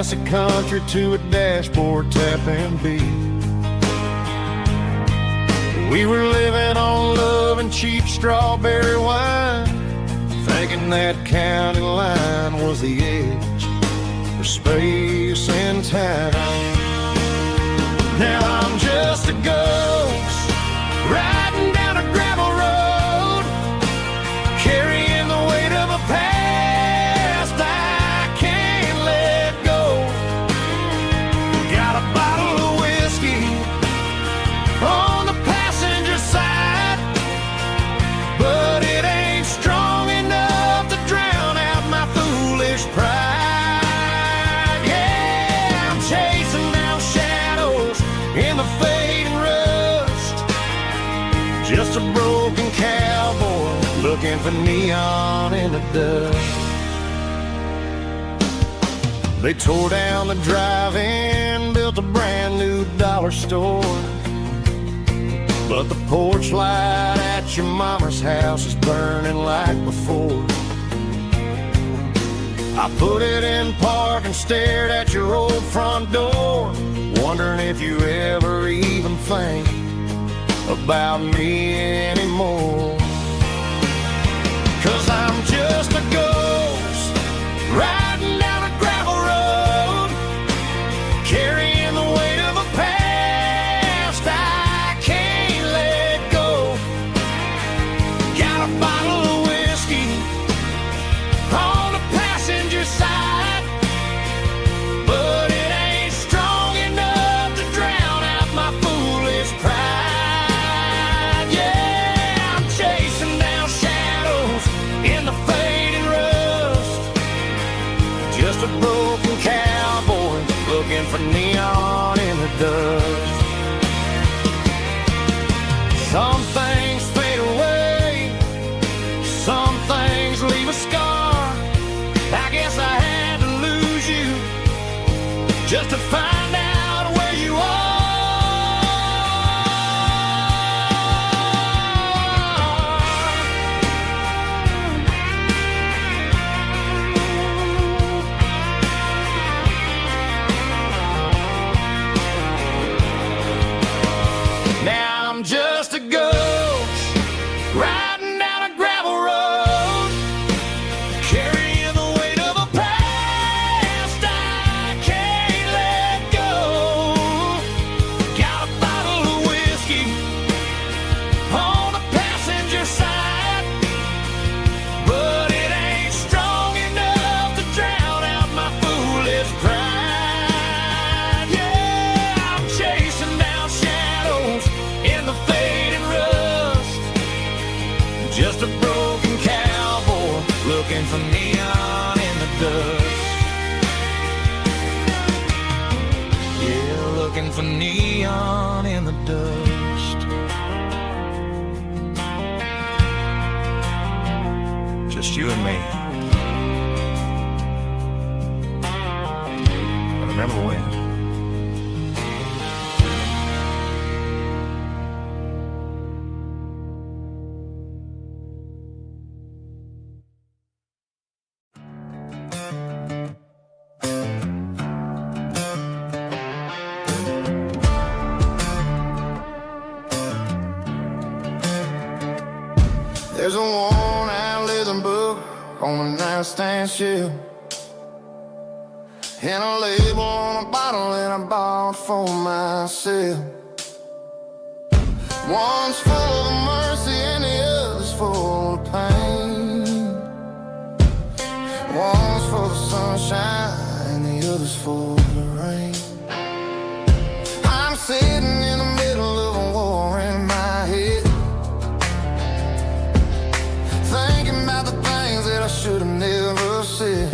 classic country to a dashboard tapping beat. We were living on love and cheap strawberry wine, thinking that county line was the edge for space and time. Now I'm just a ghost riding down a gravel road, carrying the weight of a past I can't let go. Got a bottle of whiskey on the passenger side, but it ain't strong enough to drown out my foolish pride. Yeah, I'm chasing down shadows in the fading rust, just a broken cowboy looking for neon in the dust. They tore down the drive-in, built a brand new dollar store, but the porch light at your mama's house is burning like before. I put it in park and stared at your old front door, wondering if you ever even think about me anymore. 'Cause I'm just a ghost riding down a gravel road, carrying the weight of a past I can't let go. Got a bottle of whiskey on the passenger side, but it ain't strong enough to drown out my foolish pride. Yeah, I'm chasing down shadows in the fading rust, just a broken cowboy looking for neon in the dust. Some things fade away, some things leave a scar. I guess I had to lose you just to find out where you are. Now I'm just a ghost riding down a gravel road, carrying the weight of a past I can't let go. Got a bottle of whiskey on the passenger side, but it ain't strong enough to drown out my foolish pride. Yeah, I'm chasing down shadows in the fading rust, just a broken cowboy looking for neon in the dust. Yeah, looking for neon in the dust. Just you and me. I remember when. There's a worn-out leather book on the nightstand shelf, and a label on a bottle that I bought for myself. One's full of mercy and the other's full of pain. One's full of sunshine and the other's full of rain. I'm sitting in the middle of a war in my head, thinking about the things that I should have never said.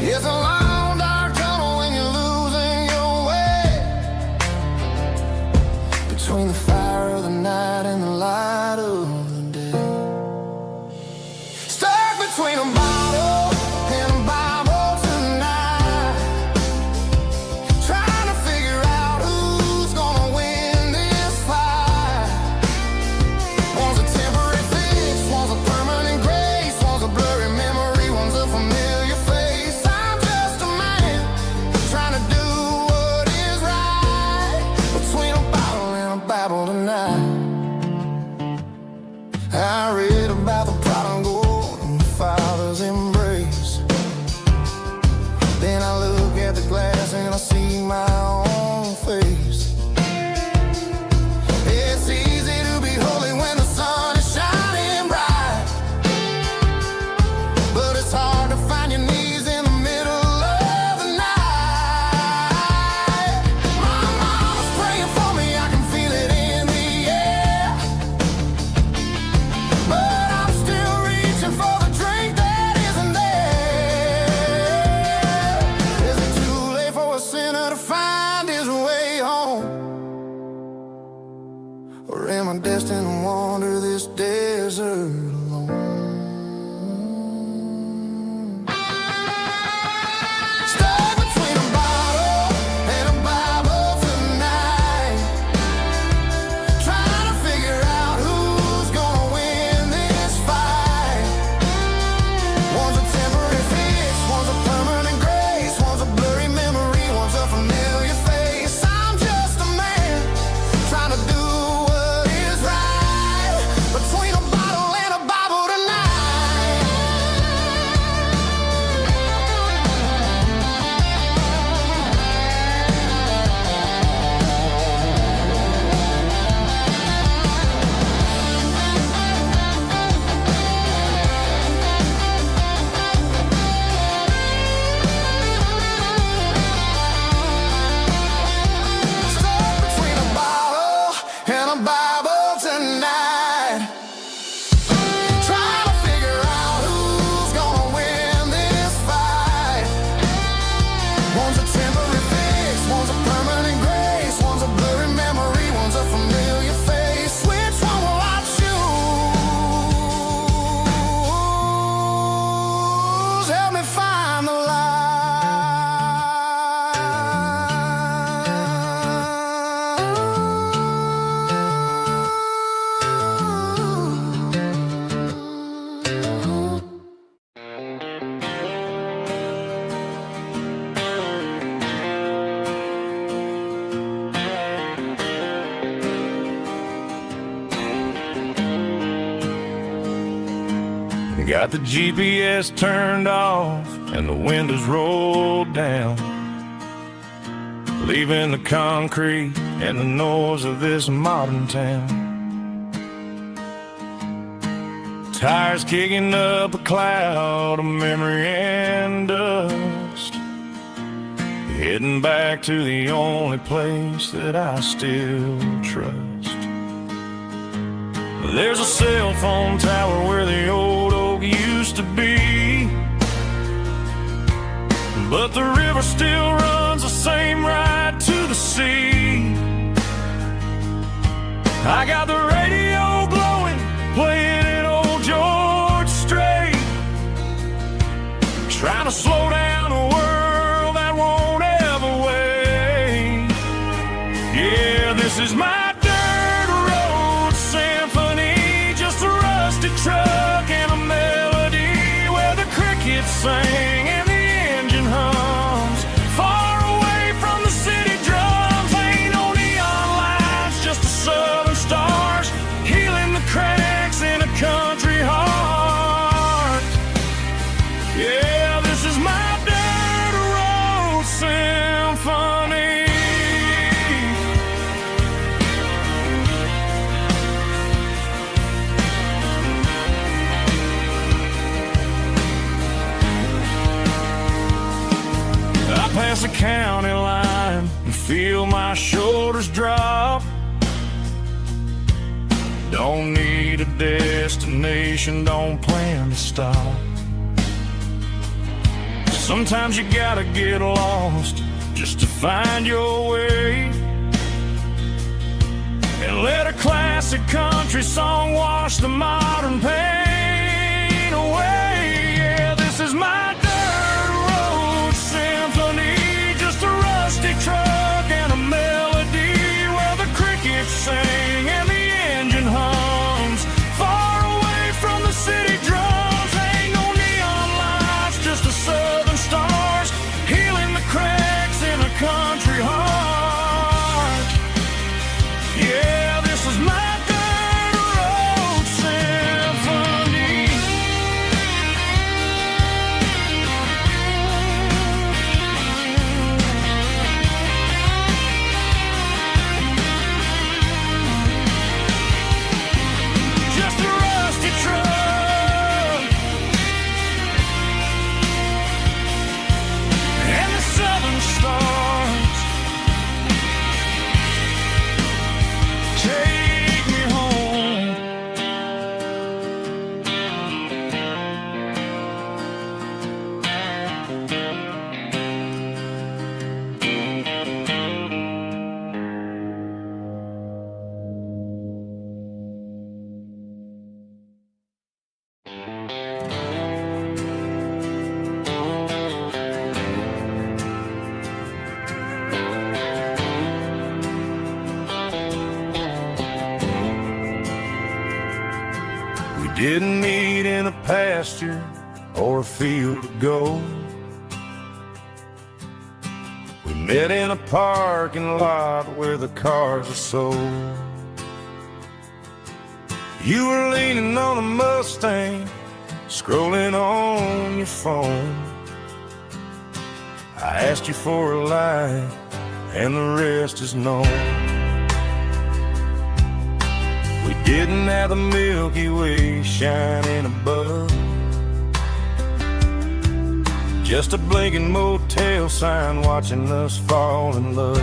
It's a long dark tunnel when you're losing your way, between the fire of the night and the light of the day. Stuck between a bottle and a Bible tonight, trying to figure out who's gonna win this fight. One's a temporary fix, one's a permanent grace, one's a blurry memory, one's a familiar face. I'm I see my own face. It's easy to be holy when the sun is shining bright, but it's hard to find your knees in the middle of the night. My mama's praying for me, I can feel it in the air, but I'm still reaching for the drink that isn't there. Is it too late for a sinner to find his way home? Or am I destined to wander this desert alone? Stuck between a bottle and a Bible tonight, trying to figure out who's gonna win this fight. One's a temporary fix, one's a permanent grace, one's a blurry memory, one's a familiar face. I'm just a man trying to do what is right, between a bottle and a Bible tonight. Stuck between a bottle and a Bible tonight, trying to figure out who's gonna win this fight. One's a temporary fix, one's a permanent grace, one's a blurry memory, one's a familiar face. Which one will I choose? Help me find the light. Got the GPS turned off and the windows rolled down, leaving the concrete and the noise of this modern town. Tires kicking up a cloud of memory and dust, heading back to the only place that I still trust. There's a cell phone tower where the old oak used to be, but the river still runs the same right to the sea. I got the radio glowing, playing an old George Strait, trying to slow down a world that won't ever wait. Yeah, this is my dirt road symphony, just a rusty truck and a melody where the crickets sing and the engine hums. Far away from the city drums, ain't no neon lights, just the southern stars healing the cracks in a country heart. Yeah, this is my dirt road symphony. I pass the county line and feel my shoulders drop. Don't need a destination, don't plan to stop. Sometimes you gotta get lost just to find your way, and let a classic country song wash the modern pain away. Yeah, this is my dirt road symphony, just a rusty truck and a melody where the crickets sing and the engine hums. Far away from the city drums, ain't no neon lights, just the southern stars healing the cracks in a country heart. Yeah, this is my dirt road symphony. didn't meet in a pasture or a field of gold. We met in a parking lot where the cars are sold. You were leaning on a Mustang, scrolling on your phone. I asked you for a light, and the rest is known. We didn't have the Milky Way shining above, just a blinking motel sign watching us fall in love.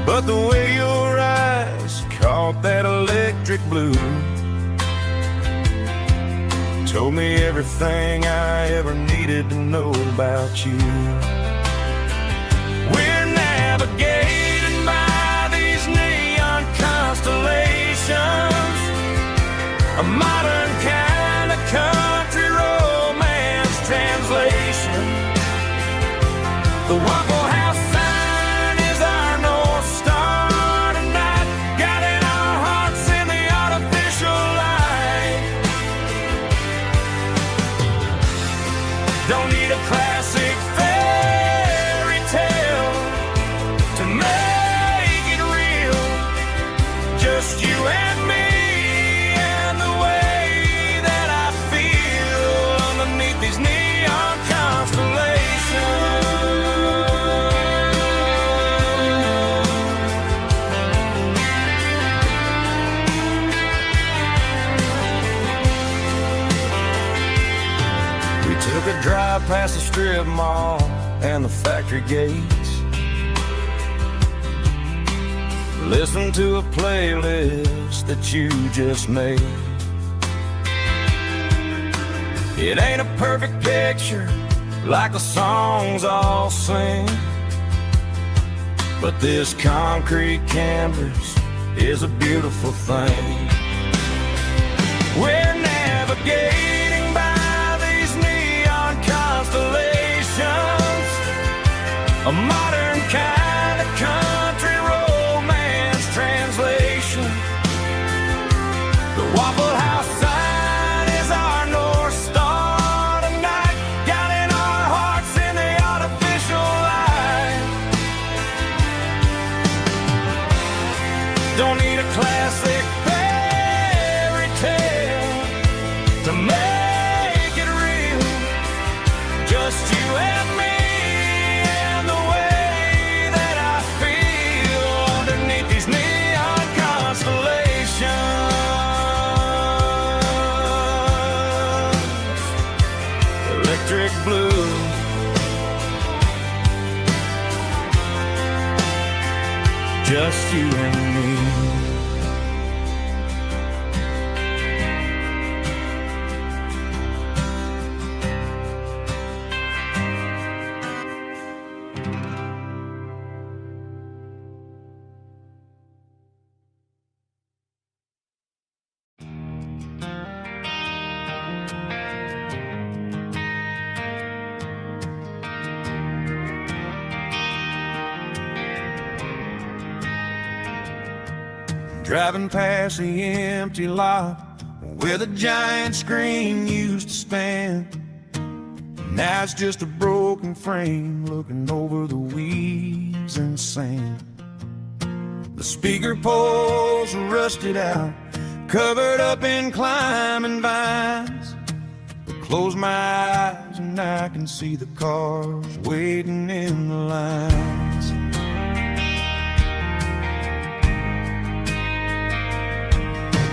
But the way your eyes caught that electric blue told me everything I ever needed to know about you. We're navigated by these neon constellations, a modern kind of country romance translation. The Waffle House sign is our North Star tonight, guiding our hearts in the artificial light. Don't need a classic fairy tale to make it real, just you and me and the way that I feel underneath these neon constellations. We took a drive past the strip mall and the factory gates, listened to a playlist that you just made. It ain't a perfect picture like the songs all sing, but this concrete canvas is a beautiful thing. We're navigating by these neon constellations, a modern kind of country romance translation. The Waffle House sign is our North Star tonight, guiding our hearts in the artificial light. Don't need a classic fairy tale to make it real, just you and me and the way that I feel underneath these neon constellations. Electric blue, just you and me. Driving past the empty lot where the giant screen used to stand. Now it's just a broken frame looking over the weeds and sand. The speaker poles are rusted out, covered up in climbing vines. But close my eyes and I can see the cars waiting in the lines.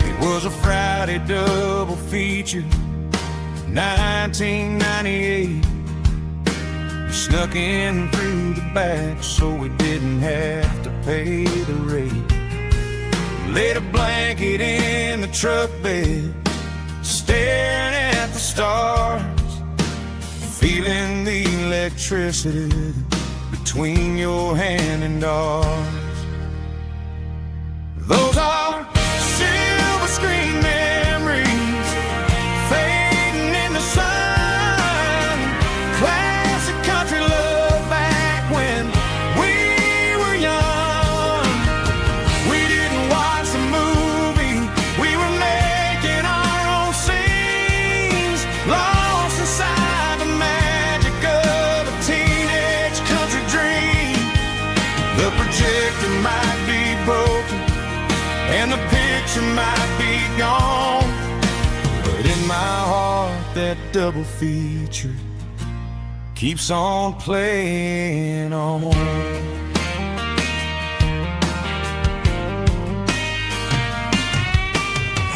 It was a Friday double feature, 1998. We snuck in through the back so we didn't have to pay the rate. Laid a blanket in the truck bed, staring at the stars, feeling the electricity between your hand and ours. Those are silver screen memories fading in the sun. Classic country love back when we were young. We didn't watch the movie, we were picture might be gone, but in my heart that double feature keeps on playing on.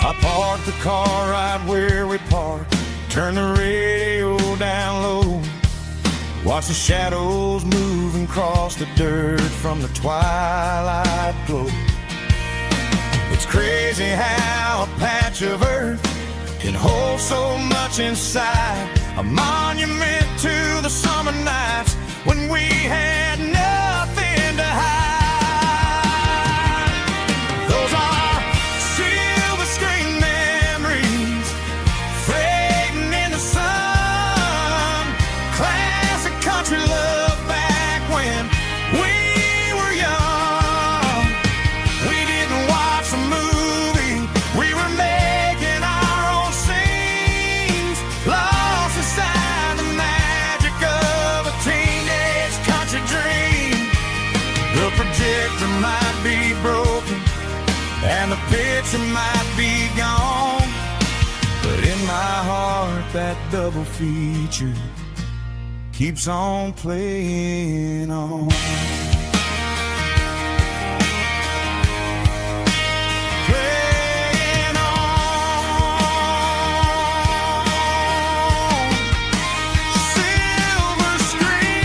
I parked the car right where we parked, turn the radio down low, watch the shadows moving across the dirt from the twilight glow. It's crazy how a patch of earth can hold so much inside, a monument to the summer nights when we had nothing to hide. Those are silver screen memories fading in the sun, classic country love back when we were young. We didn't watch a movie, we were making our own scenes, lost inside the magic of a teenage country dream. The projector might be broken and the picture might be gone, but in my heart that double feature keeps on playing on. Playing on. Silver screen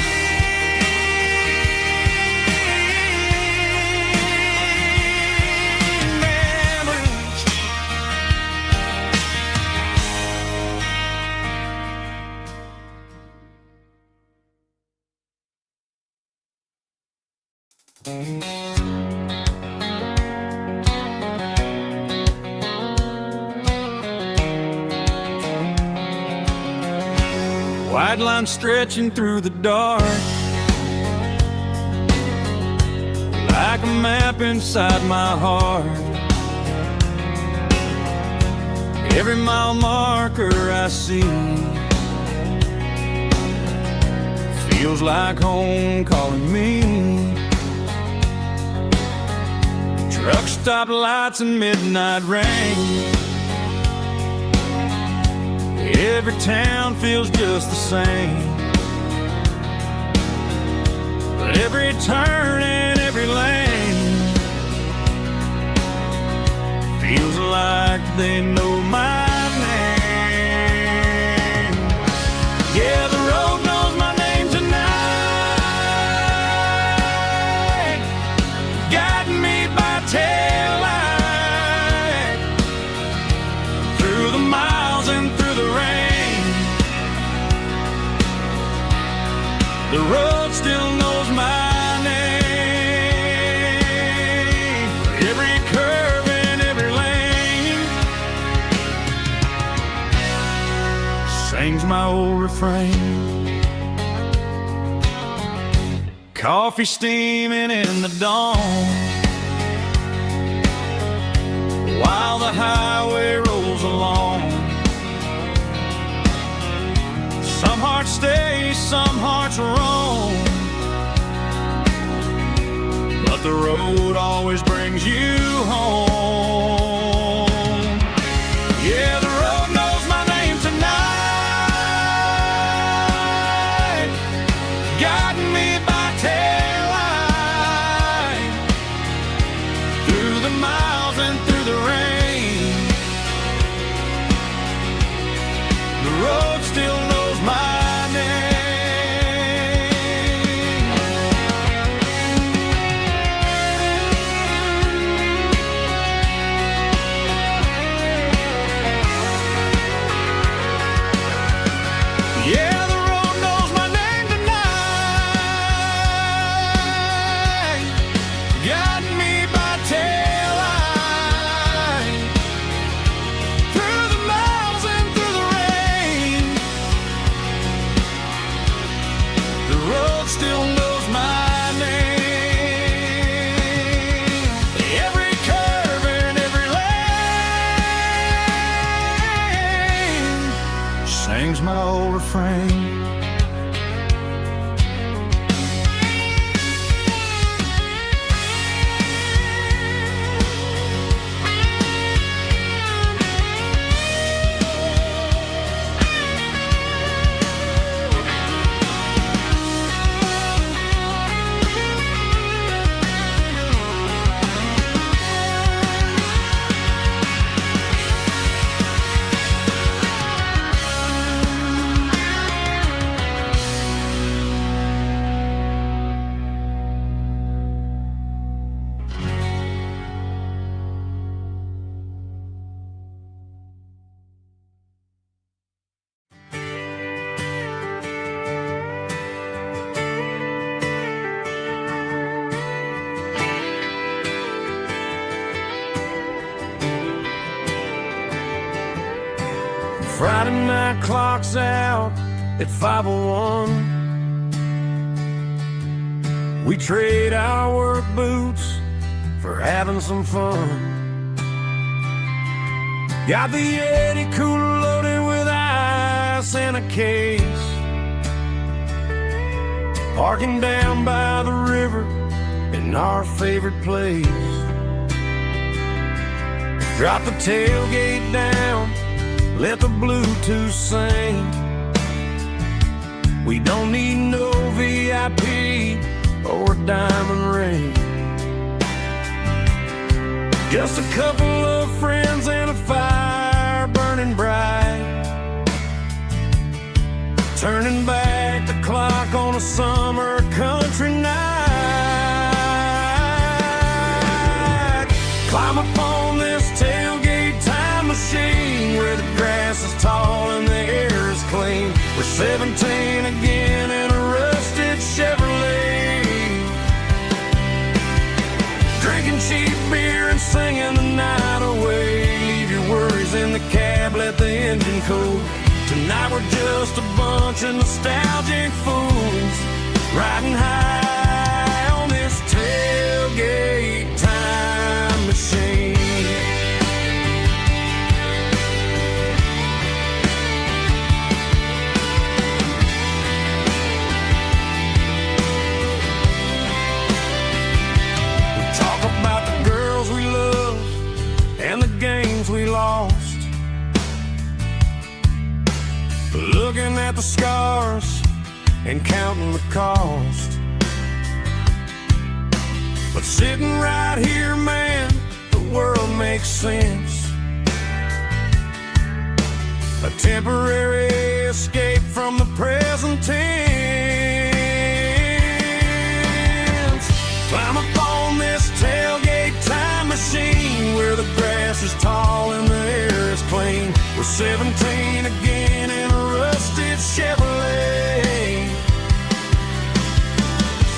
memories. White line stretching through the dark, like a map inside my heart. Every mile marker I see feels like home calling me. Truck stop lights and midnight rain, every town feels just the same, but every turn and every lane feels like they know my name. Yeah, the road knows my name tonight, guiding me by taillight through the miles and through the rain. The road still knows my name. Every curve and every lane sings my old refrain. Coffee steaming in the dawn, while the highway rolls along. Some hearts stay, some hearts roam, but the road always brings you home. Yeah, the road knows my name tonight, guiding me by taillight through the miles and through the rain. The road still knows my name. Friday night clock's out at 5:01. We trade our work boots for having some fun. Got the Yeti cooler loaded with ice and a case, parking down by the river in our favorite place. Drop the tailgate down, let the Bluetooth sing. We don't need no VIP or a diamond ring. Just a couple of friends and a fire burning bright, turning back the clock on a summer country night. Climb up on this tailgate time machine where the grass is tall and the air is clean. We're 17 again in a rusted Chevrolet, drinking cheap beer and singing the night away. Leave your worries in the cab, let the engine cool. Tonight we're just a bunch of nostalgic fools, riding high on this tailgate time machine. We talk about the girls we love and the games we lost, looking at the scars and counting the cost. But sitting right here, man, the world makes sense. A temporary escape from the present tense. Climb up on this tailgate time machine where the grass is tall and the air is clean. We're 17 again in a rusted Chevrolet,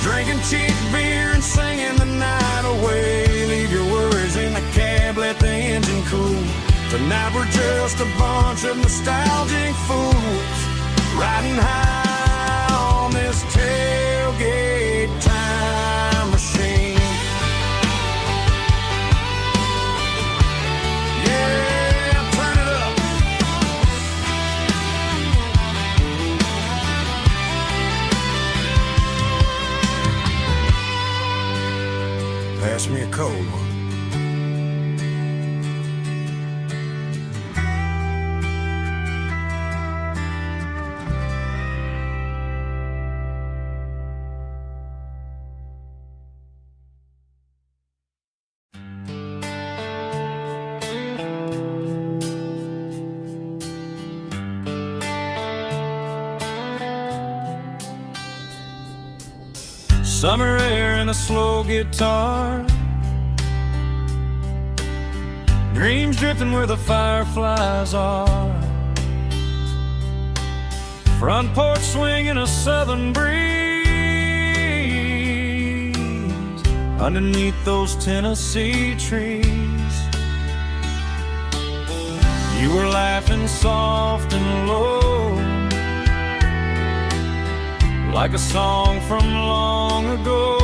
drinking cheap beer and singing the night away. Leave your worries in the cab, let the engine cool. Tonight we're just a bunch of nostalgic fools, riding high on this tailgate time machine. Pass me a cold one. Summer air and a slow guitar, dreams drifting where the fireflies are. Front porch swinging a southern breeze underneath those Tennessee trees. You were laughing soft and low, like a song from long ago.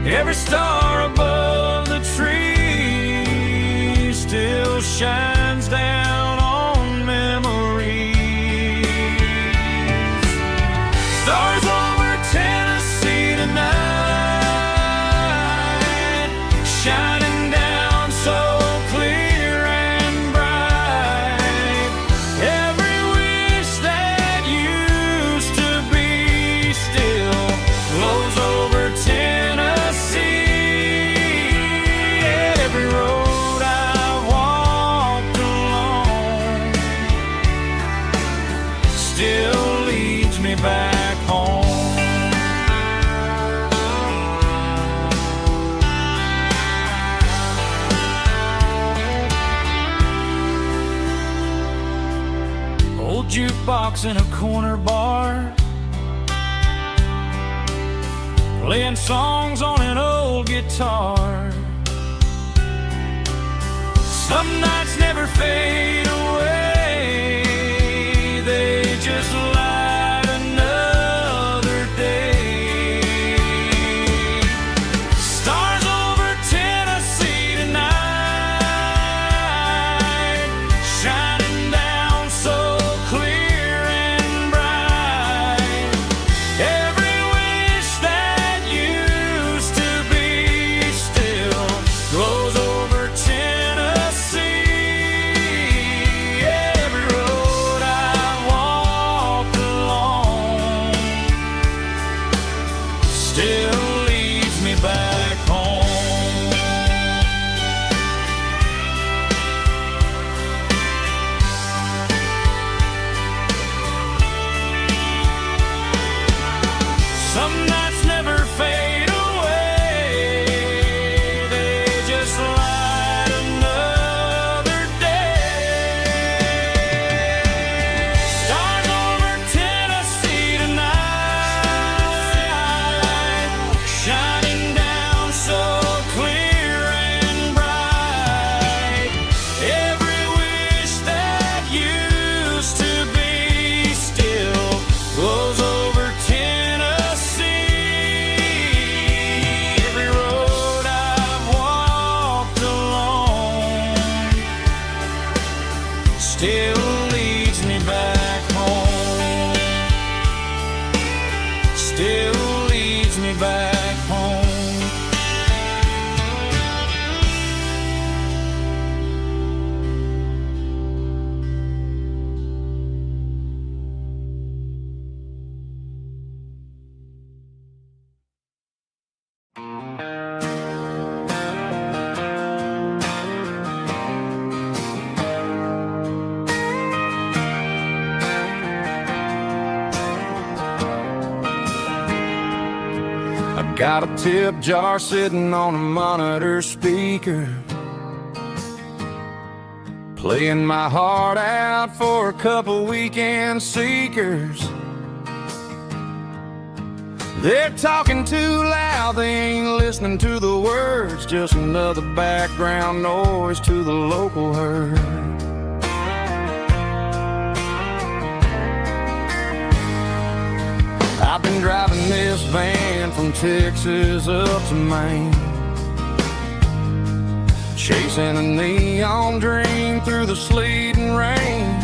Every star above the tree still shines down on memories. Stars over Tennessee tonight, shining down so clear and bright. Every wish that used to be still flows over Tennessee. Every road I've walked along still leads me back home. Old jukebox in a corner bar, playing songs on an old guitar. Some nights never fade away, they just light another day. Stars over Tennessee tonight, shining down so clear and bright. Every wish that used to be still glows over Tennessee. Every road I walked along still leads me back home. Some nights never fade away, they just light another day. Stars over Tennessee tonight, shining down so clear and bright. Every wish that used to be still glows over Tennessee. Every road I've walked along still leads me back home. Still leads me back home. I got a tip jar sitting on a monitor speaker, playing my heart out for a couple weekend seekers. They're talking too loud, they ain't listening to the words, just another background noise to the local herd. I've been driving this van from Texas up to Maine, chasing a neon dream through the sleet and rain.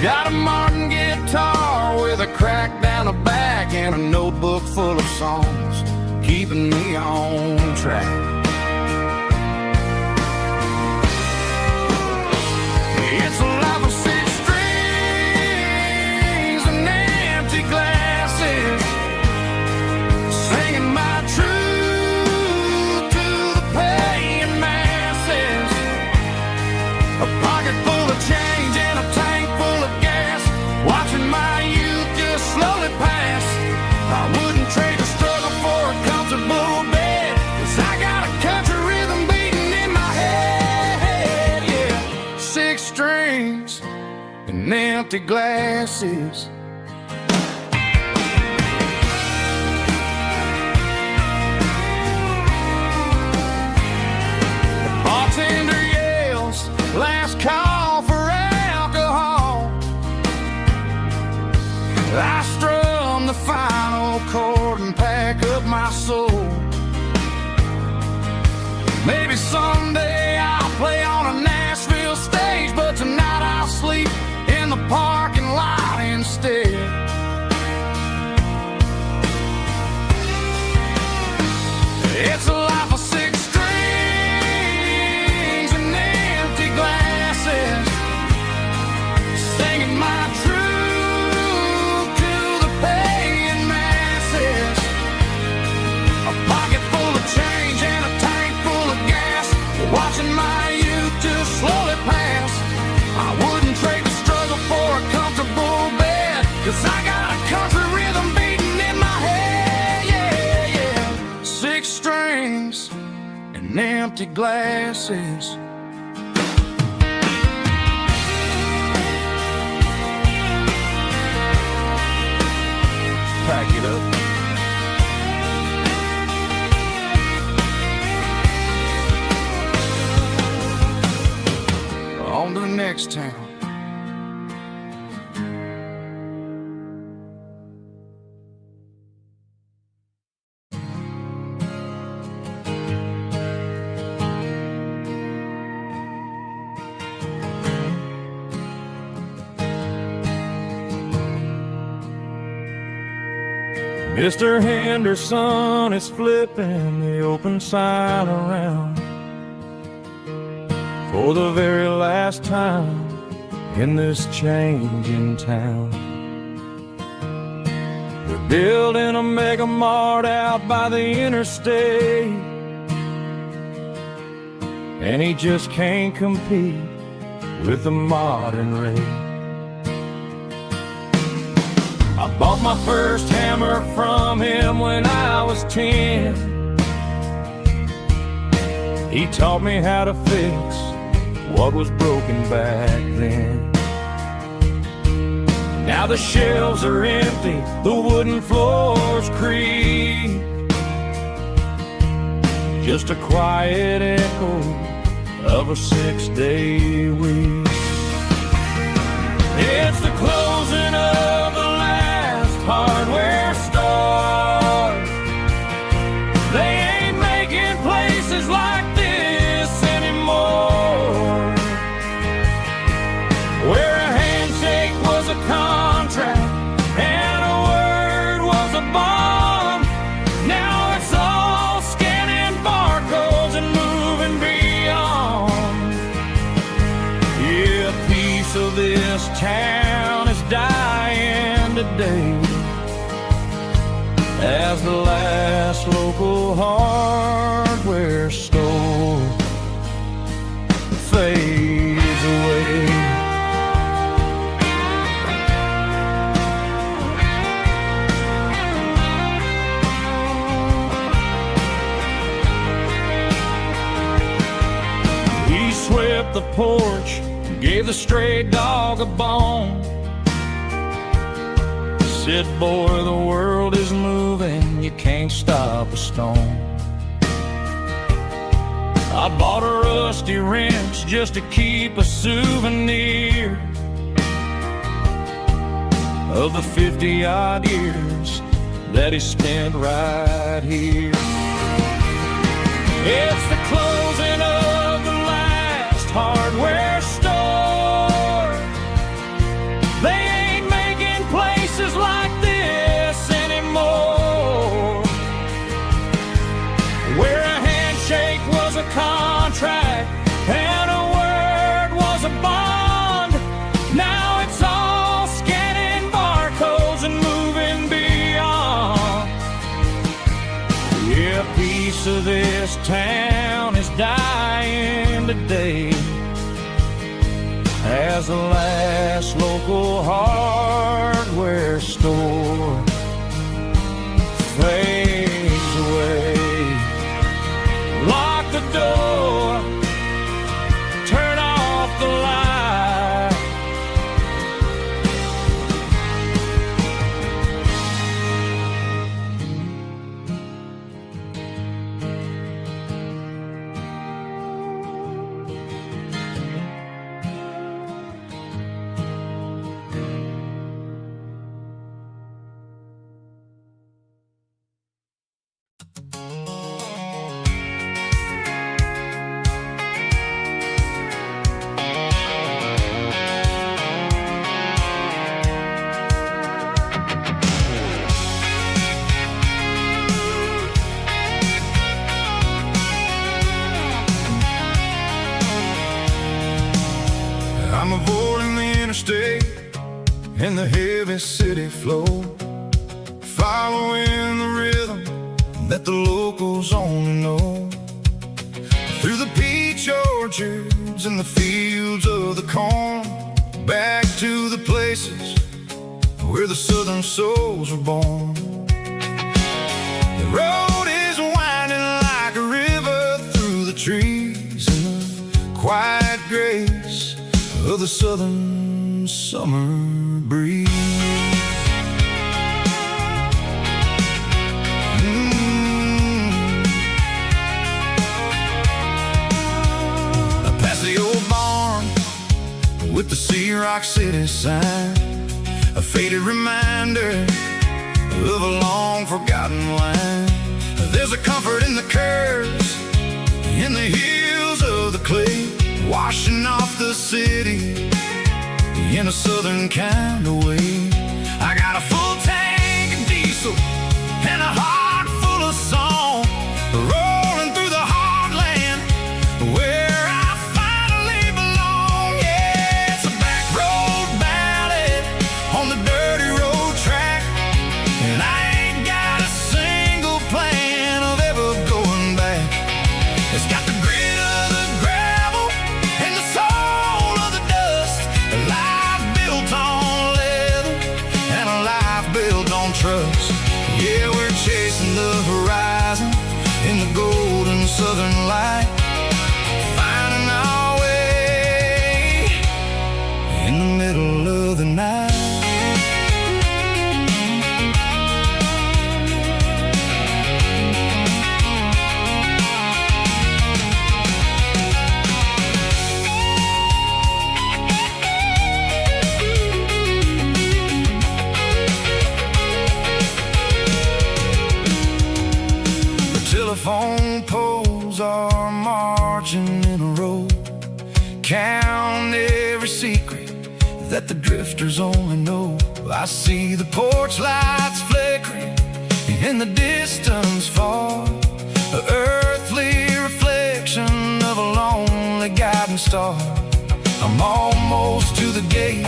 Got a Martin guitar with a crack down the back and a notebook full of songs, keeping me on track. It's a life of six strings and empty glasses, singing my truth to the paying masses. A pocket full of change and a tank full of gas, watching my youth just slowly pass. I wouldn't trade the struggle for a comfortable bed, 'cause I got a country rhythm beating in my head, yeah. Six strings and empty glasses. The bartender yells, last call for alcohol. I strum the final chord and pack up my soul. Maybe someday I'll play on a Nashville stage, but tonight I'll sleep in the parking lot instead. It's a life of six strings and empty glasses, singing my truth to the paying masses. A pocket full of change and a tank full of gas, watching my youth just slowly pass. I wouldn't trade the struggle for a comfortable bed, 'cause I got a country rhythm beating in my head, yeah, yeah. Six strings and empty glasses. Pack it up. next town. Mr. Henderson is flipping the open sign around for the very last time in this changing town. They're building a mega mart out by the interstate, and he just can't compete with the modern rate. I bought my first hammer from him when I was 10. He taught me how to fix what was broken back then. Now the shelves are empty, the wooden floors creak, just a quiet echo of a 6-day week. It's the closing of the last hardware store. They ain't making places like this anymore, where a handshake was a contract and a word was a bond. Now it's all scanning barcodes and moving beyond. Yeah, a piece of this town is dying today as the last local hardware store fades away. He swept the porch, gave the stray dog a bone, said, boy, the world is moving, you can't stop a stone. I bought a rusty wrench just to keep a souvenir of the 50-odd years that he spent right here. It's the closing of the last hardware store. They ain't making places like this anymore, where a handshake was a contract and a word was a bond. Now it's all scanning barcodes and moving beyond. Yeah, a piece of this town is dying today as the last local hardware store fades away. Lock the door, turn off the light. I'm avoiding the interstate and the heavy city flow, following the rhythm that the locals only know. Through the peach orchards and the fields of the corn, back to the places where the southern souls were born. The road is winding like a river through the trees in the quiet grace of the southern summer breeze. Past the old barn, with the Sea Rock City sign, a faded reminder of a long forgotten line. There's a comfort in the curves, in the hills of the clay, washing off the city in a southern kind of way. I got a full tank of diesel and a heart full of song, rolling through the heartland where I finally belong. Yeah, it's a back road ballad on the dirty road track, and I ain't got a single plan of ever going back. It's got the grit of the gravel and the soul of the dust, a life built on leather and a life built on trust. Yeah, we're chasing the horizon in the golden southern light, finding our way in the middle of the night. Telephone poles are marching in a row, count every secret that the drifters only know. I see the porch lights flickering in the distance far, an earthly reflection of a lonely guiding star. I'm almost to the gate,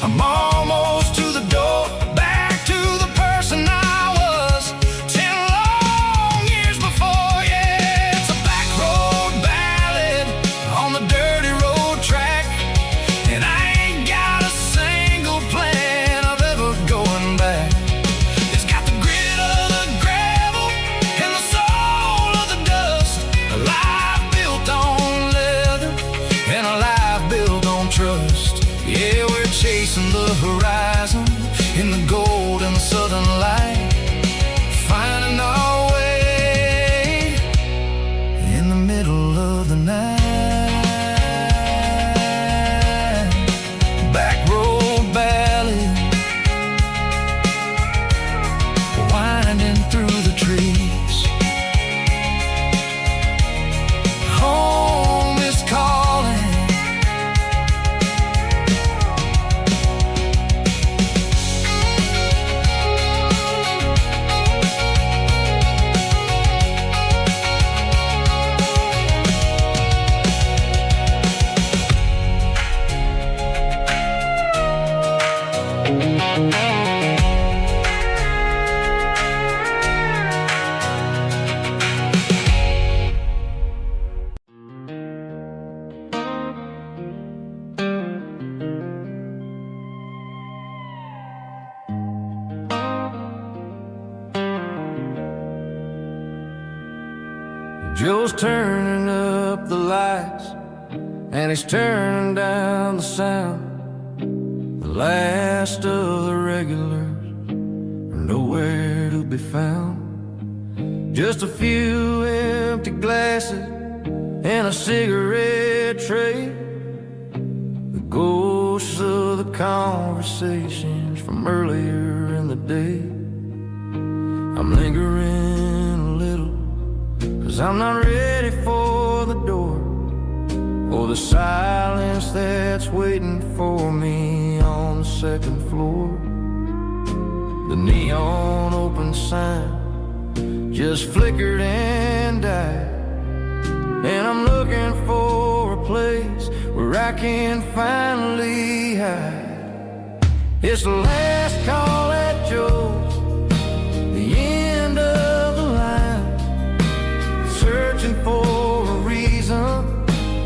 I'm almost to the door, back to the person I was 10 long years before. Yeah, it's a back road ballad on the dirty road track, and I ain't got a single plan of ever going back. It's got the grit of the gravel and the soul of the dust, a life built on leather and a life built on trust. Yeah, we're chasing the horizon in the golden southern light, finding our way in the middle of the night. Back road ballad, winding through the trees. Home is calling. Joe's turning up the lights and he's turning down the sound. The last of the regulars are nowhere to be found. Just a few empty glasses and a cigarette tray, the ghosts of the conversations from earlier in the day. I'm lingering a little, 'cause I'm not ready for the door, or the silence that's waiting for me on the second floor. The neon open sign just flickered and died, and I'm looking for a place where I can finally hide. It's the last call at Joe's, the end of the line, searching for a reason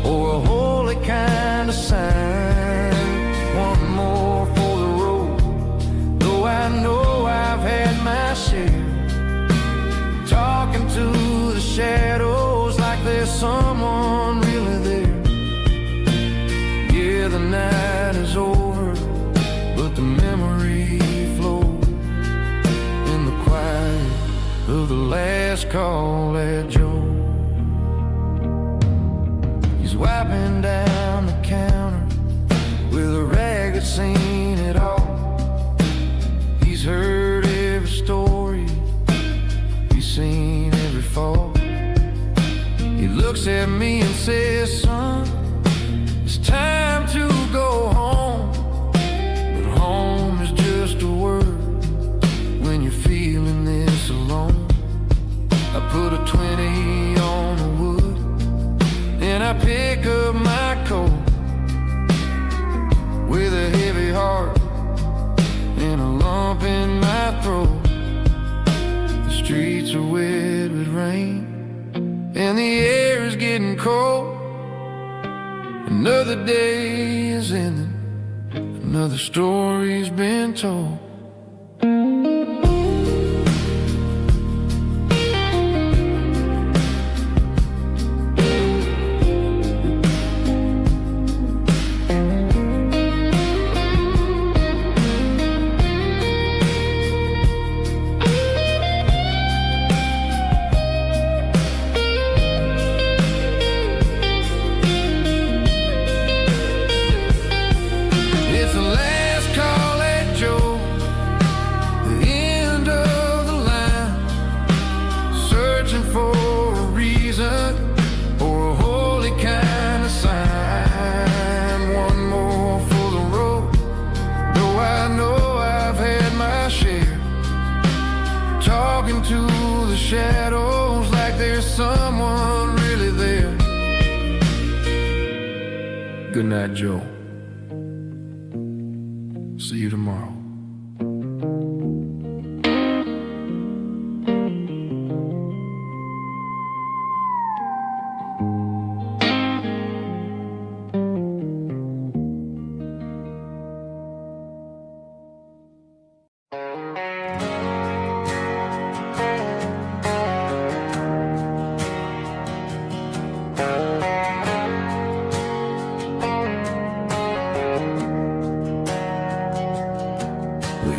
or a holy kind of sign. One more for the road, though I know I've had my share, talking to the shadows like there's someone really there. Yeah, the night is over, but the memory flows in the quiet of the last call at Joe. He's wiping down the counter says, son, it's time to go home. But home is just a word when you're feeling this alone. I put a 20 on the wood and I pick up my coat with a heavy heart and a lump in my throat. The streets are wet with rain and the air is getting cold. Another day is ending, another story's been told. Shadows like there's someone really there. Good night, Joe. See you tomorrow.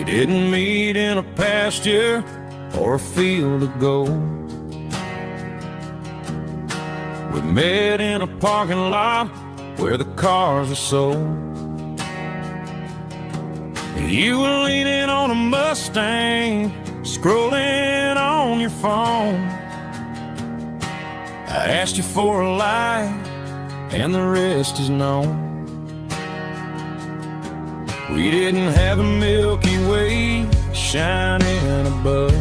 Didn't meet in a pasture or a field of gold. We met in a parking lot where the cars are sold. You were leaning on a Mustang, scrolling on your phone. I asked you for a light, and the rest is known. We didn't have a Milky Way shining above,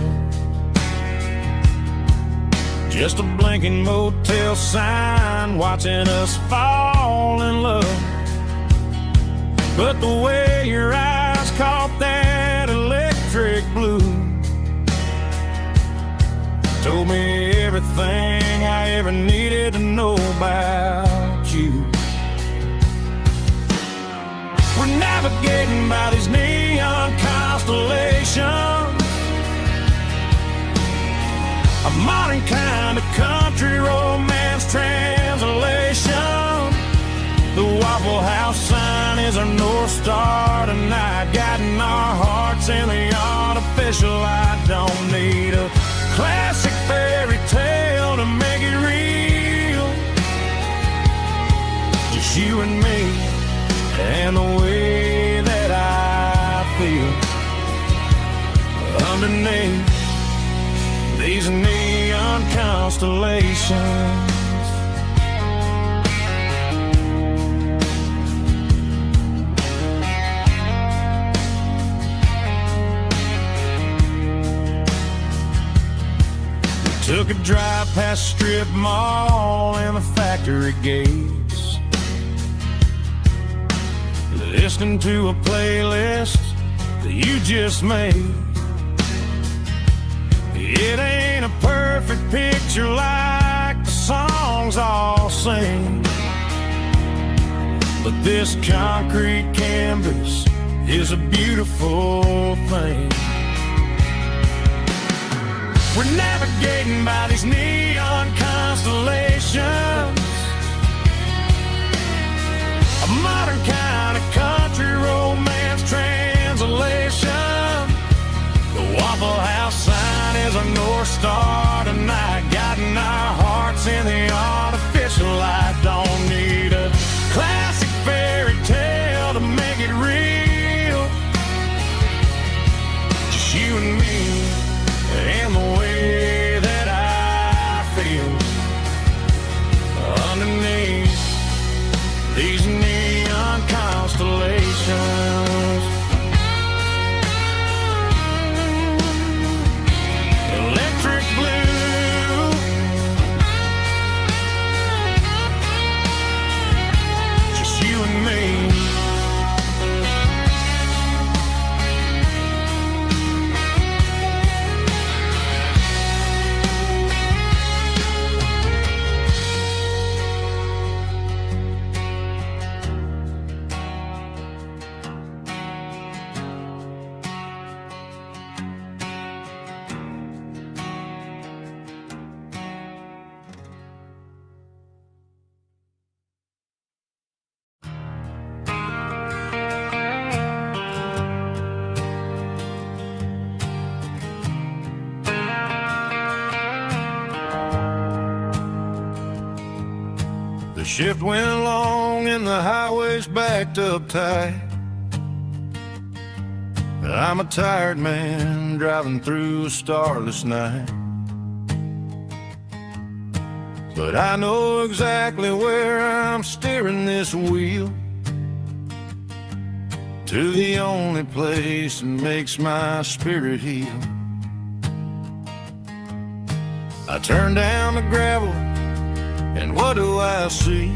just a blinking motel sign watching us fall in love. But the way your eyes caught that electric blue told me everything I ever needed to know about you. We're navigating by these neon constellations, a modern kind of country romance translation. The Waffle House sign is our North Star tonight, guiding our hearts in the artificial. I don't need a classic fairy tale to make it real, just you and me and the way that I feel underneath these neon constellations. We took a drive past strip mall and the factory gates, listening to a playlist that you just made. It ain't a perfect picture like the songs all sing, but this concrete canvas is a beautiful thing. We're navigating by these neon constellations, a modern kind of country romance translation. The Waffle House sign is our North Star tonight, guiding our hearts in the artificial light. Don't need a classic fairy tale to make it real, just you and me and the way that I feel Shift went long and the highway's backed up tight. I'm a tired man driving through a starless night. But I know exactly where I'm steering this wheel, to the only place that makes my spirit heal. I turn down the gravel, and what do I see?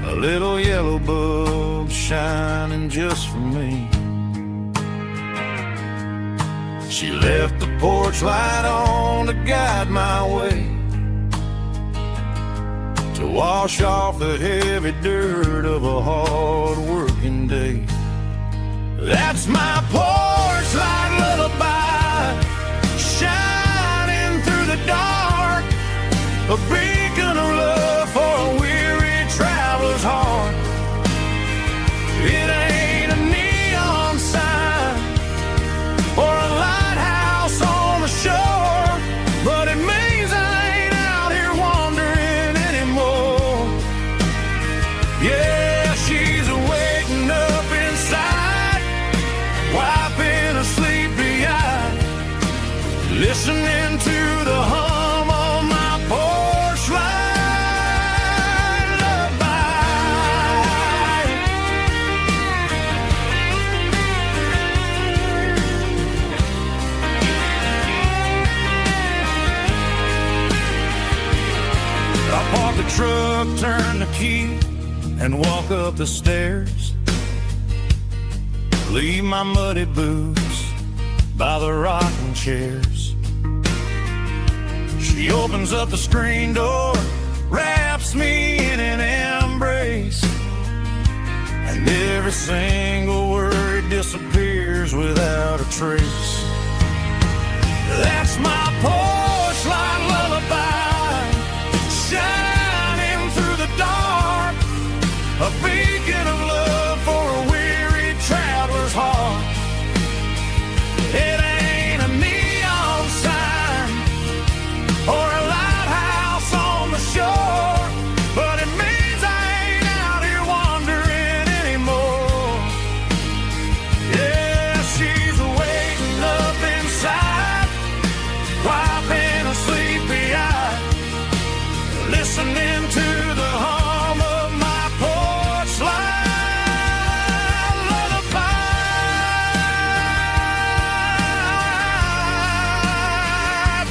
A little yellow bulb shining just for me. She left the porch light on to guide my way, to wash off the heavy dirt of a hard-working day. That's my porch light lullaby, shining through the dark, a beacon of love for a weary traveler's heart. It ain't a neon sign or a lighthouse on the shore, but it means I ain't out here wandering anymore. Yeah, she's waking up inside, wiping a sleepy eye, listening to the hum of my porch light lullaby. I park the truck, turn the key, and walk up the stairs. Leave my muddy boots by the rocking chairs. She opens up the screen door, wraps me in an embrace, and every single word disappears without a trace. That's my porch light lullaby, shining through the dark, a beacon of love for a weary traveler's heart. It ain't a neon sign or a lighthouse on the shore, but it means I ain't out here wandering anymore. Yeah, she's waking up inside, wiping a sleepy eye, listening to the hum of my porch light lullaby.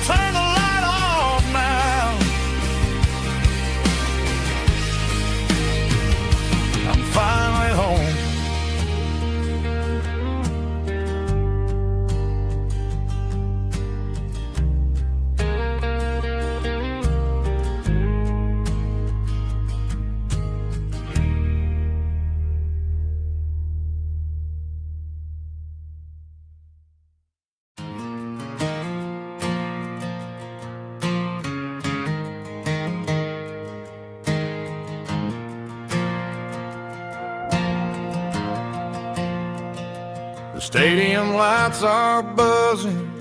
Turn the light off now. I'm finally home. The stadium lights are buzzing,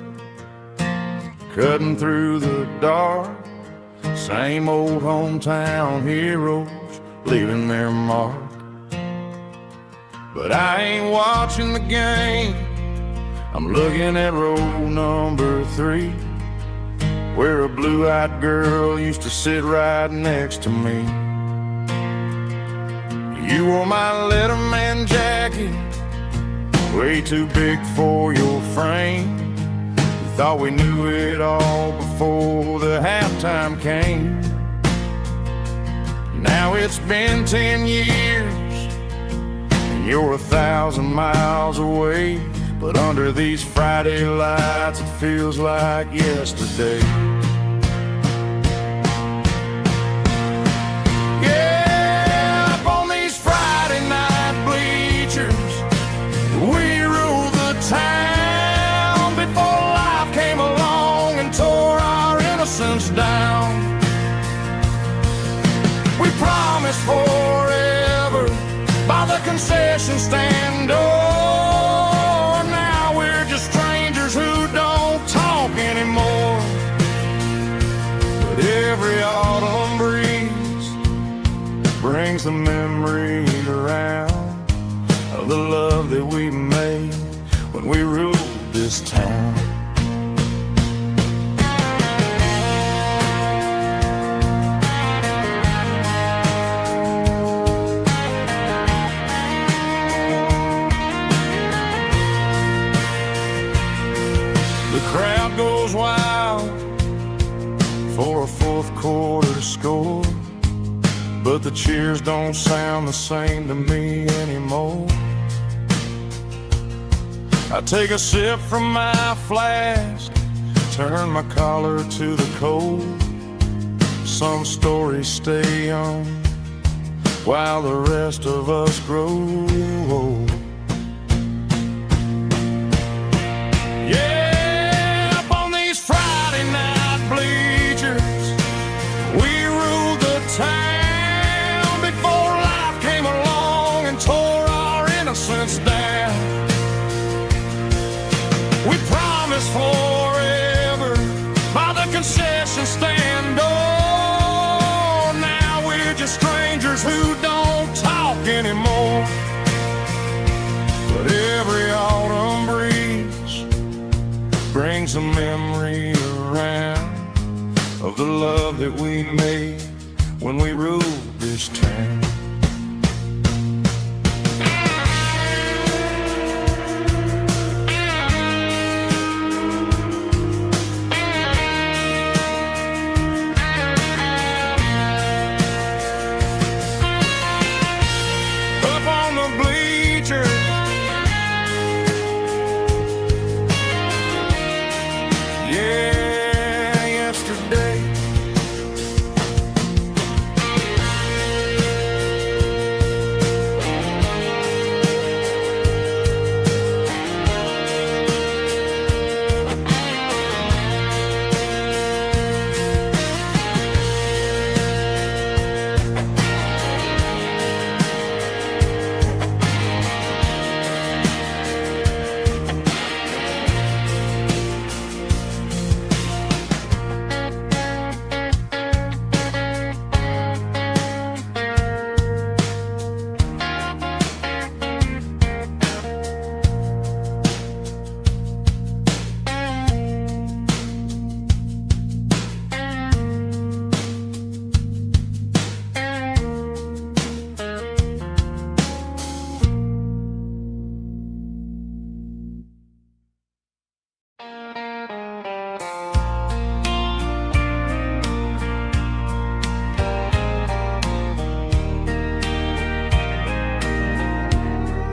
cutting through the dark. Same old hometown heroes leaving their mark. But I ain't watching the game, I'm looking at row number 3, where a blue-eyed girl used to sit right next to me. You wore my Letterman jacket, way too big for your frame. We thought we knew it all before the halftime came. Now it's been 10 years, and you're 1,000 miles away. But under these Friday lights, it feels like yesterday. Yeah, up on these Friday night bleachers, we ruled the town before life came along and tore our innocence down. We promised forever by the concession stand door. Now we're just strangers who don't talk anymore. But every autumn breeze brings the memory around of the love that we made when we ruled this town. The crowd goes wild for a fourth quarter score, but the cheers don't sound the same to me anymore. I take a sip from my flask, turn my collar to the cold. Some stories stay young while the rest of us grow old. Yeah, up on these Friday night bleachers, we ruled the town before life came along and tore our innocence down. We promised forever by the concession stand door. Now we're just strangers who don't talk anymore. But every autumn breeze brings a memory around of the love that we made when we ruled this town.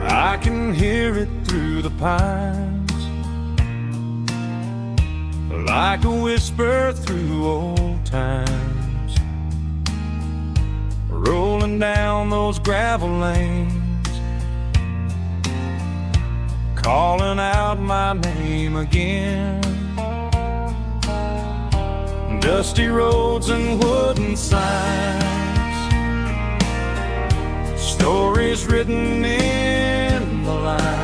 I can hear it through the pines, like a whisper through old times, rolling down those gravel lanes, calling out my name again. Dusty roads and wooden signs, stories written in the lines.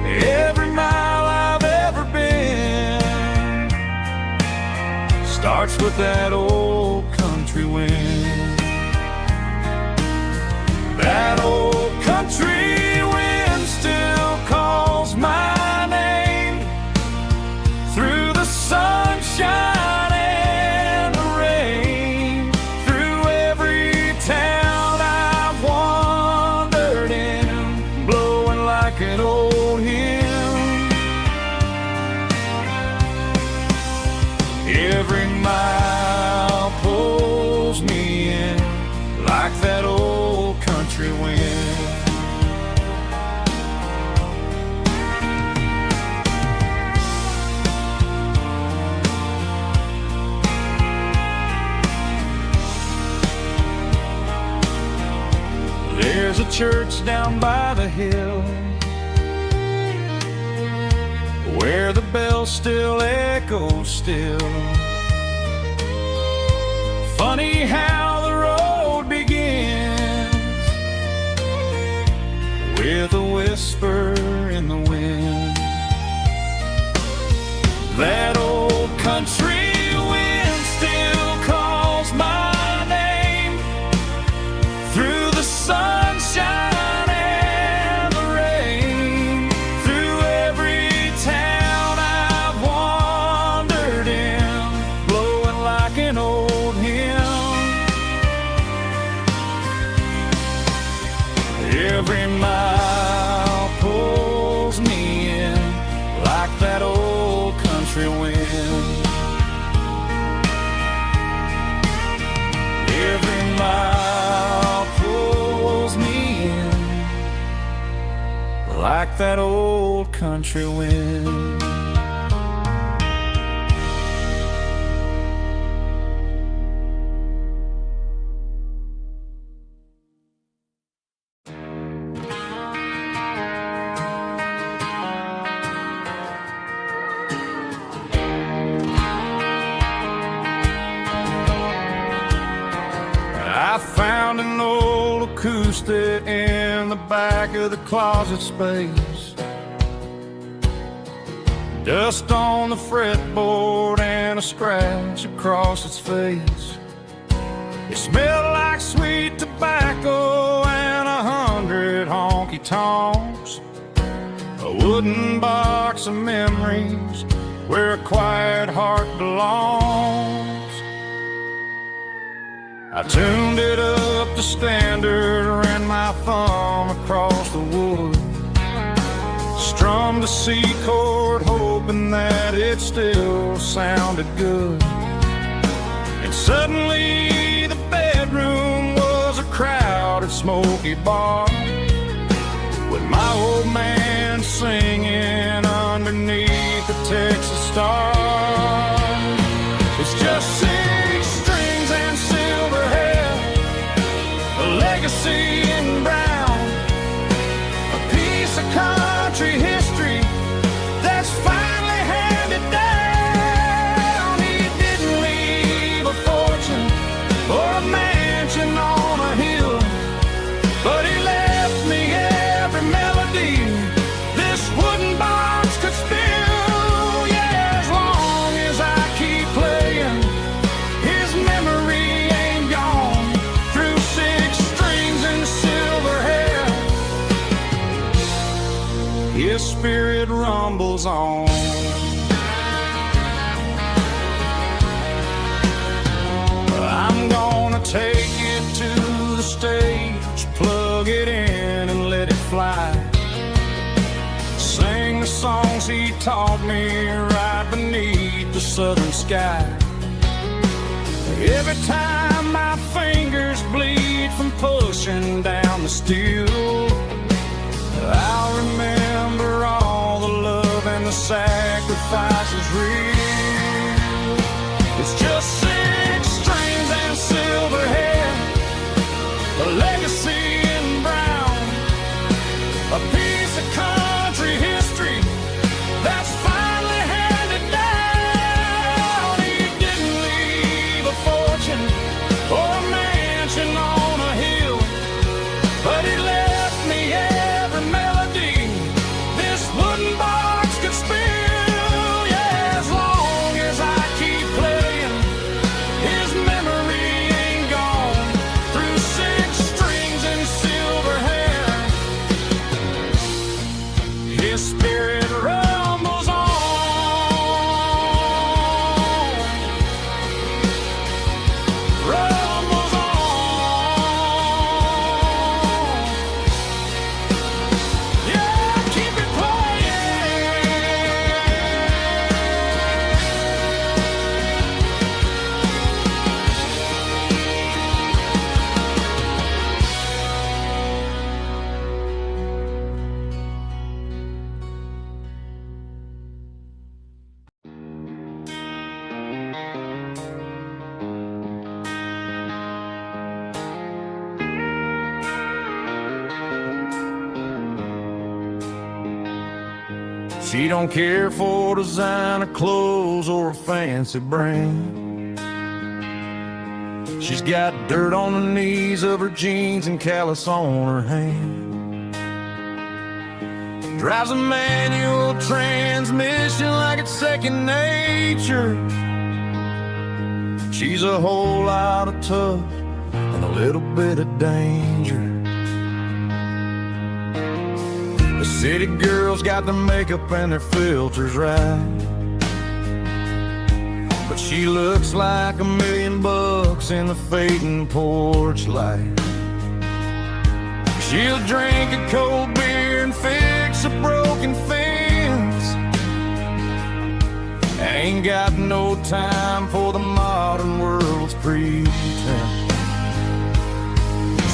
Every mile I've ever been starts with that old country wind. That old country wind still calls my name through the sunshine. An old hymn. Every mile pulls me in like that old country wind. There's a church down by the hill where the bell still echoes still. Funny how the road begins with a whisper in the wind. That old country wind still calls my name Every mile pulls me in like that old country wind. Every mile pulls me in like that old country wind. I found an old acoustic in the back of the closet space. Dust on the fretboard and a scratch across its face. It smelled like sweet tobacco and 100 honky-tonks. A wooden box of memories where a quiet heart belongs. I tuned it up to standard, ran my thumb across the wood, strummed a C chord, hoping that it still sounded good. And suddenly the bedroom was a crowded, smoky bar, with my old man singing underneath the Texas stars. It's just 6 strings and silver hair, a legacy in brown, a piece of country history that's finally handed down. He didn't leave a fortune or a mansion on a hill, but he left me every melody this wooden box could spill. Yeah, as long as I keep playing, his memory ain't gone. Through 6 strings and silver hair, his spirit rumbles on. I'm gonna take it to the stage, plug it in and let it fly. Sing the songs he taught me right beneath the southern sky. Every time my fingers bleed from pushing down the steel, I'll remember all the love and the sacrifices real. It's just 6 strings and silver hair, a legacy in brown, a piece of country history that's finally handed down. He didn't leave a fortune or a mansion on a hill, but he left me every melody this wooden box could spill. Yeah, as long as I keep playing, his memory ain't gone. Through 6 strings and silver hair, his spirit rumbles on. Rumbles on. Yeah, keep it playing. She don't care for designer clothes or a fancy brand. She's got dirt on the knees of her jeans and callus on her hand. Drives a manual transmission like it's second nature. She's a whole lot of tough and a little bit of danger. The city girls got their makeup and their filters right, but she looks like $1 million in the fading porch light. She'll drink a cold beer and fix a broken fence. Ain't got no time for the modern world's pretense.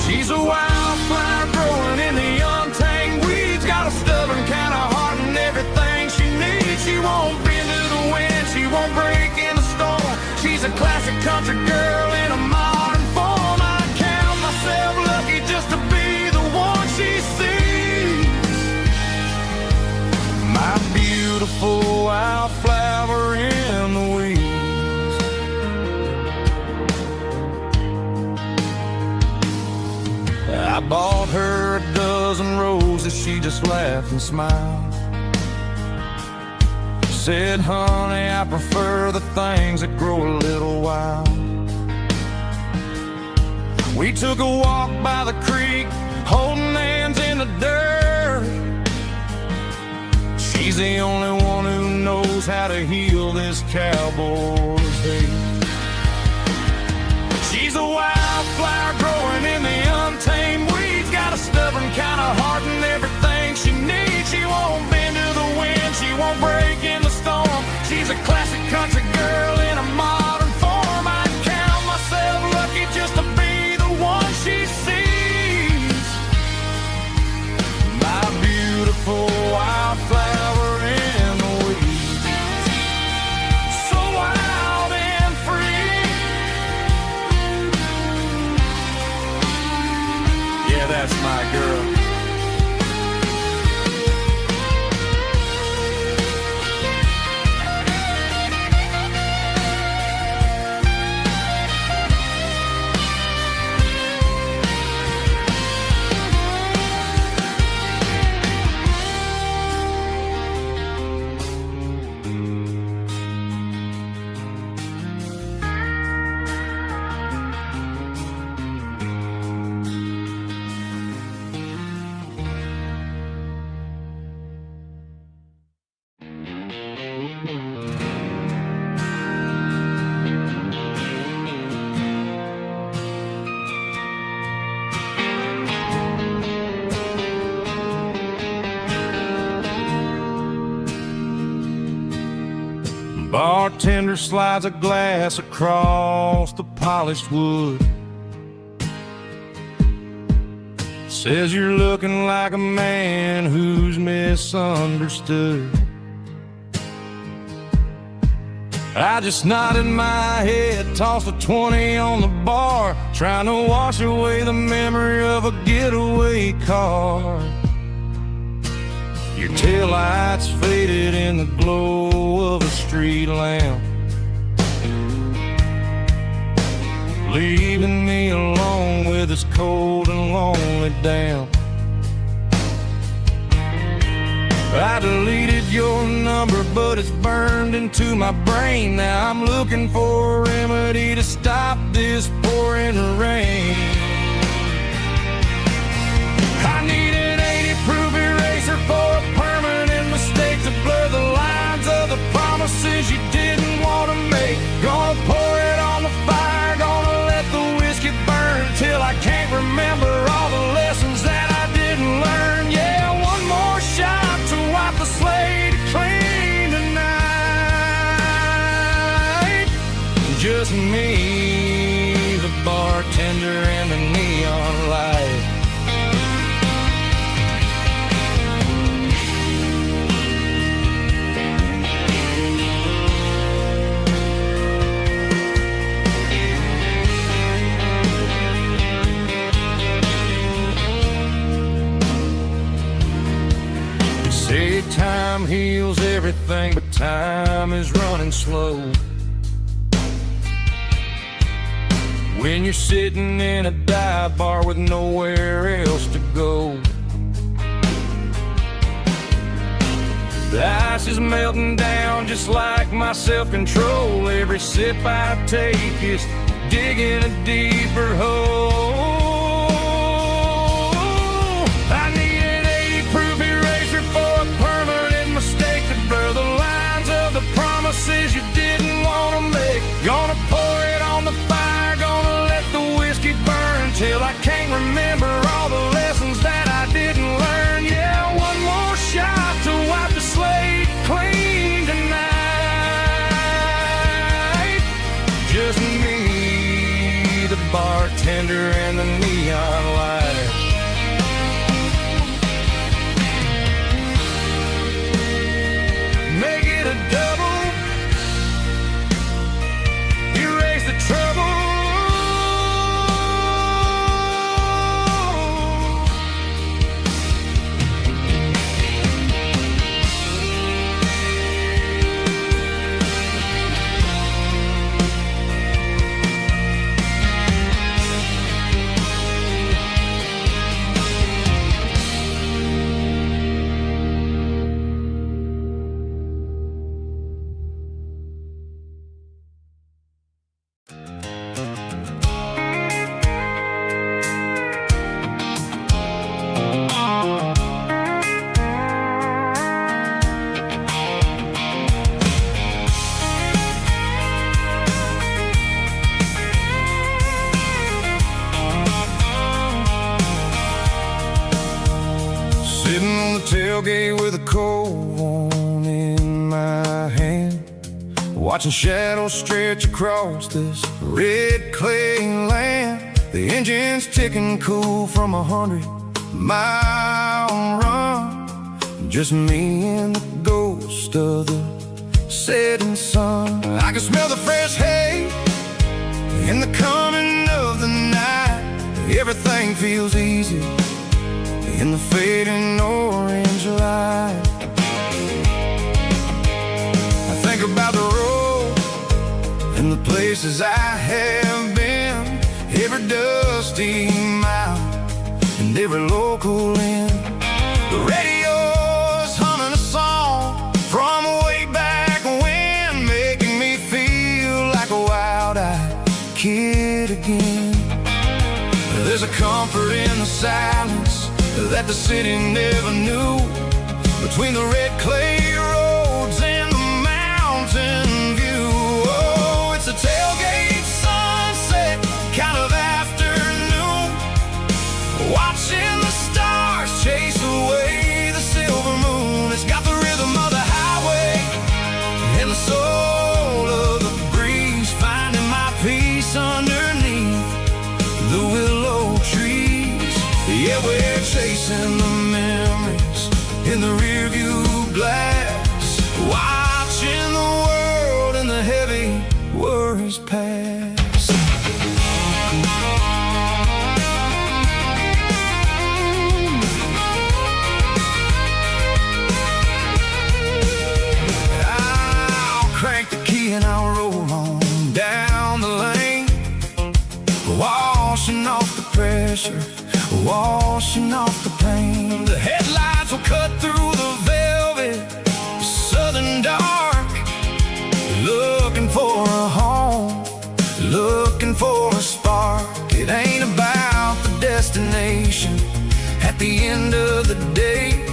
She's a wildflower growing in the untamed weeds. Got a stubborn kind of heart and everything she needs. She won't bend to the wind, she won't break in the storm. She's a classic country girl in a modern form. I count myself lucky just to be the one she sees. My beautiful wildflower in the weeds. I bought her a dozen roses, she just laughed and smiled. Said, honey, I prefer the things that grow a little wild. We took a walk by the creek, holding hands in the dirt. She's the only one who knows how to heal this cowboy's hate. She's a wildflower growing in the untamed weeds. Got a stubborn kind of heart and everything she needs. She won't bend to the wind, she won't break in the storm. She's a classic country girl in a modern form. I count myself lucky just to be the one she sees. My beautiful wildflower in the weeds. So wild and free. Yeah, that's my girl. Bartender slides a glass across the polished wood. Says you're looking like a man who's misunderstood. I just nodded my head, tossed a 20 on the bar, trying to wash away the memory of a getaway car. Your taillights faded in the glow of a street lamp, leaving me alone with this cold and lonely damp. I deleted your number, but it's burned into my brain. Now I'm looking for a remedy to stop this pouring rain. I need an 80-proof eraser for a permanent mistake to blur the lines of the promises you didn't want to make. Gonna pour it on the fire, gonna let the whiskey burn till I can't remember all the lessons that I didn't learn. Yeah, one more shot to wipe the slate clean tonight. Just me, the bartender, and the neon light. Say time heals everything, but time is running slow. When you're sitting in a dive bar with nowhere else to go, the ice is melting down just like my self-control. Every sip I take is digging a deeper hole. I need an 80-proof eraser for a permanent mistake to blur the lines of the promises you didn't want to make. Gonna pour it on the fire, gonna let the whiskey burn till I can't remember all the lessons that fender and the neon light. Make it a double, erase the trouble. Sitting on the tailgate with a cold one in my hand, watching shadows stretch across this red clay land. The engine's ticking cool from 100-mile run. Just me and the ghost of the setting sun. I can smell the fresh hay in the coming of the night. Everything feels easy in the fading orange light. I think about the road and the places I have been, every dusty mile and every local inn. The radio's humming a song from way back when, making me feel like a wild-eyed kid again. There's a comfort in the silence that the city never knew, between the red clay roads and the mountain view. Oh, it's a tailgate sunset kind of afternoon, watching the stars chase away the silver moon. It's got the rhythm of the highway and the soul of the breeze, finding my peace underneath the willow trees. Yeah, we're chasing the memories in the rearview glass, watching the world and the heavy worries pass. I'll crank the key and I'll roll on down the lane, washing off the pressure, washing off the pain. The headlights will cut through the velvet southern dark, looking for a home, looking for a spark. It ain't about the destination at the end of the day,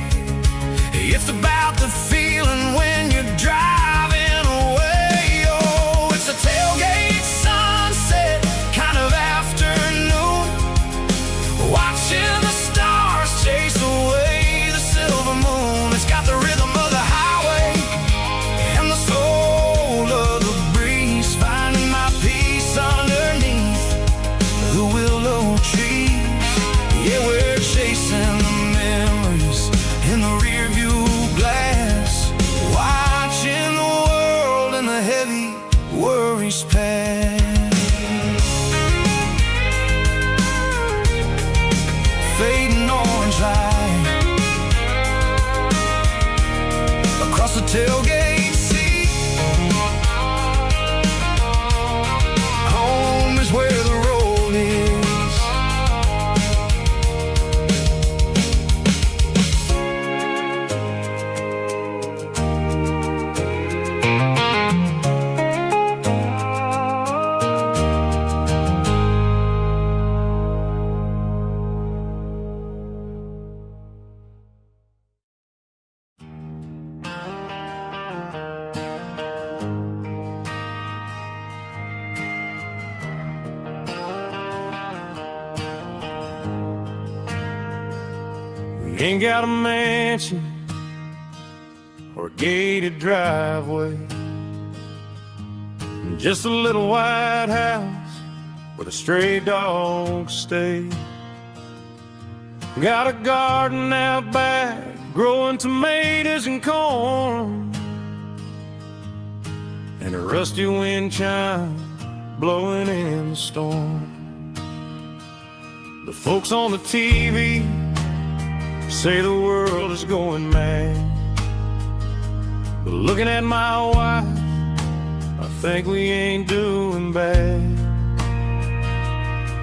it's about the feeling when you're driving away. Oh, it's a tailgate sunset kind of afternoon, watching the stars chase away the silver moon. It's got the rhythm of the highway and the soul of the breeze, finding my peace underneath the willow trees. Yeah, we're chasing the memories in the rearview glass, watching the world and the heavy worries pass. Fading orange light across the tailgate seat. Home is where the road is. Ain't got a mansion or a gated driveway, just a little white house where the stray dogs stay. Got a garden out back, growing tomatoes and corn, and a rusty wind chime blowing in the storm. The folks on the TV say the world is going mad, but looking at my wife, I think we ain't doing bad.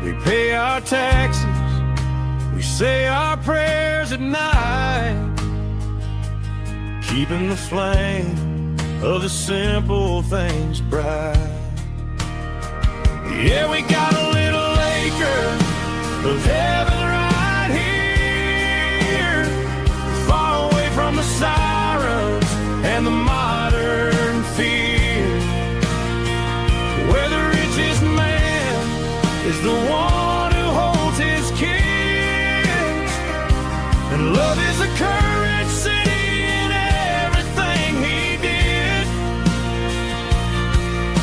We pay our taxes, we say our prayers at night, keeping the flame of the simple things bright. Yeah, we got a little acre of heaven right here, far away from the sirens and the modern fear, where the richest man is the one who holds his kids, and love is a currency in everything he did.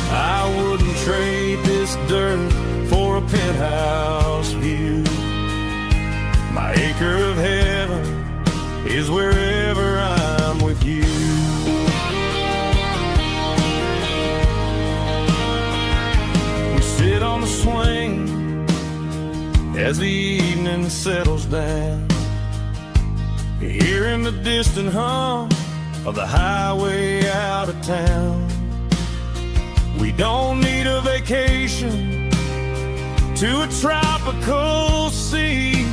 I wouldn't trade this dirt for a penthouse view. My acre of heaven is wherever I'm with you. We sit on the swing as the evening settles down, hearing the distant hum of the highway out of town. We don't need a vacation to a tropical sea,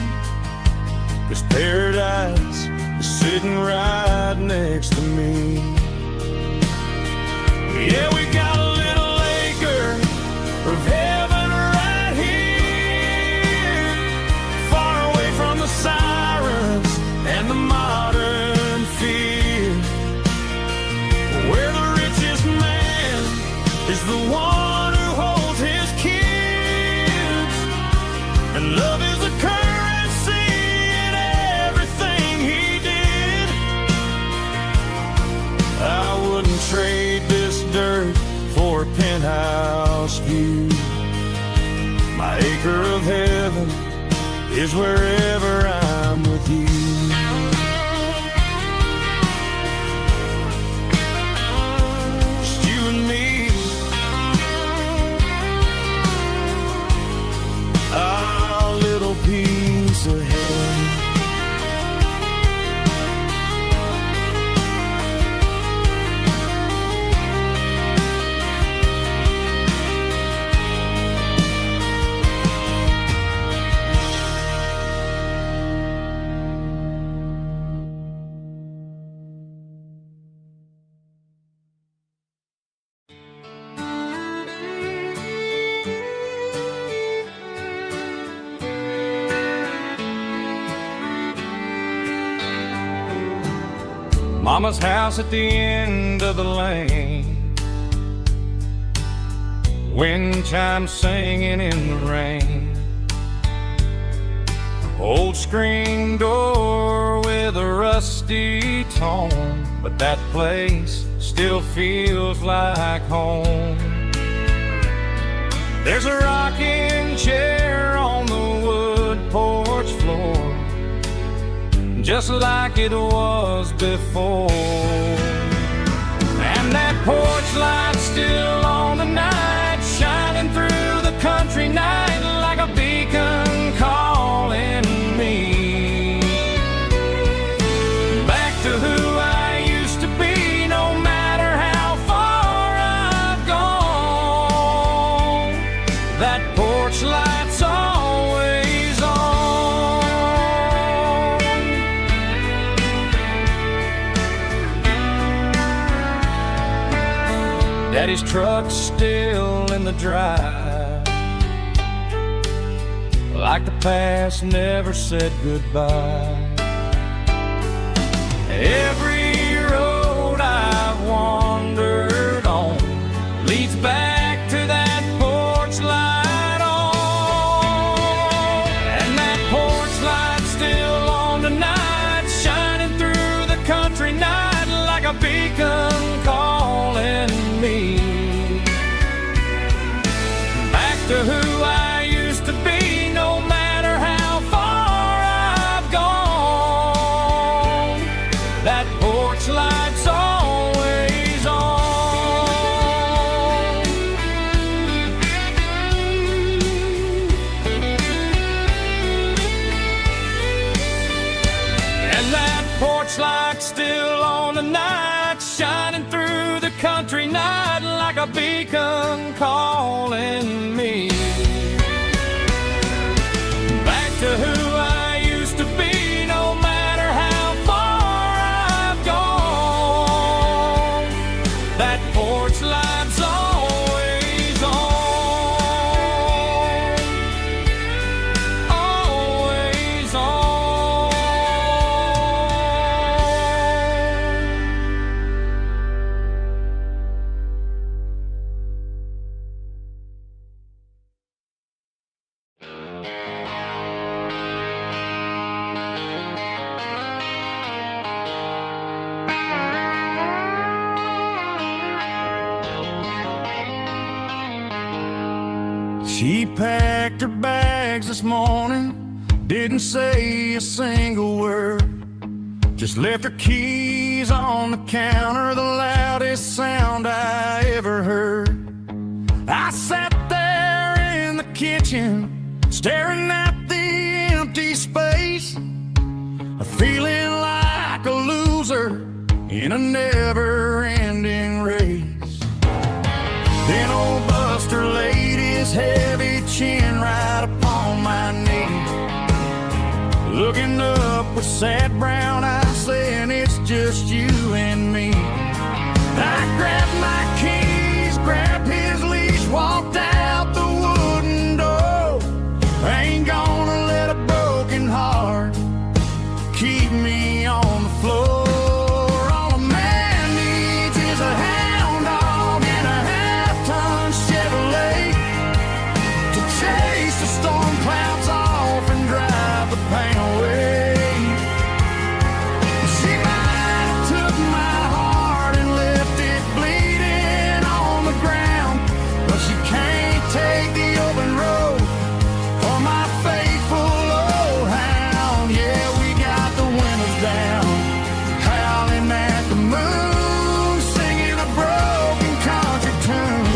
'cause paradise is sitting right next to me. Yeah, we got a little acre of heaven right here, far away from the sirens and the modern fear, where the richest man is the one who holds his kids, and love is a currency in everything he did. I wouldn't trade this dirt for a penthouse view. My acre of heaven is wherever I'm with you. Just you and me, our little piece of heaven. Mama's house at the end of the lane, wind chimes singing in the rain, old screen door with a rusty tone, but that place still feels like home. There's a rocking chair on the wood porch floor, just like it was before, and that porch light's still on tonight, shining through the country night like a beacon calling me back to who I used to be. No matter how far I've gone, that porch light's always on. Daddy's truck's still in the drive, like the past never said goodbye. Every road I've wandered on leads back to that porch light on, and that porch light's still on tonight, shining through the country night like a beacon calling me back to who I And that porch light still on the night, shining through the country night like a beacon calling me back to who I used to be, no matter how far I've gone. That porch light's always on, always on. She packed her bags this morning, didn't say a single word, just left her keys on the counter, the loudest sound I ever heard. I sat there in the kitchen, staring at the empty space, feeling like a loser in a never-ending race. Then old Buster laid his heavy chin right upon my knee, looking up with sad brown eyes, saying it's just you and me. I grabbed my keys, grabbed his leash, walked out the wooden door. I ain't gonna let a broken heart keep me on the floor. All a man needs is a hound dog and a half-ton Chevrolet to chase the storm clouds off and drive the pain away. She might have took my heart and left it bleeding on the ground, but she can't take the open road for my faithful old hound. Yeah, we got the windows down, howling at the moon, singing a broken country tune.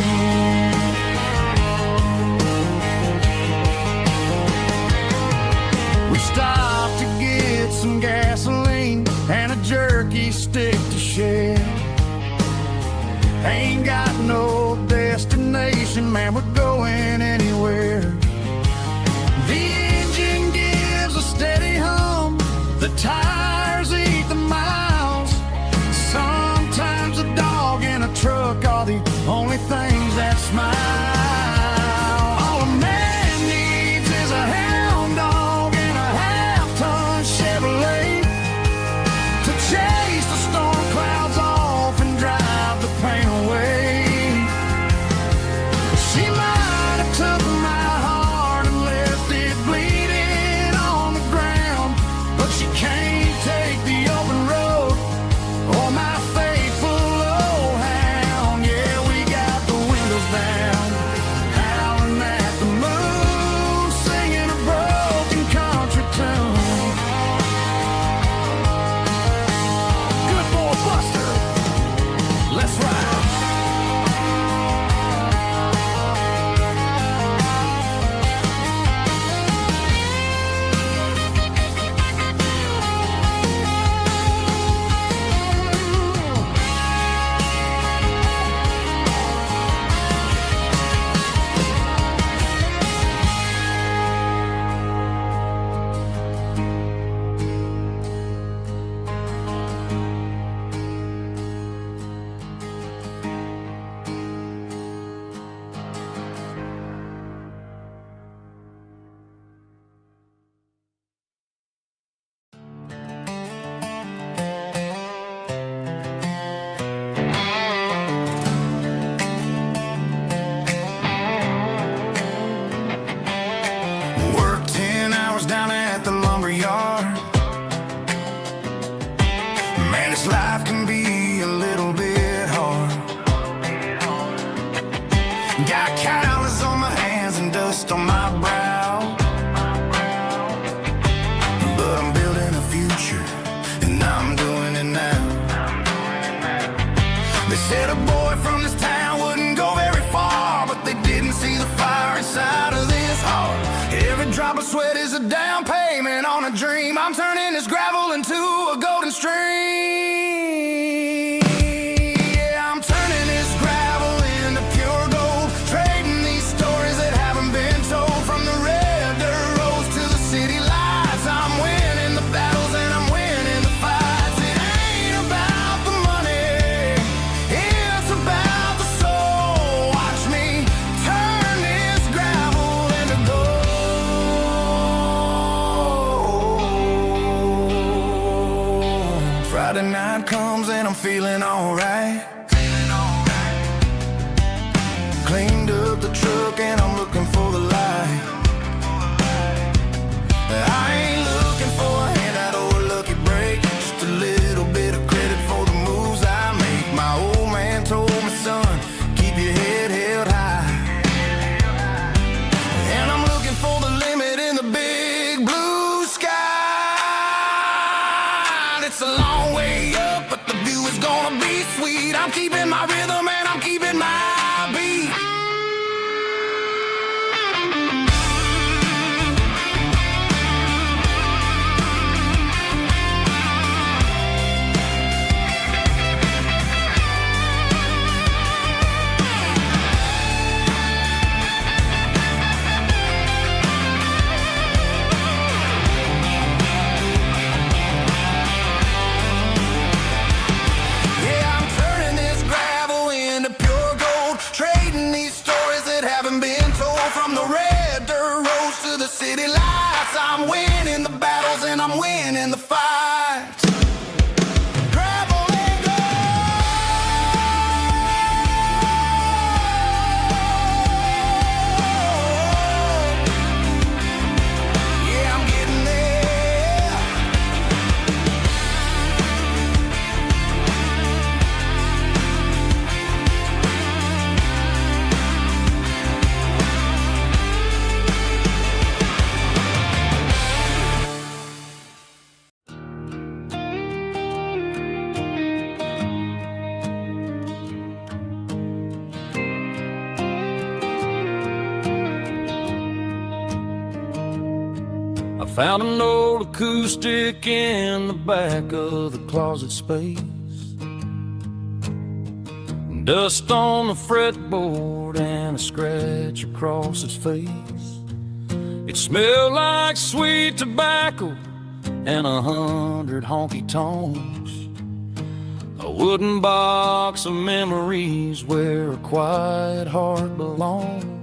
We stopped to get some gasoline and a jerky stick to share. Ain't got no destination, man, we're going anywhere. The engine gives a steady hum, the tires eat the miles. Sometimes a dog and a truck are the only things that smile. All a man needs is a hound dog and a half-ton Chevrolet to chase the storm clouds off and drive the pain away. She might have took my heart and left it bleeding on the ground, but she can't take the open road or my faithful old hound. Yeah, we got the windows down, howling at the moon, singing a broken country tune. Good boy Buster, let's ride. Worked 10 hours down at the lumber yard. Man, this life can be a little bit hard. Got calluses on my hands and dust on my brow, but I'm building a future and I'm doing it now. They said a boy from this town wouldn't go very far, but they didn't see the fire inside of this heart. Every drop of sweat is a down payment on a dream. I'm turning this gravel into Friday night comes and I'm feeling alright. Cleaned up the truck and I'm looking for the light. I ain't looking for a handout or a lucky break, just a little bit of credit for the moves I make. My old man told me, son, keep your head held high. And I'm looking for the limit in the big blue sky. It's a long way up, but the view is gonna be sweet. I'm keeping my rhythm and I'm keeping my beat. City lights, I'm winning the battles and I'm winning the fights. Gravel and gold. Yeah, I'm getting there. Found an old acoustic in the back of the closet space. Dust on the fretboard and a scratch across its face. It smelled like sweet tobacco and 100 honky-tonks. A wooden box of memories where a quiet heart belongs.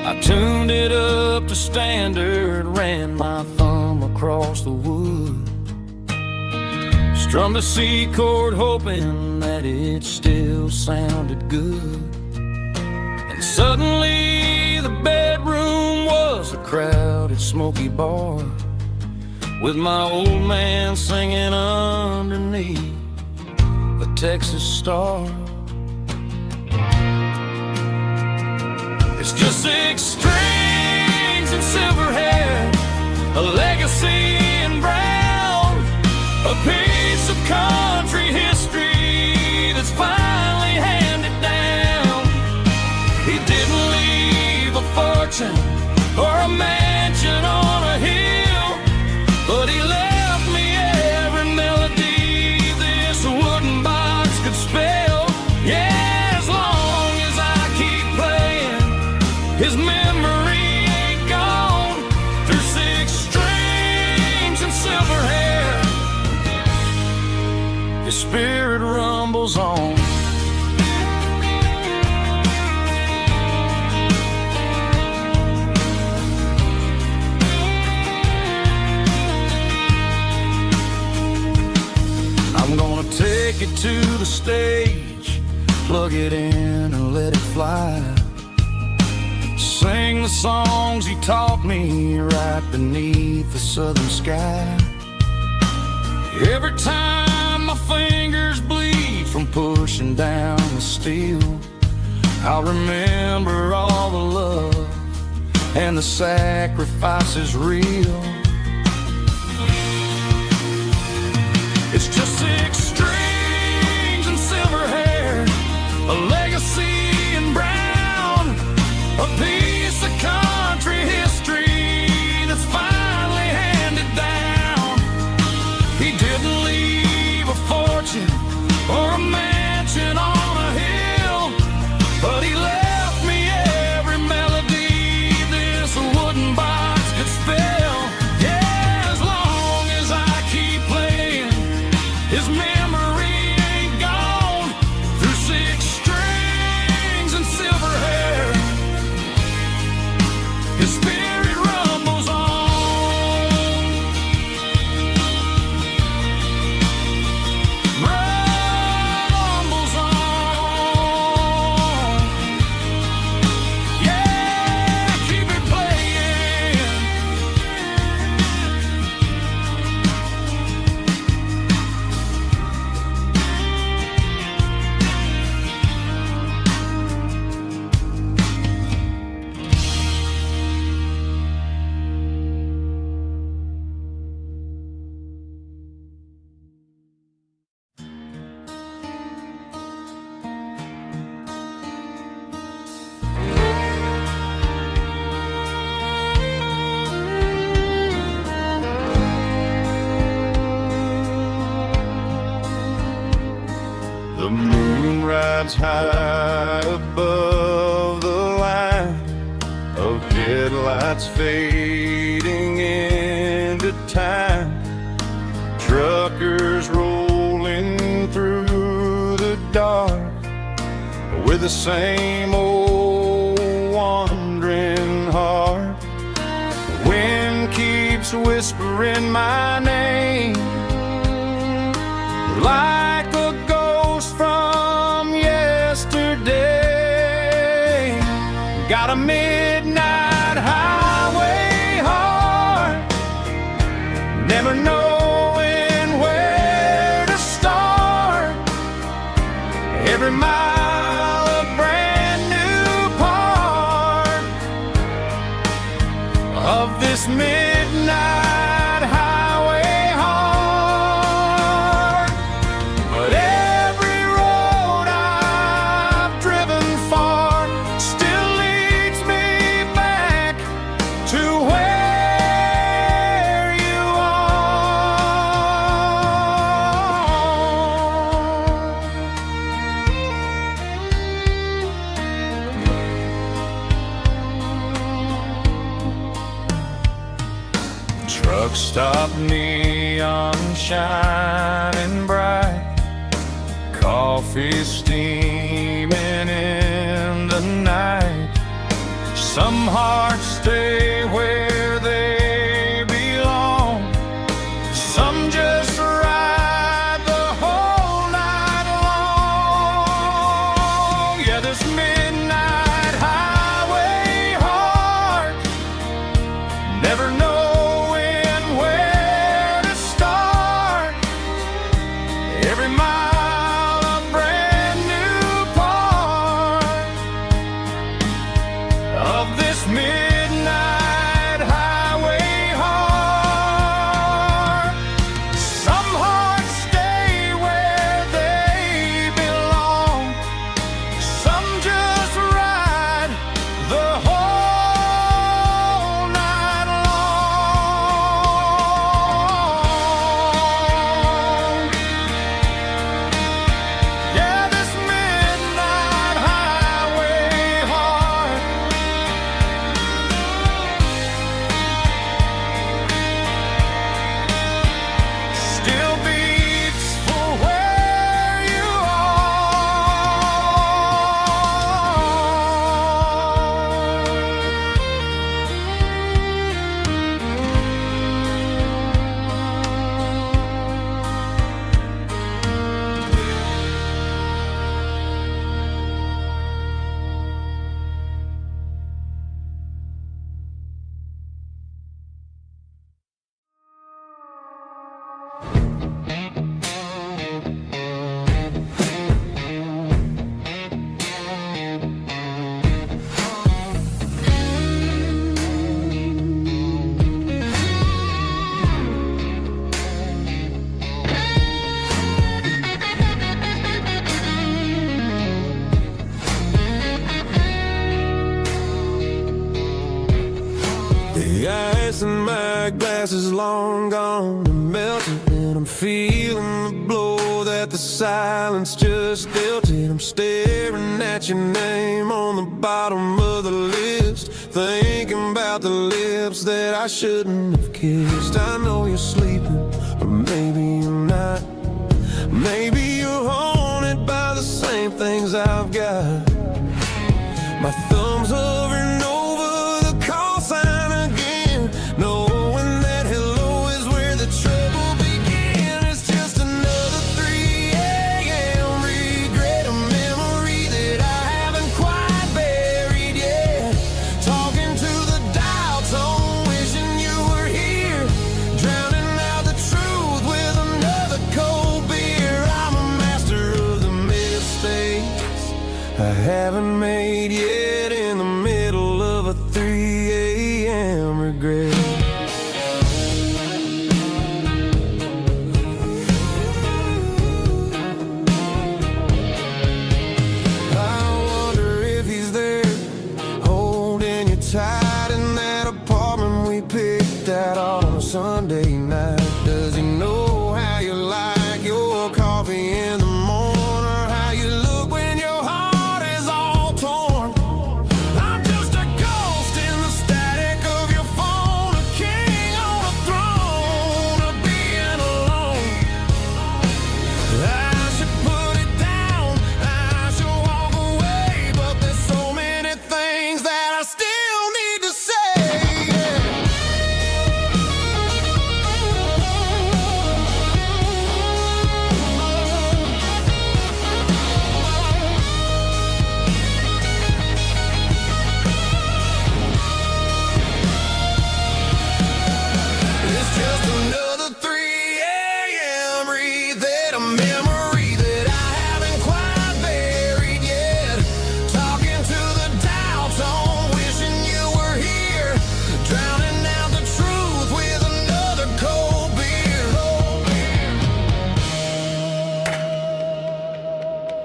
I tuned it up to standard, ran my thumb across the wood, strummed a C chord hoping that it still sounded good. And suddenly the bedroom was a crowded smoky bar, with my old man singing underneath the Texas star. It's just 6 strings and silver hair, a legacy in brown, a piece of country history that's finally handed down. He didn't leave a fortune or a mansion on a hill, but he left me every melody this wooden box could spell. Yeah. His memory ain't gone through 6 strings and silver hair. His spirit rumbles on. I'm gonna take it to the stage, plug it in and let it fly. Sing the songs he taught me right beneath the southern sky. Every time my fingers bleed from pushing down the steel, I'll remember all the love and the sacrifices real. It's just 6 strings and silver hair, a legacy in brown, a piece of country history that's finally handed down. He didn't leave a fortune or a mansion on a hill, but he left me every melody this wooden box could spell. Yeah, as long as I keep playing, his memory ain't gone through 6 strings and silver hair. His spirit rumbles on. The moon rides high above the line of headlights fading into time. Truckers rolling through the dark with the same old wandering heart. The wind keeps whispering my name like a ghost from yesterday. Got a midnight highway heart, never knowing where to start. Every mile a brand new part of this midnight highway heart. But every road I've driven far still leads me back to where you are. Truck stop, neon shining bright, coffee steaming in the night. Some hearts stay where they belong, some just ride the whole night long. Yeah, this midnight highway heart, never knowing where to start. Every mile a brand new part of this midnight highway heart. Some hearts stay where they belong, some just ride the whole night long. Yeah, this midnight highway heart still beats for where you The ice in my glass is long gone and melted, and I'm feeling the blow that the silence just dealt it. I'm staring at your name on the bottom of the list, thinking about the lips that I shouldn't have kissed. I know you're sleeping, but maybe you're not. Maybe you're haunted by the same things I've got. My thumb's hovering over the call sign again, knowing that hello is where the trouble began. It's just another 3 a.m. regret, a memory that I haven't quite buried yet. Talking to the dial tone, wishing you were here, drowning out the truth with a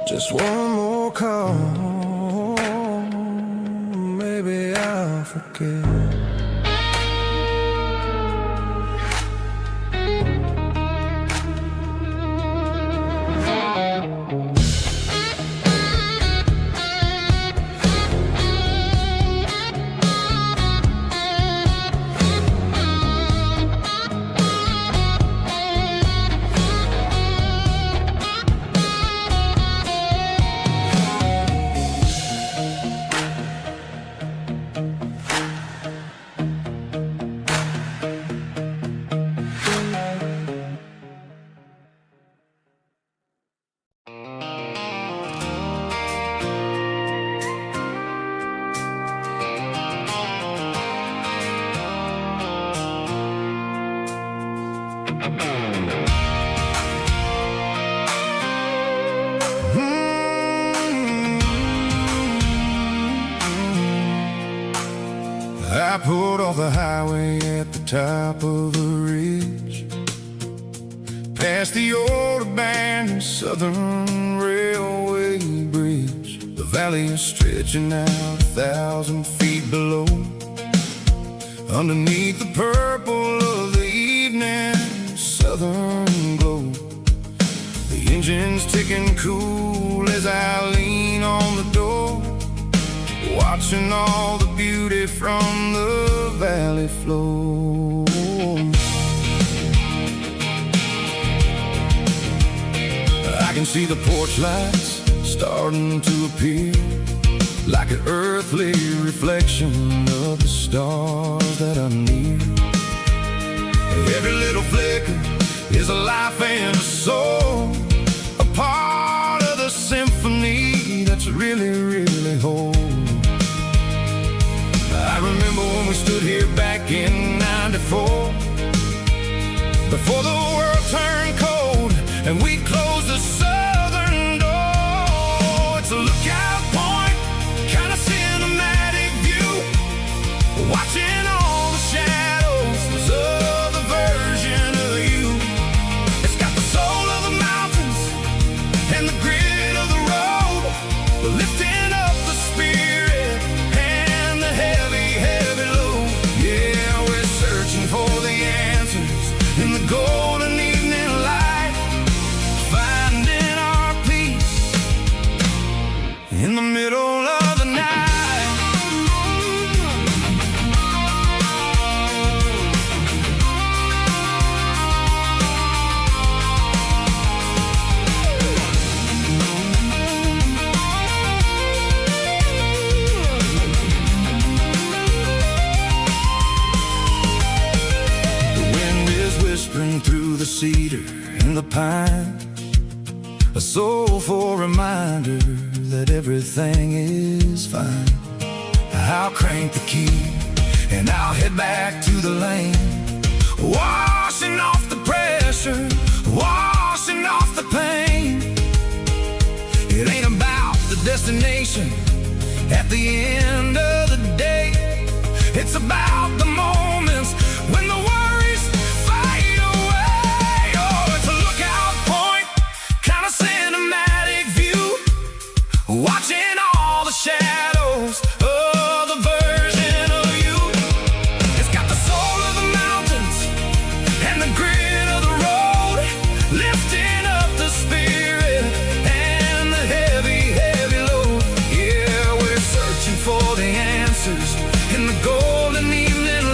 Just one more call, maybe I'll forget. I pulled off the highway at the top of the ridge, past the old abandoned Southern Railway bridge. The valley is stretching out 1,000 feet below. Underneath the purple of the evening southern glow, the engine's ticking cool as I lean on the door, watching all the beauty from the valley flow. I can see the porch lights starting to appear, like an earthly reflection of the stars that are near. Every little flicker is a life and a soul, a part of the symphony that's really, really whole. I remember when we stood here back in '94, before the world turned cold and we closed the southern door. It's a lookout point, kind of cinematic view, watching all the shadows of the version of you. It's got the soul of the mountains and the grit of the road, lifting up the spirit and the heavy, heavy load. Yeah, we're searching for the answers in the golden evening light, finding our peace in the middle of the night. Whispering through the cedar and the pine, a soulful reminder that everything is fine. I'll crank the key and I'll head back to the lane, washing off the pressure, washing off the pain. It ain't about the destination at the end of the day, it's about the moments when the worries fade away. Oh, it's a lookout point, kind of cinematic view, watching all the shadows of the version of you. It's got the soul of the mountains and the grit of the road, lifting up the spirit and the heavy, heavy load. Yeah, we're searching for the answers in the golden evening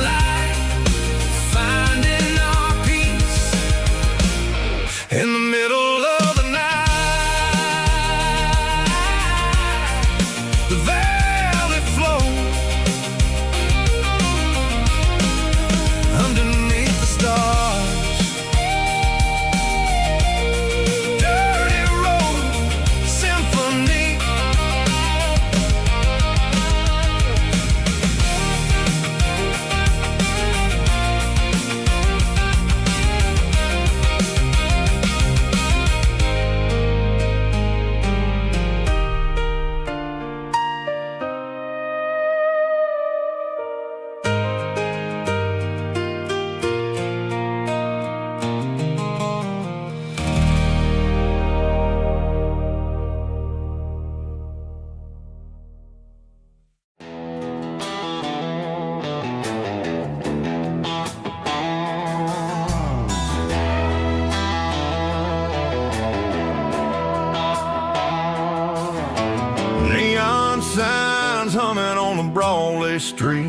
Broadway Street.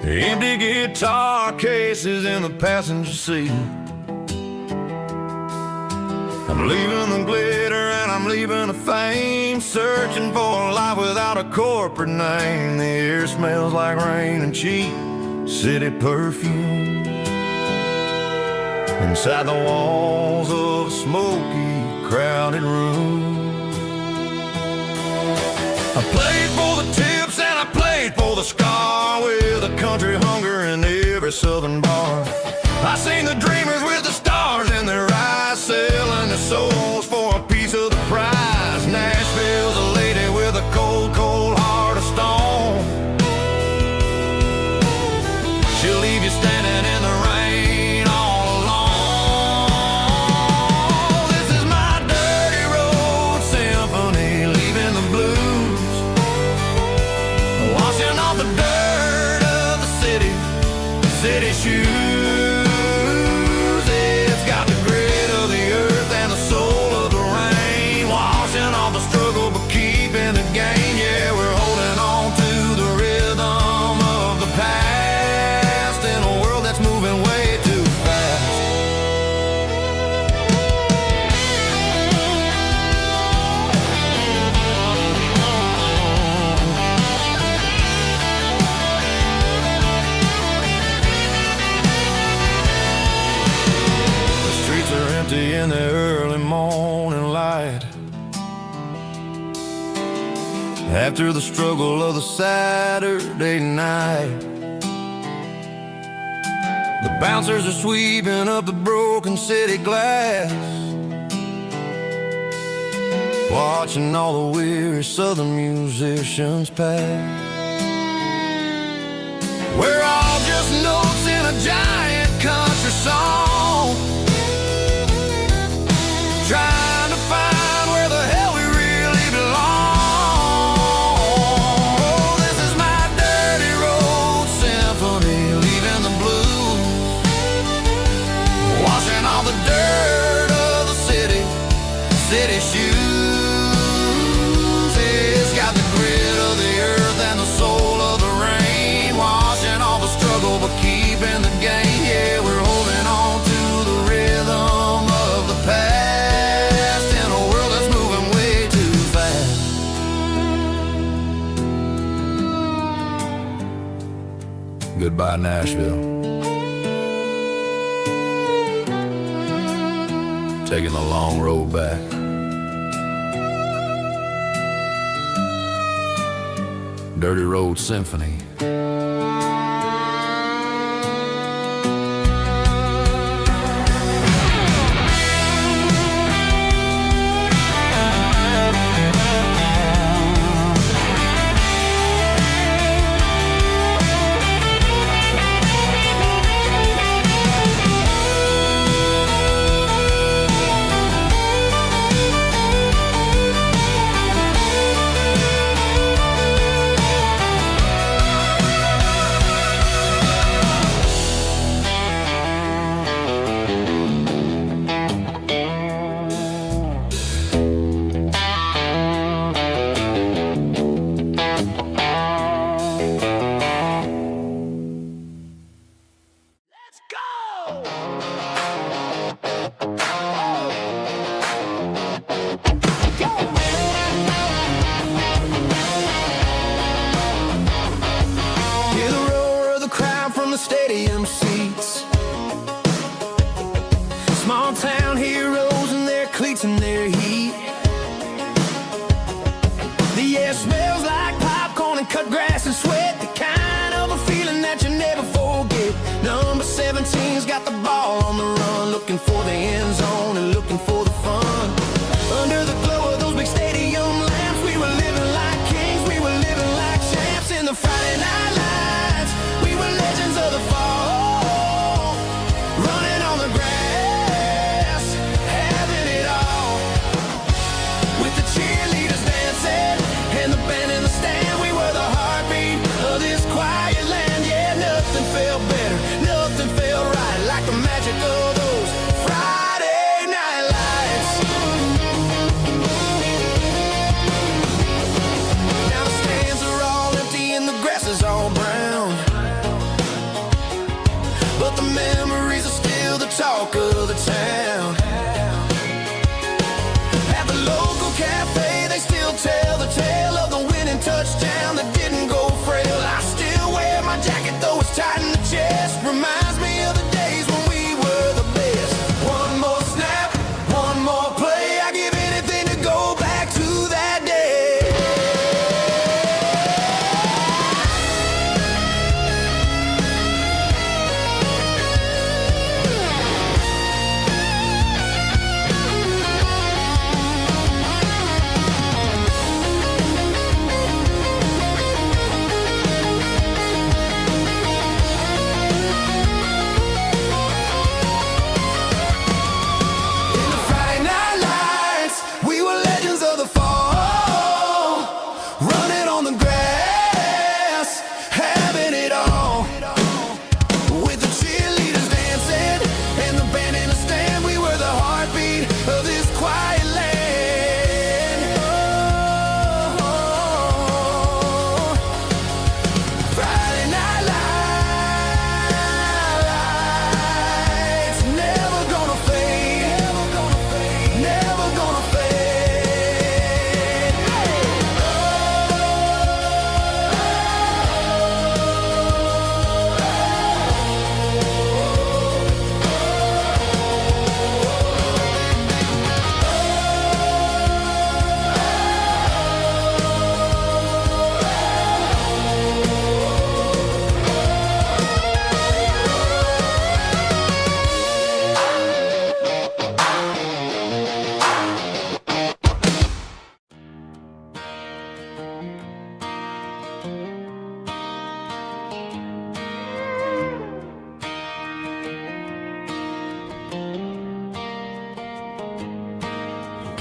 Empty guitar cases in the passenger seat. I'm leaving the glitter and I'm leaving the fame, searching for a life without a corporate name. The air smells like rain and cheap city perfume. Inside the walls of a smoky, crowded room. I played for the tips and I played for the scar, with a country hunger in every southern bar. I seen the dreamers with the stars in their eyes, selling their souls for a piece of the prize. Nashville's a lady with a cold, cold heart of stone. She'll leave you standing in the rain all alone. This is my dirty road symphony, leaving the blues, washing off the dirt of the city shoes. It's got the grit of the earth and the soul of the rain, washing off the struggle but keeping the gain. Yeah, we're holding on to the rhythm of the past in a world that's moving way too fast. The streets are empty in the early morning light, after the struggle of the Saturday night. The bouncers are sweeping up the broken city glass, watching all the weary southern musicians pass. We're all just notes in a giant country song, trying to find where the hell we really belong. Oh, this is my dirty road symphony, leaving the blues, washing all the dirt of the city shoes. It's got the grit of the earth and the soul of the rain, washing all the struggle but keeping the gain. Yeah, we're holding on to the rhythm of the past in a world that's moving way too fast. Goodbye, Nashville. Taking the long road back. Dirty Road Symphony. Stadium seats, small town heroes in their cleats and their heat. The air smells like popcorn and cut grass and sweat, the kind of a feeling that you never forget. Number 17's got the ball on the run, looking for the end zone and looking for the fun. Under the glow of those big stadium lamps, we were living like kings, we were living like champs in the Friday night lights. We were legends of the fall, running on the grass, having it all.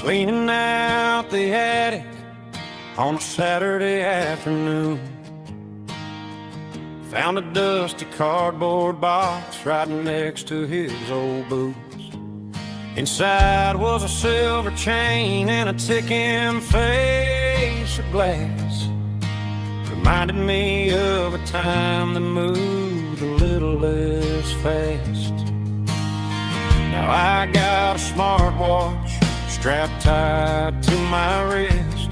cleaning out the attic on a Saturday afternoon. Found a dusty cardboard box right next to his old boots. Inside was a silver chain and a ticking face of glass. Reminded me of a time that moved a little less fast. Now I got a smartwatch strapped tight to my wrist,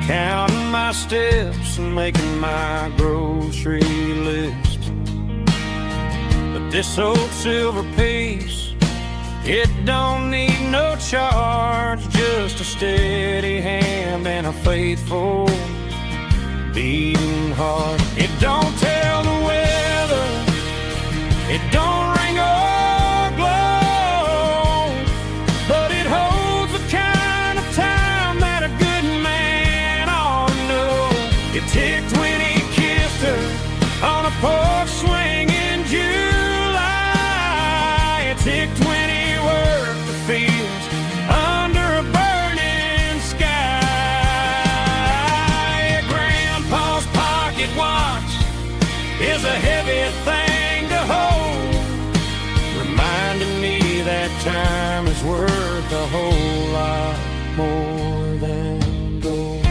counting my steps and making my grocery list. But this old silver piece, it don't need no charge, just a steady hand and a faithful beating heart. It don't tell the weather, it don't ring or glow, but it holds the kind of time that a good man ought to know. It ticked when he kissed her on a porch swing in July. It ticked when he worked the fields under a burning sky. Grandpa's pocket watch is a heavy thing to hold, reminding me that time is worth a whole lot more than gold.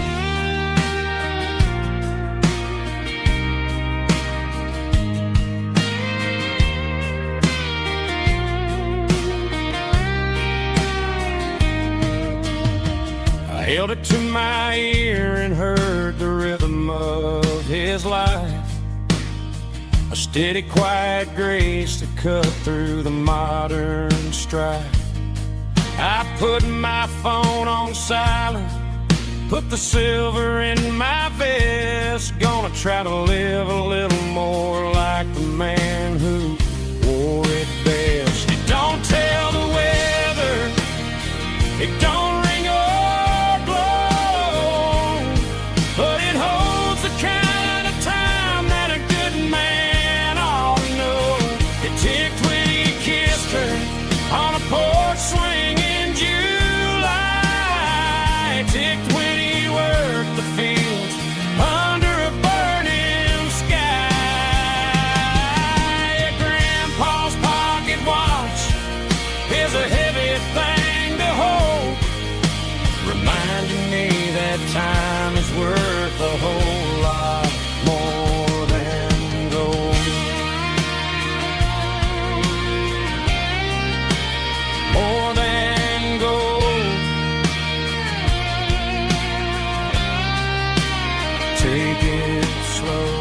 I held it to my ear and heard the rhythm of his life, a steady, quiet grace that cut through the modern strife. I put my phone on silent, put the silver in my vest. Gonna try to live a little more like the man who wore it best. It don't tell the weather, it don't ring or blow, but it holds the kind of time that a good man ought to know. It ticked when he kissed her on a porch swing in July. It ticked when he worked the fields under a burning sky. Grandpa's pocket watch is a heavy thing to hold, reminding me that time is worth a whole lot more than gold. More than gold. Take it slow.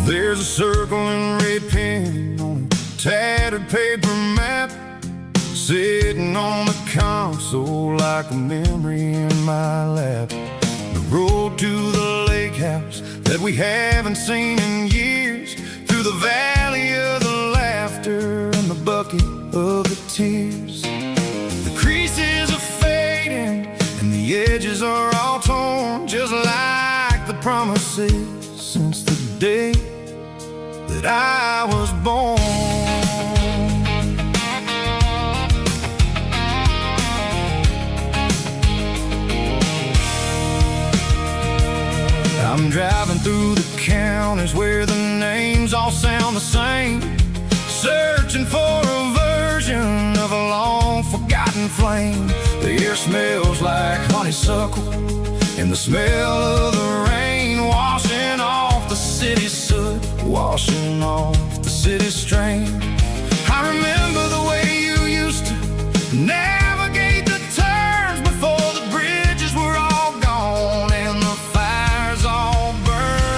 There's a circle and red pen on a tattered paper map, sitting on the console like a memory in my lap. The road to the lake house that we haven't seen in years, through the valley of the laughter and the bucket of the tears. The creases are fading and the edges are all torn, just like the promises since the day that I was born. I'm driving through the counties where the names all sound the same, searching for a version of a long forgotten flame. The air smells like honeysuckle and the smell of the rain washing off the city's soot, washing off the city's strain. I remember the way you used to navigate the turns before the bridges were all gone and the fires all burned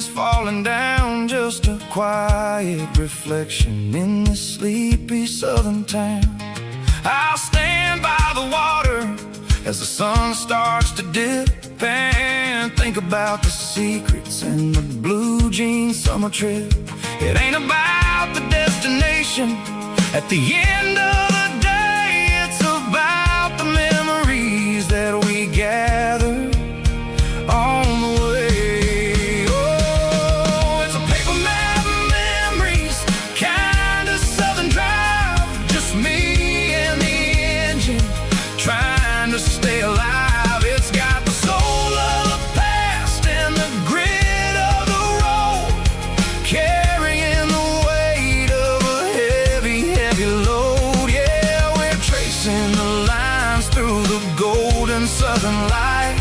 is falling down, just a quiet reflection in this sleepy southern town. I'll stand by the water as the sun starts to dip and think about the secrets and the blue jean summer trip. It ain't about the destination at the end of the day, it's about the memories that we gather on the way. Oh, it's a paper map of memories, kind of southern drive, just me and the engine trying to stay alive. It's got the soul of the past and the grit of the road, carrying the weight of a heavy, heavy load. Yeah, we're tracing the lines through the golden southern light,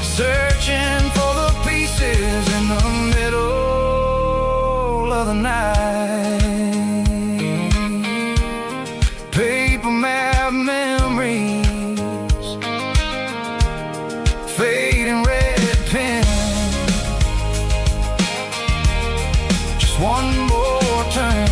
searching for the pieces in the middle of the night. Paper map memories, fading red pen, just one more turn.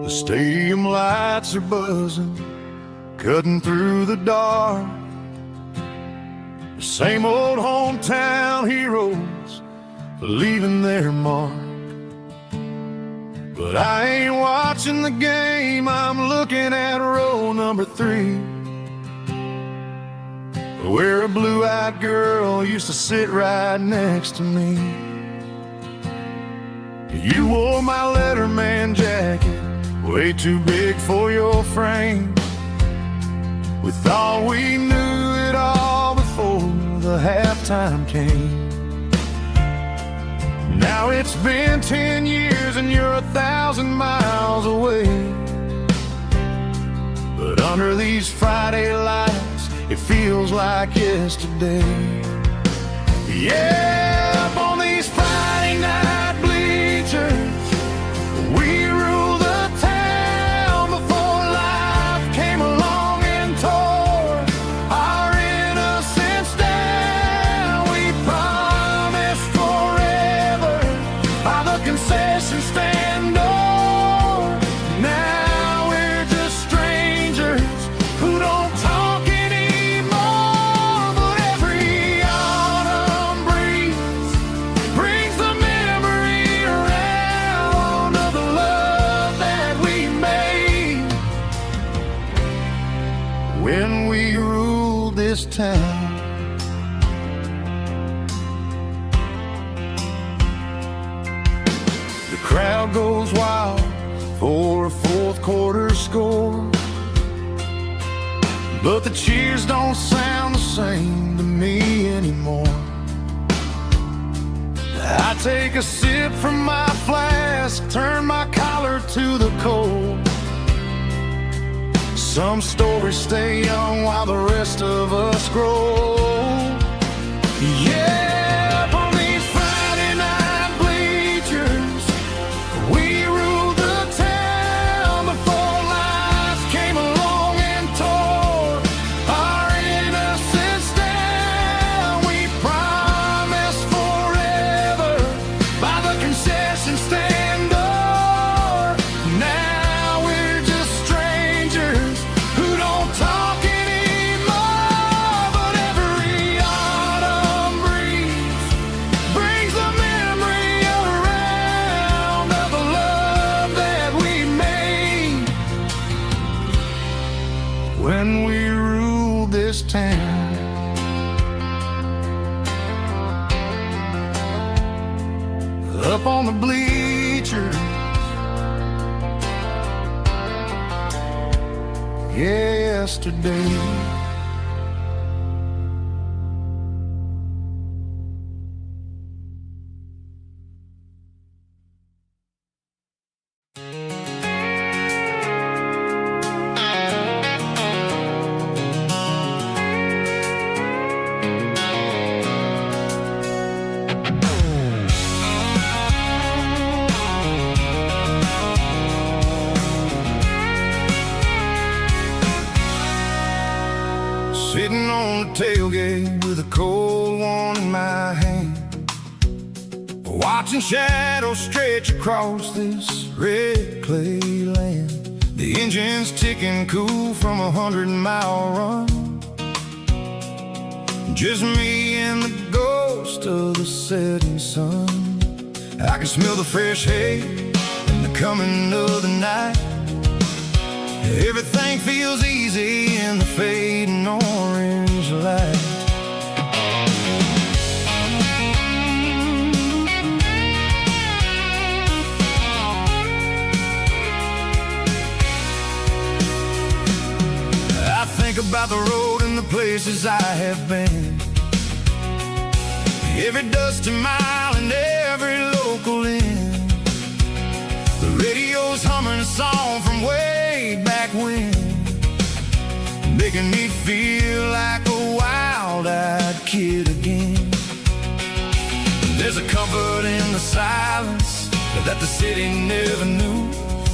The stadium lights are buzzing, cutting through the dark. The same old hometown heroes leaving their mark. But I ain't watching the game, I'm looking at row number 3, where a blue-eyed girl used to sit right next to me. You wore my Letterman jacket, way too big for your frame. We thought we knew it all before the halftime came. Now it's been 10 years and you're 1,000 miles away. But under these Friday lights, it feels like yesterday. Yeah, up on these Friday night bleachers, we rule the town before life came along and tore our innocence down. We promised forever by the concession stand door. Now we're just strangers who don't talk anymore. But every autumn breeze brings the memory around of the love that we made when we ruled this town. The crowd goes wild for a fourth quarter score, but the cheers don't sound the same to me anymore. I take a sip from my flask, turn my collar to the cold. Some stories stay young while the rest of us grow. Yeah, up on these Friday night bleachers, we ruled the town before life came along and tore our innocence down. We promised forever by the concession stand door. Now we're just strangers who don't talk anymore. But every autumn breeze brings the memory around of the love that we made when we ruled this town. Up on the bleachers, yesterday. Sitting on the tailgate with a cold one in my hand, watching shadows stretch across this red clay land. The engine's ticking cool from a 100-mile run. Just me and the ghost of the setting sun. I can smell the fresh hay and the coming of the night. Everything feels easy in the fading orange light. I think about the road and the places I have been, every dusty mile and every local inn. The radio's humming a song from way back when, making me feel like a wild-eyed kid again. There's a comfort in the silence that the city never knew,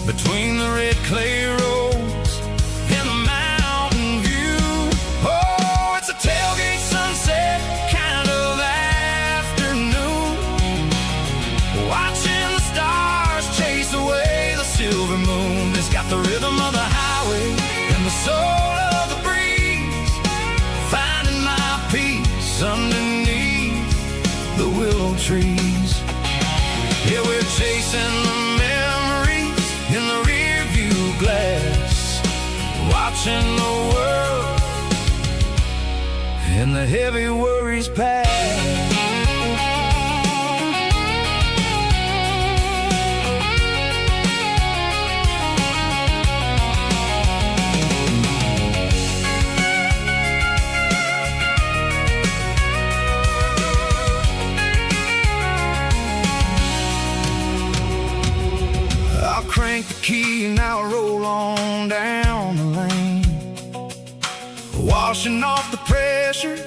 between the red clay roads and the mountain view. Oh, it's a tailgate sunset kind of afternoon, watching the stars chase away the silver moon. It's got the rhythm of the highway and the soul of the breeze, finding my peace underneath the willow trees. Yeah, we're chasing the memories in the rear view glass, watching the world and the heavy worries pass. Crank the key and I'll roll on down the lane, washing off the pressure,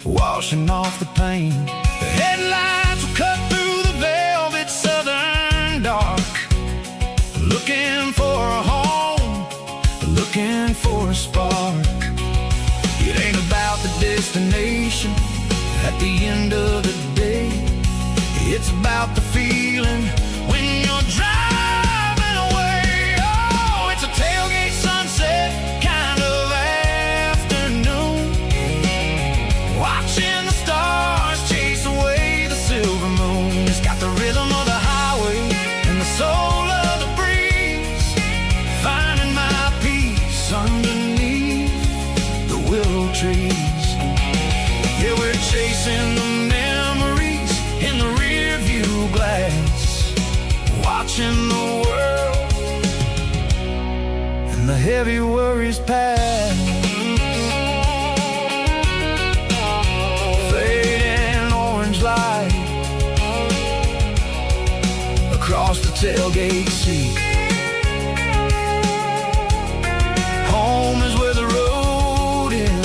washing off the pain. The headlights will cut through the velvet southern dark, looking for a home, looking for a spark. It ain't about the destination at the end of the day, it's about the feeling when you're driving. Tailgate sunset kind of afternoon, watching the stars chase away the silver moon. It's got the rhythm of the highway and the soul of the breeze, finding my peace underneath the willow trees. Yeah, we're chasing the memories in the rear view glass, watching the world and the heavy worries pass. Fading orange light across the tailgate seat. Home is where the road ends.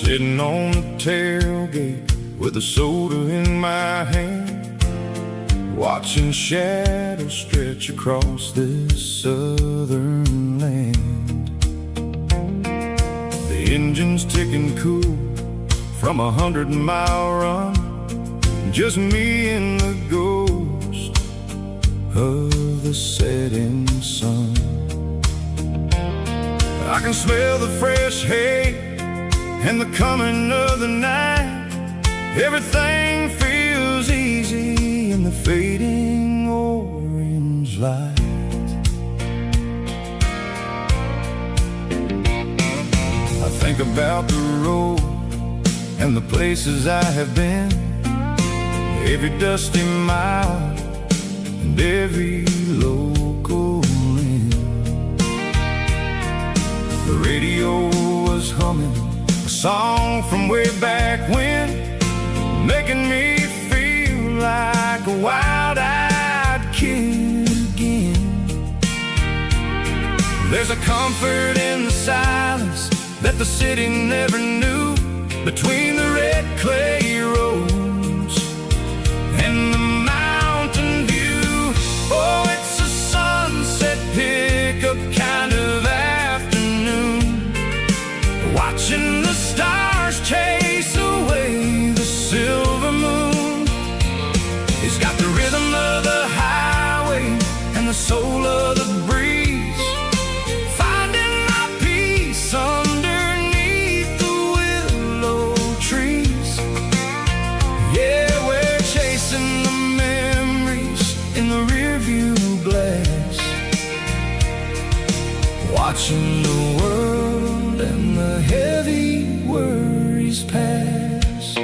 Sitting on the tailgate with a soda in my hand, watching shadows stretch across this southern land. The engine's ticking cool from a 100-mile run, just me and the ghost of the setting sun. I can smell the fresh hay and the coming of the night. Everything feels easy in the fading about the road and the places I have been, every dusty mile and every local inn. The radio was humming a song from way back when, making me feel like a wild-eyed kid again. There's a comfort in the silence that the city never knew, between the red clay roads and the mountain view. Oh, it's a sunset pickup kind of afternoon, watching the stars chase away the silver moon. It's got the rhythm of the highway and the soul of the breeze, finding my peace underneath the willow trees. Yeah, we're chasing the memories in the rearview glass, watching the world and the heavy worries pass.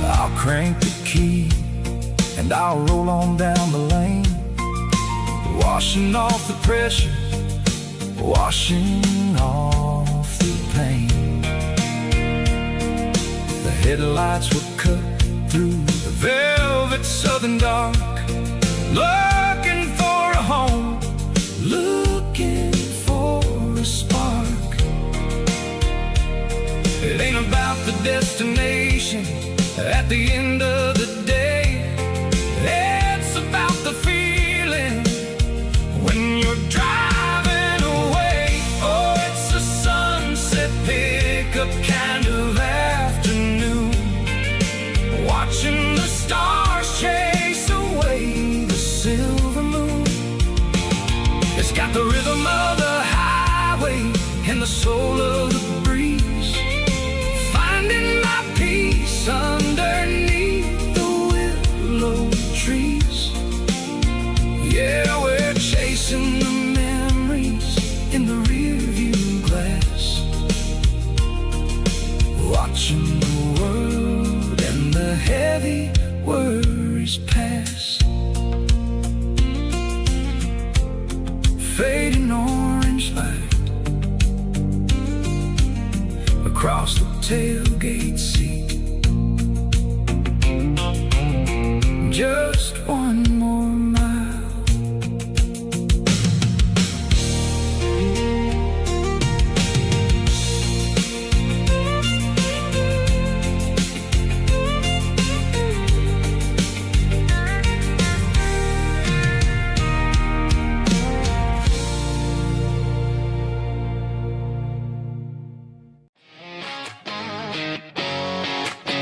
I'll crank the key and I'll roll on down the lane, washing off the pressure, washing off the pain. The headlights will cut through the velvet southern dark, looking for a home, looking for a spark. It ain't about the destination at the end of the day, it's about the feeling when you're driving away. Oh, it's a sunset pickup kind of afternoon, watching the stars chase away the silver moon. It's got the rhythm of the highway and the soul of the breeze, finding my peace underneath the willow trees. Yeah, we're chasing the memories in the rearview glass, watching the world and the heavy worries pass. Fading orange light across the tailgate seat, just one more mile.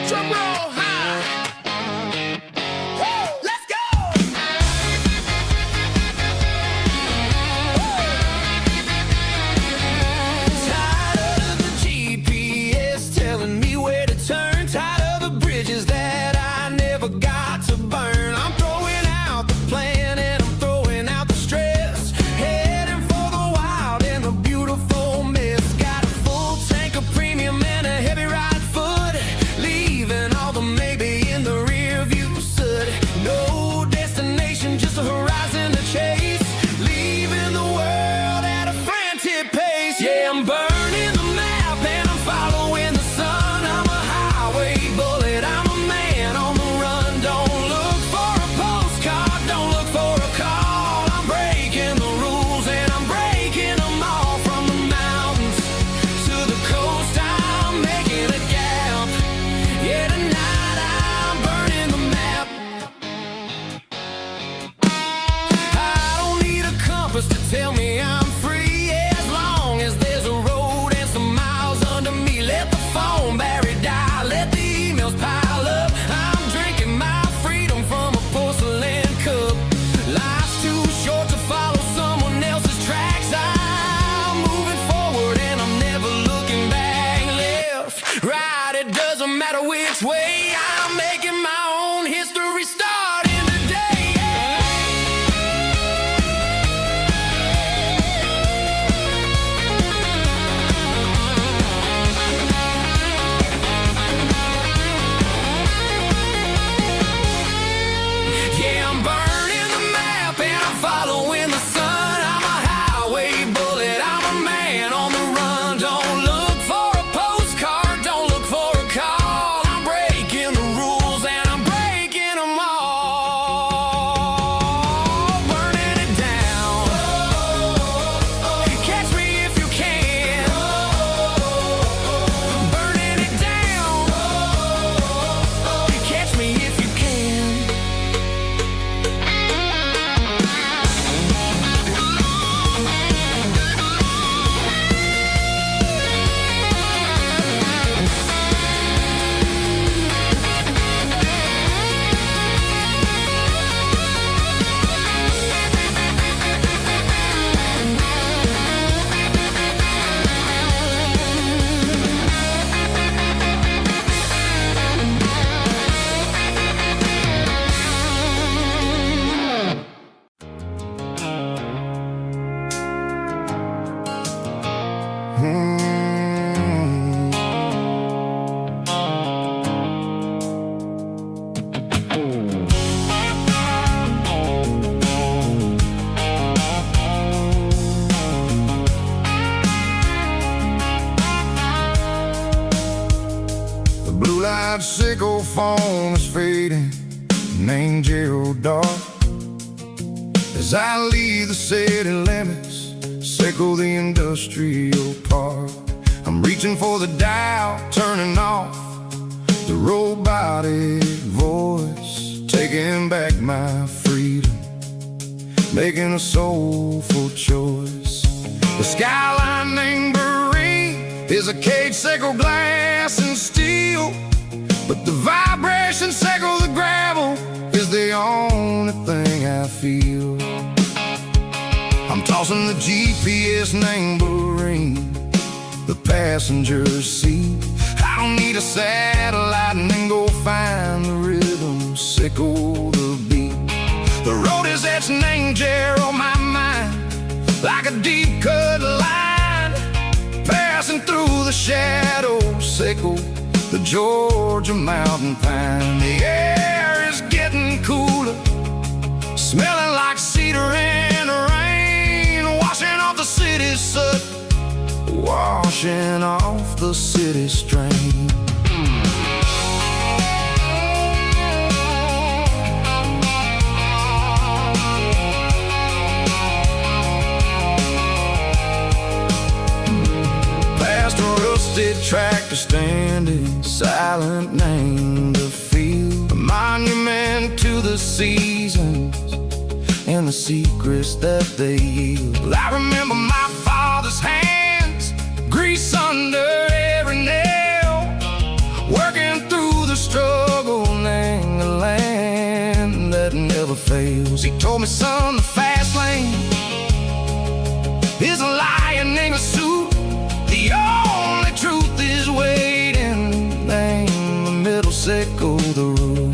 Drum roll high. Woo, let's go. Tired of the GPS telling me where to turn, tired of the bridges that I never got to burn. I'm throwing out the plan and I'm throwing out the stress, heading for the wild and the beautiful mess. Got a full tank of premium and a heavy right foot, leaving all the maybe in the rear view soot. No destination, just a horizon to chase, leaving the world at a frantic pace. Yeah, I'm burning the map and I'm following the sun. I'm a highway bullet, I'm a man on the run. Don't look for a postcard, don't look for a call. I'm breaking the rules and I'm breaking them all, from the mountains to the coast. I'm making a gap. Yeah, tonight I'm burning the map. I don't need a compass to tell me I'm free, as long as there's a road The blue-light sickle foam is fading, named Geralkyo. As I leave the city limits, sickle the industrial park. I'm reaching for the dial, turning off the robotic voice, taking back my freedom, making a soulful choice. The skyline named Marine is a cage, sickle glass and steel, but the vibration sickle the gravel is the only thing I feel. I'm tossing the GPS named Marine, the passenger seat. I don't need a satellite and then go find the rhythm, sickle the beat. The road is etched named Jer on my mind, like a deep cut line, passing through the shadows, sickle the Georgia mountain pine. The air is getting cooler, smelling like cedar in the rain, washing off the city's soot, washing off the city strain. Past a rusted tractor standing silent, named the field, a monument to the seasons and the secrets that they yield. I remember my father's hands, grease under every nail, working through the struggle, named the land that never fails. He told me, son, the fast lane is a lion in a suit, the only truth is waiting, named the middle, sickle the root.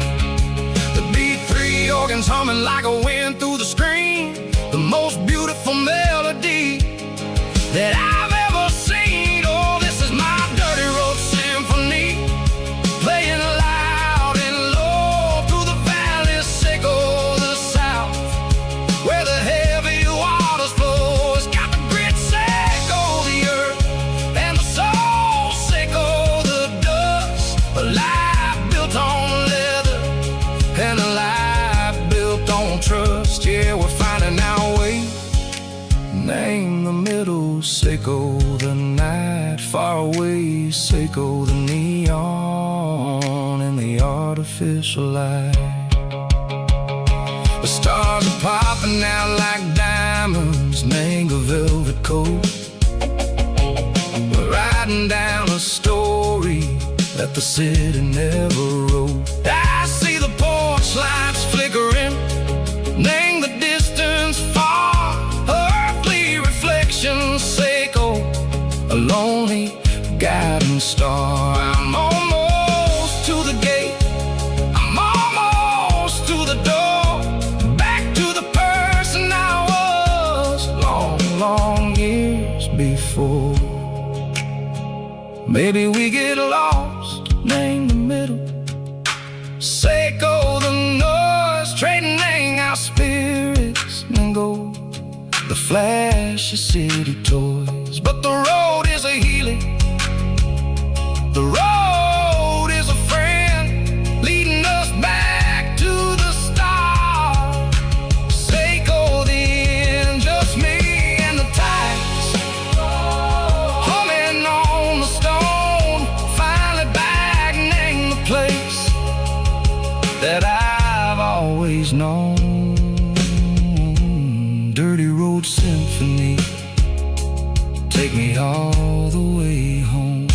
The B3 organs humming like a wind through the screen, the most beautiful melody that I've ever seen. Oh, this is my dirty road symphony, playing loud and low through the valleys, sickle the south, where the heavy waters flow. It's got the grit, sickle the earth, and the soul, sickle the dust. A life built on leather and a life built on trust. Yeah, we're finding our way, name the middle, sickle the night, far away, sickle the neon and the artificial light. The stars are popping out like diamonds, mango velvet coat. We're writing down a story that the city never wrote. I see the porch lights flickering, name the distance far, earthly reflections, sickle a lonely guiding star. I'm almost to the gate, I'm almost to the door, back to the person I was long, long years before. Maybe we get lost, name the middle, sickle the noise, trading our spirits and go the flash of city toys. But the road is a healing, the road is a friend, leading us back to the start. Sickle the end, just me and the tides, humming on the stone, finally back, name the place that I've always known. Dirty road symphony, take me all the way home.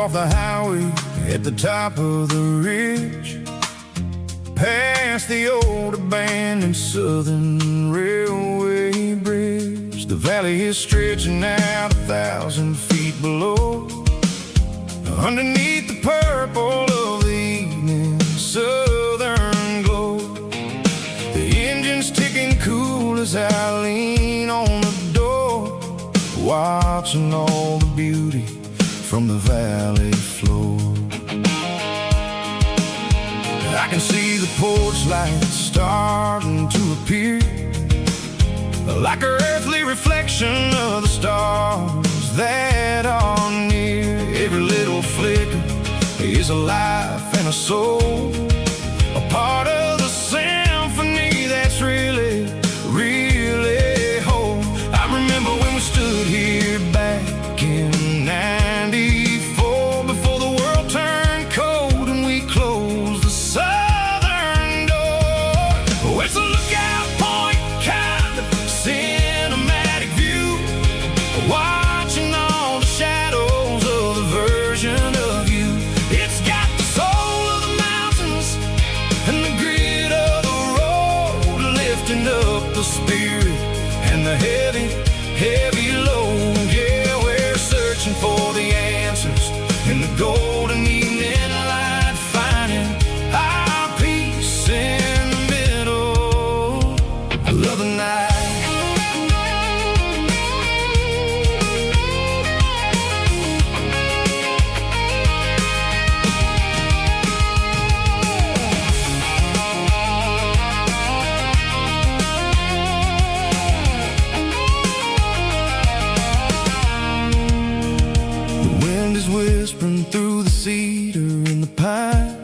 off the highway at the top of the ridge, past the old abandoned Southern Railway bridge. The valley is stretching out 1,000 feet below, underneath the purple of the evening southern glow. The engine's ticking cool as I lean on the door, watching all the beauty from the valley floor. I can see the porch lights starting to appear, like an earthly reflection of the stars that are near. Every little flicker is a life and a soul, a part of the symphony that's really, really whole. I remember when we stood here back in '94, before the world turned cold and we closed the southern door. Oh, it's a lookout point, kind of cinematic view, watching all the shadows of the version of you. It's got the soul of the mountains and the grit of the road, lifting up the spirit and the heavy, heavy load. Yeah, we're searching for the answers in the golden evening light, finding our peace in the middle of the night. The wind is whispering through the cedar and the pine,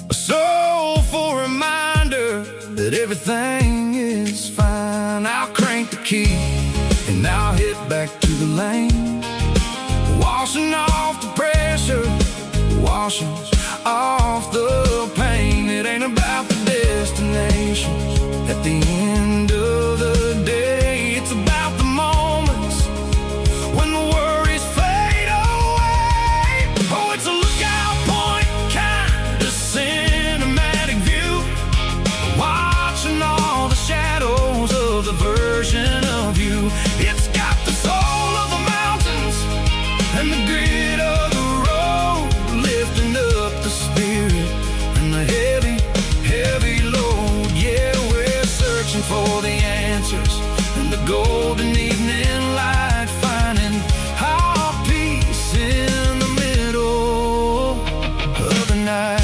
a soulful reminder that everything is fine. I'll crank the key and I'll head back to the lane, washing off the pressure, washing off the pain. It ain't about the destinations at the end of the day, it's about the moments when the worries fade away. Oh, it's a lookout point, kind of cinematic view, watching all the shadows of the version of you. It's got the soul of the mountains and the grit of the road, lifting up the spirit and the heavy, heavy load. Yeah, we're searching for the answers in the golden evening light, finding our peace in the middle of the night.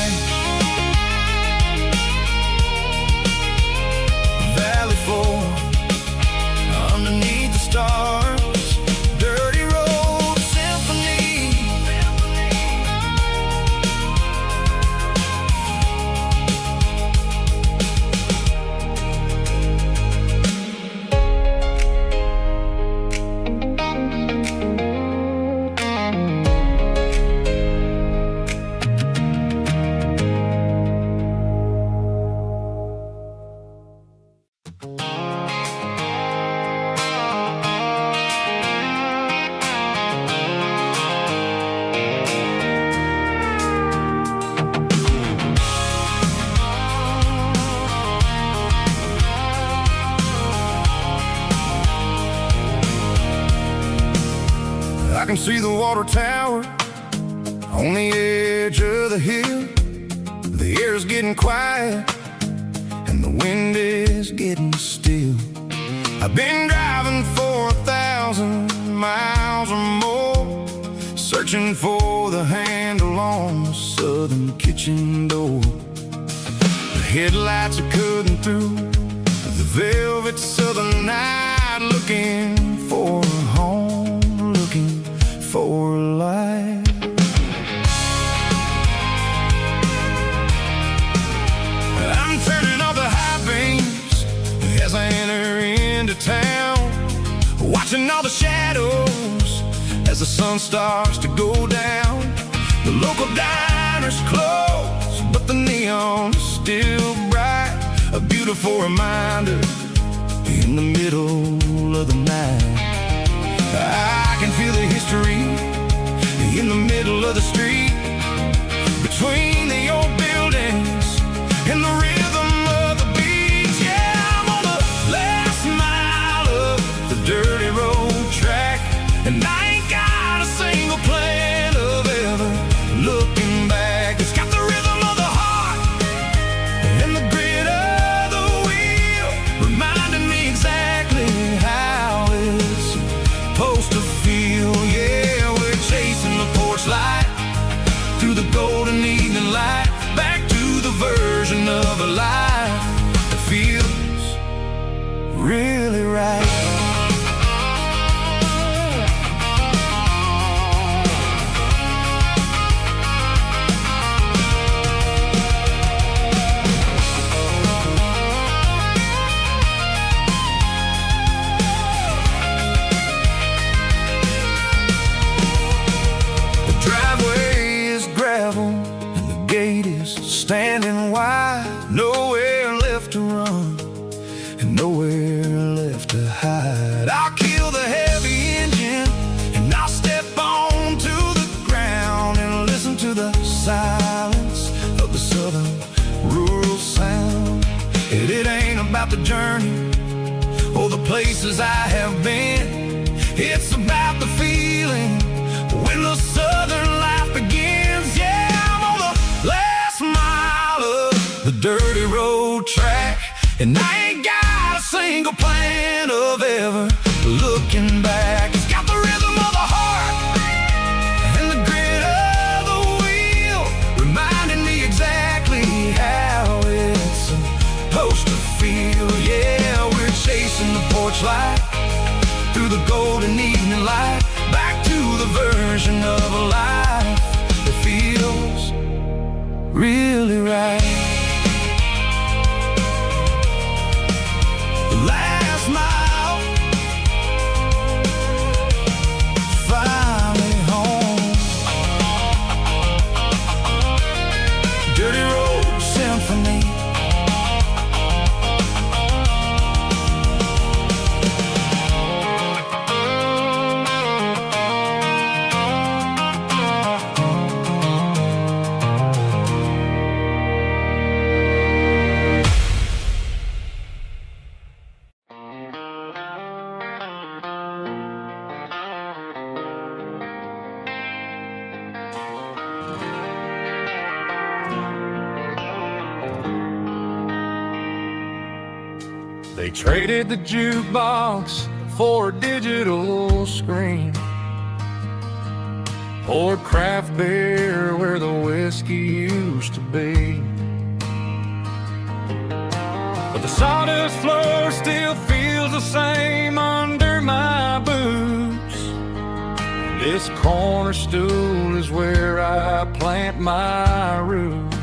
Valley floor, underneath the stars, dirty road symphony. I can see the water tower on the edge of the hill. The air's getting quiet and the wind is getting still. I've been driving for 1,000 miles or more, searching for the handle on the southern kitchen door. The headlights are cutting through the velvet southern night, looking for a home, looking for a life. I'm turning off the high beams as I enter into town, watching all the shadows as the sun starts to go down. The local diner's closed, but the neon's still bright, a beautiful reminder in the middle of the night. I can feel the history in the middle of the street, between the old buildings and the rhythm of the beats. Yeah, I'm on the last mile of the dirty road track, and I ain't got a single plan of ever looking back. It's got the rhythm of the heart and the grit of the wheel, reminding me exactly how it's supposed to feel. Yeah, we're chasing the porch light through the golden evening light, back to the version of a life that feels really right. Standing wide, nowhere left to run and nowhere left to hide. I'll kill the heavy engine and I'll step onto the ground and listen to the silence of the southern rural sound. It ain't about the journey or the places I have been, it's about the feeling when the southern life begins. Yeah, I'm on the last mile of the dirty road track, and I ain't got a single plan of ever looking back. It's got the rhythm of the heart and the grit of the wheel, reminding me exactly how it's supposed to feel. Yeah, we're chasing the porch light through the golden evening light, back to the version of a life that feels really right. Last mile, finally home. Dirty road symphony. They traded the jukebox for a digital screen, poured craft beer where the whiskey used to be. But the sawdust floor still feels the same under my boots. This corner stool is where I plant my roots.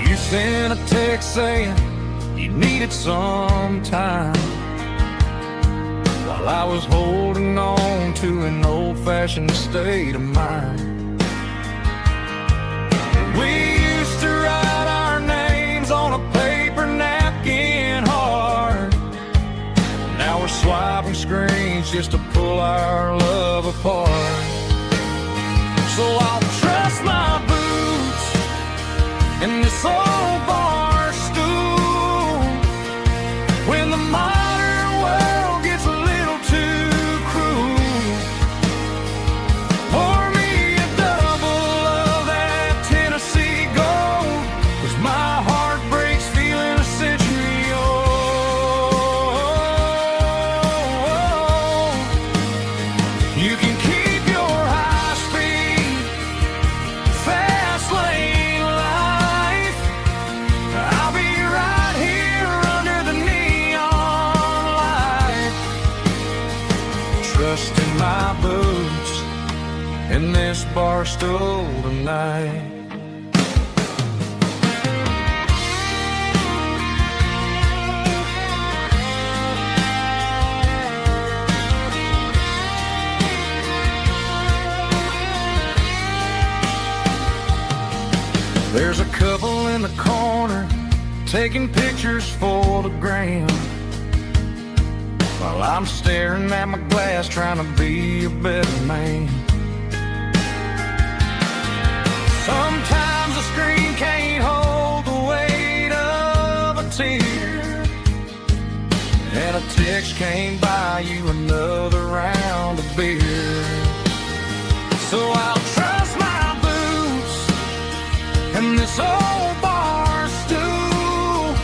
You sent a text saying you needed some time, while I was holding on to an old-fashioned state of mind. We used to write our names on a paper napkin hard. Now we're swiping screens just to pull our love apart. So I'll trust my boots in this old bar stool when the modern world gets a little too cruel. Pour me a double of that Tennessee Gold, 'cause my heart breaks feeling a century old. You can keep your high speed, fast lane life. I'll be right here under the neon light, trusting my boots in this bar stool tonight. There's a couple in the corner taking pictures for the gram, while I'm staring at my glass trying to be a better man. Sometimes the screen can't hold the weight of a tear, and a text can't buy you another round of beer. So I'll trust my boots and this old bar stool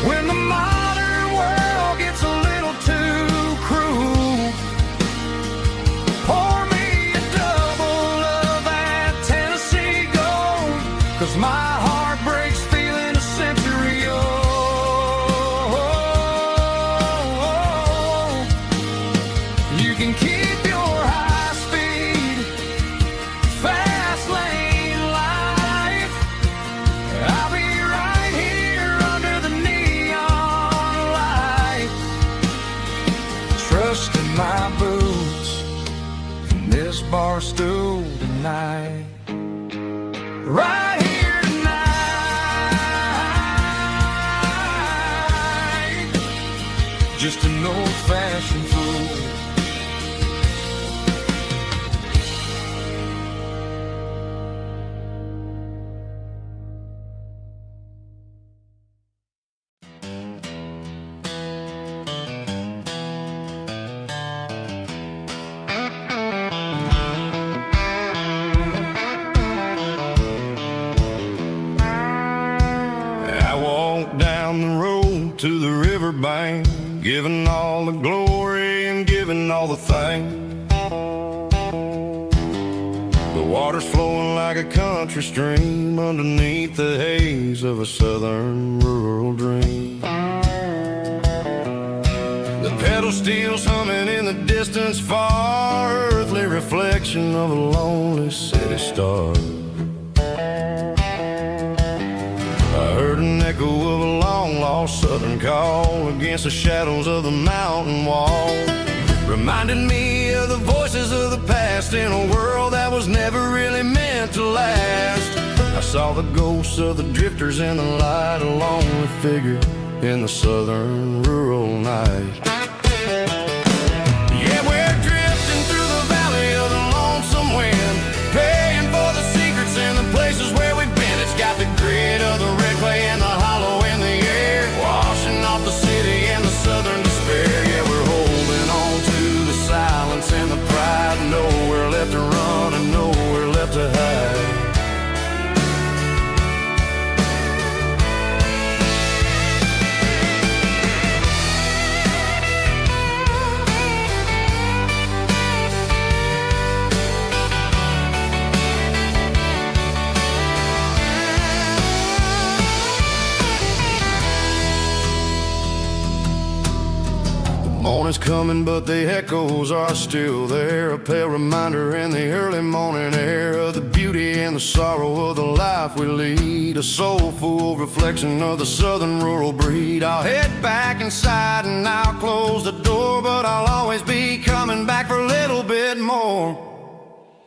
when the modern world gets a little too cruel. Pour me a double of that Tennessee Gold, 'cause my heart breaks feeling a century old. You can keep your high speed, fast lane life. I'll be right here under the neon light, trusting my boots and this bar stool tonight. Right here tonight, just an old-fashioned fool. I walked down the road to the riverbank, giving all the glory and giving all the thanks. The water's flowing like a country stream underneath the haze of a southern rural dream. The pedal steel's humming in the distance far, earthly reflection of a lonely city star. I heard an echo of a long-lost southern call against the shadows of the mountain wall, reminding me of the voices of the past in a world that was never really meant to last. I saw the ghosts of the drifters in the light, a lonely figure in the southern rural night. Yeah, we're drifting through the valley of the lonesome wind, paying for the secrets and the places where we've been. It's got the grit of the red clay and the hollow in the air, washing off the city and the southern despair. Yeah, we're holding on to the silence and the pride, nowhere left to run and nowhere left to hide. Morning's coming, but the echoes are still there, a pale reminder in the early morning air of the beauty and the sorrow of the life we lead, a soulful reflection of the southern rural breed. I'll head back inside and I'll close the door, but I'll always be coming back for a little bit more.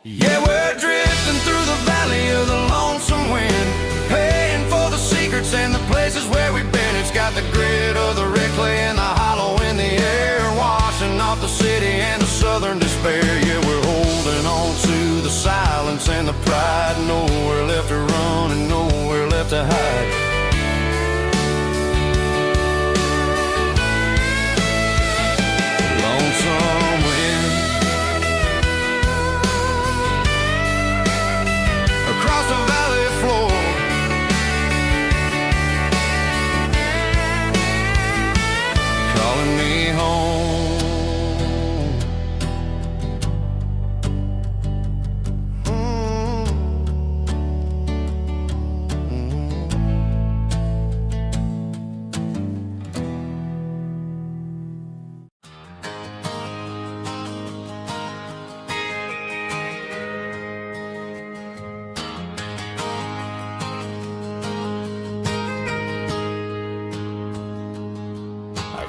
Yeah, we're drifting through the valley of the lonesome wind, paying for the secrets and the places where we've been. It's got the grit of the red clay and the hollow in the air, washing off the city and the southern despair. Yeah, we're holding on to the silence and the pride, nowhere left to run and nowhere left to hide. Lonesome wind across the valley floor, calling me home.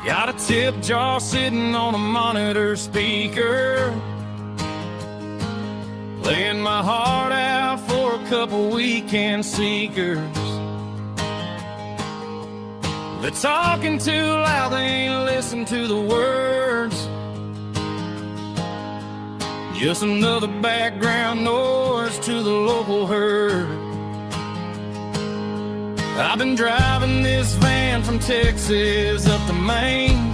Got a tip jar sitting on a monitor speaker, laying my heart out for a couple weekend seekers. They're talking too loud, they ain't listen to the words. Just another background noise to the local herd. I've been driving this van from Texas up to Maine,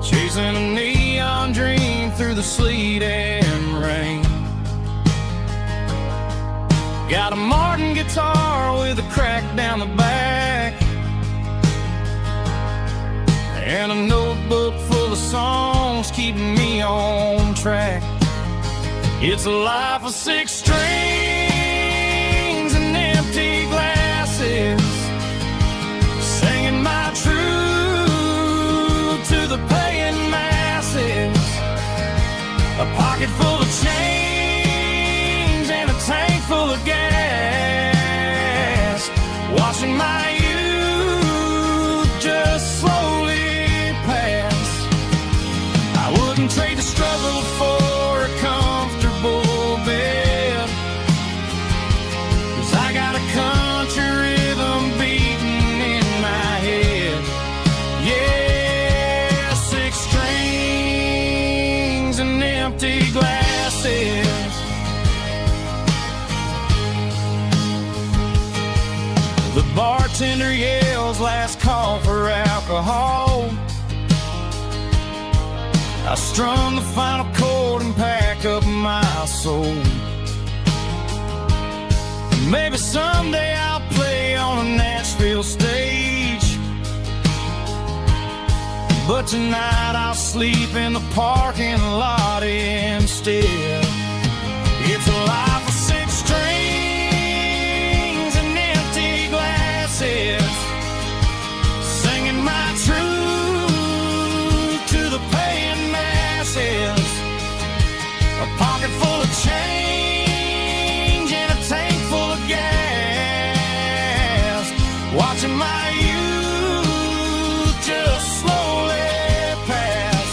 chasing a neon dream through the sleet and rain. Got a Martin guitar with a crack down the back, and a notebook full of songs keeping me on track. It's a life of 6 strings and empty glasses, singing my truth to the paying masses. A pocket full of change and a tank full of gas, watching my youth just slowly pass. I wouldn't trade the struggle for a comfortable bed, 'cause I got a country rhythm beating in my head. Yeah, 6 strings and empty glasses. The bartender yells last call for alcohol. I strum the final chord and pack up my soul. Maybe someday I'll play on a Nashville stage, but tonight I'll sleep in the parking lot instead. It's a life of 6 strings and empty glasses, singing my truth to the paying masses. A pocket full of change and a tank full of gas, watching my youth just slowly pass.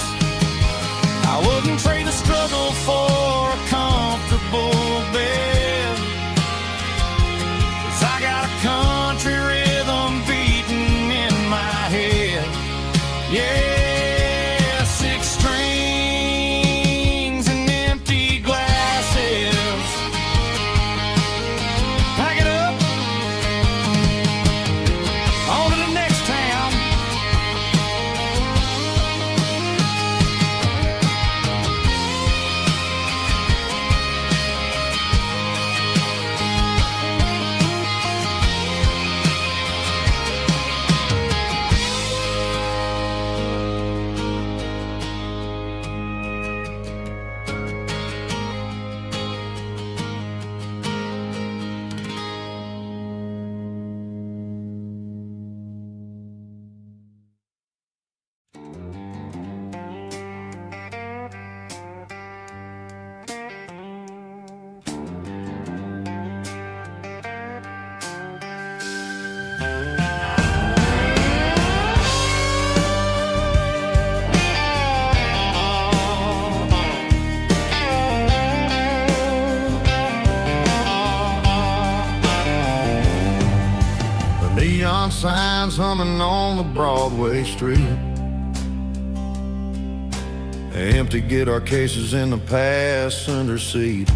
I wouldn't trade the struggle for a comfortable bed, 'cause I got a country rhythm beating in my head. Yeah, 6 strings and empty glasses. Pack it up, on to the next town. Neon signs humming on the Broadway street, empty guitar cases in the passenger seat.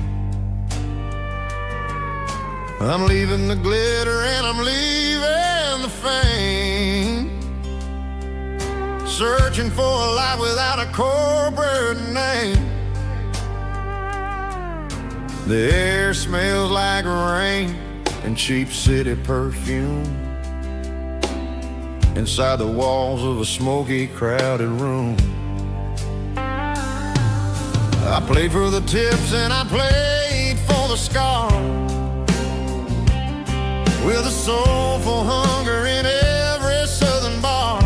I'm leaving the glitter and I'm leaving the fame, searching for a life without a corporate name. The air smells like rain and cheap city perfume inside the walls of a smoky, crowded room. I played for the tips and I played for the scars, with a soulful hunger in every southern bar.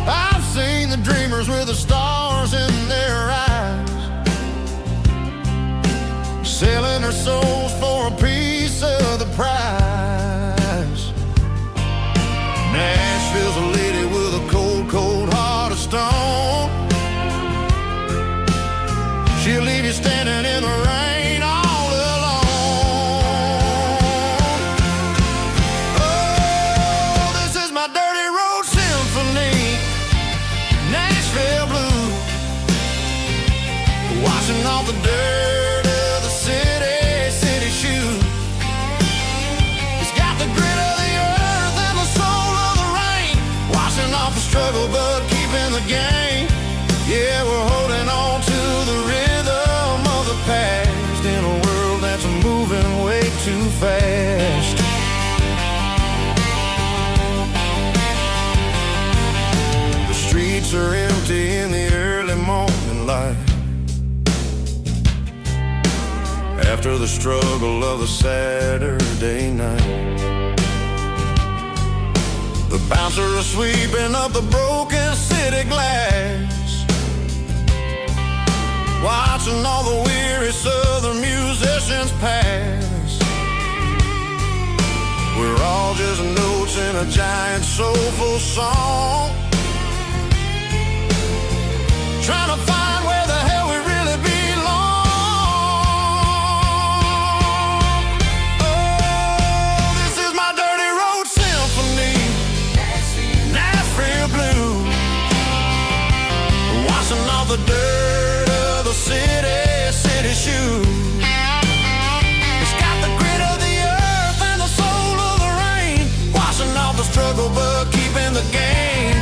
I've seen the dreamers with the stars in their eyes, selling their souls for a piece of the prize. Nashville's a lady with a cold, cold heart of stone. She'll leave you standing in the rain all alone. too fast. The streets are empty in the early morning light, after the struggle of the Saturday night. The bouncer is sweeping up the broken city glass, watching all the weary southern musicians pass. We're all just notes in a giant soulful song, trying to find where the hell we really belong. Oh, this is my dirty road symphony, Nashville blues, washing off the dirt of the city shoes. It's got the grit of the earth and the soul of the rain, washing off the struggle but keeping the game.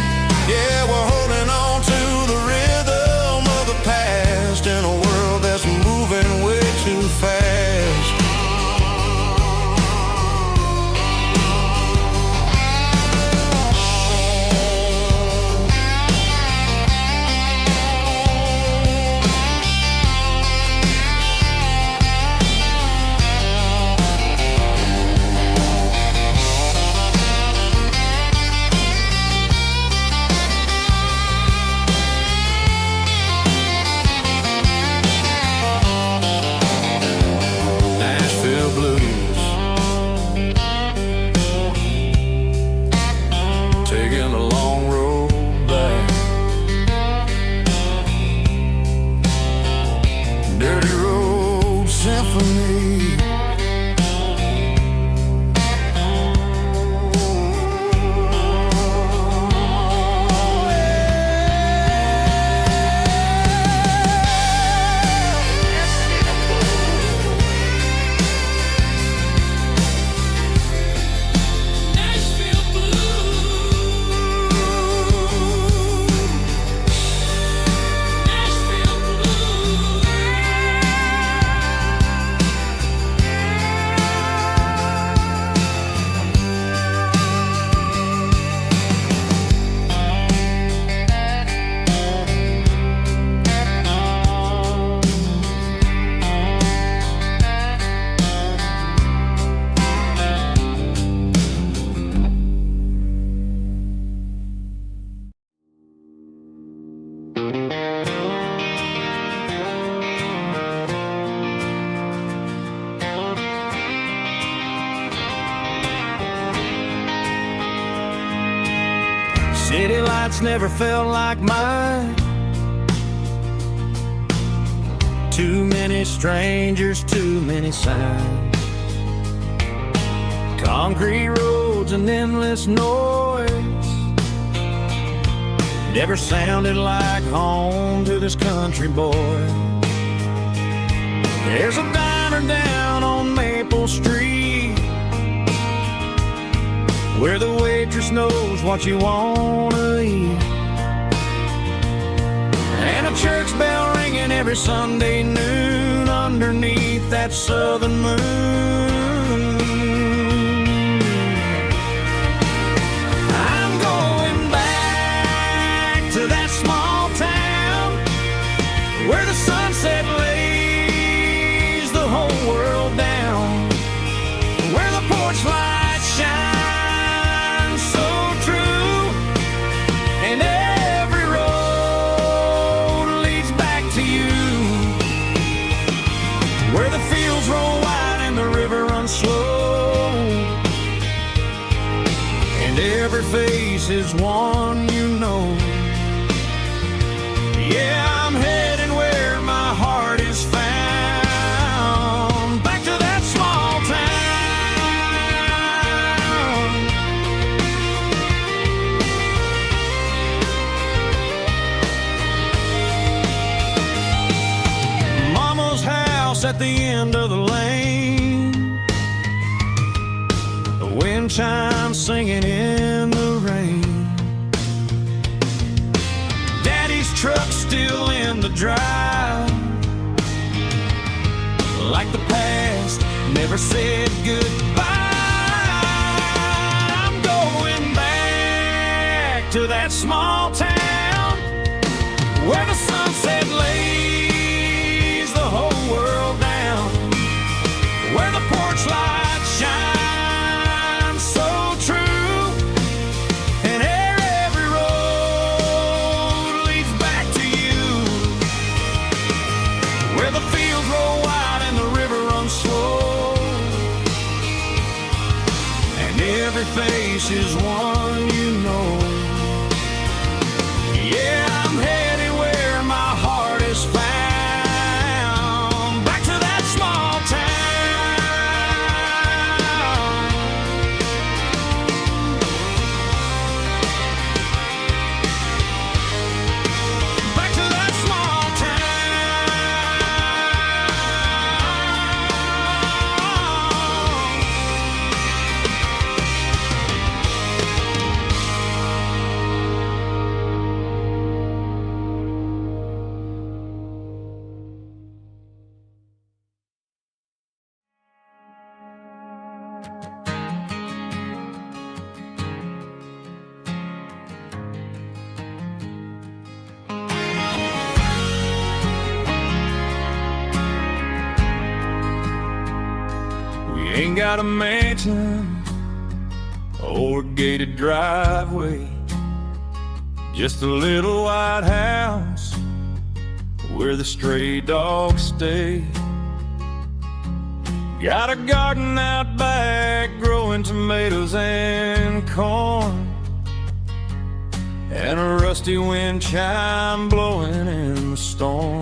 Yeah, we're holding on to the rhythm of the past in a world that's moving way too fast. City lights never felt like mine. Too many strangers, too many signs. Concrete roads and endless noise never sounded like home to this country boy. There's a diner down on Maple Street where the waitress knows what you wanna eat, and a church bell ringing every Sunday noon underneath that southern moon. I'm going back to that small town where the sunset lays the whole world down, where the porch lights shine slow, and every face is one you know. Yeah, I'm heading where my heart is found, back to that small town. Mama's house at the end of the lane, wind chimes singing in the rain, Daddy's truck still in the drive, like the past never never said goodbye. I'm going back to that small town where the sunset lays the whole world down, where the porch light shines so true, and every road leads back to you, where the fields roll wide and the river runs slow, and every face is one you know. Yeah, I'm headed where my heart is found, back to that small town. Back to that small Ain't got a mansion or a gated driveway, just a little white house where the stray dogs stay. Got a garden out back growing tomatoes and corn, and a rusty wind chime blowing in the storm.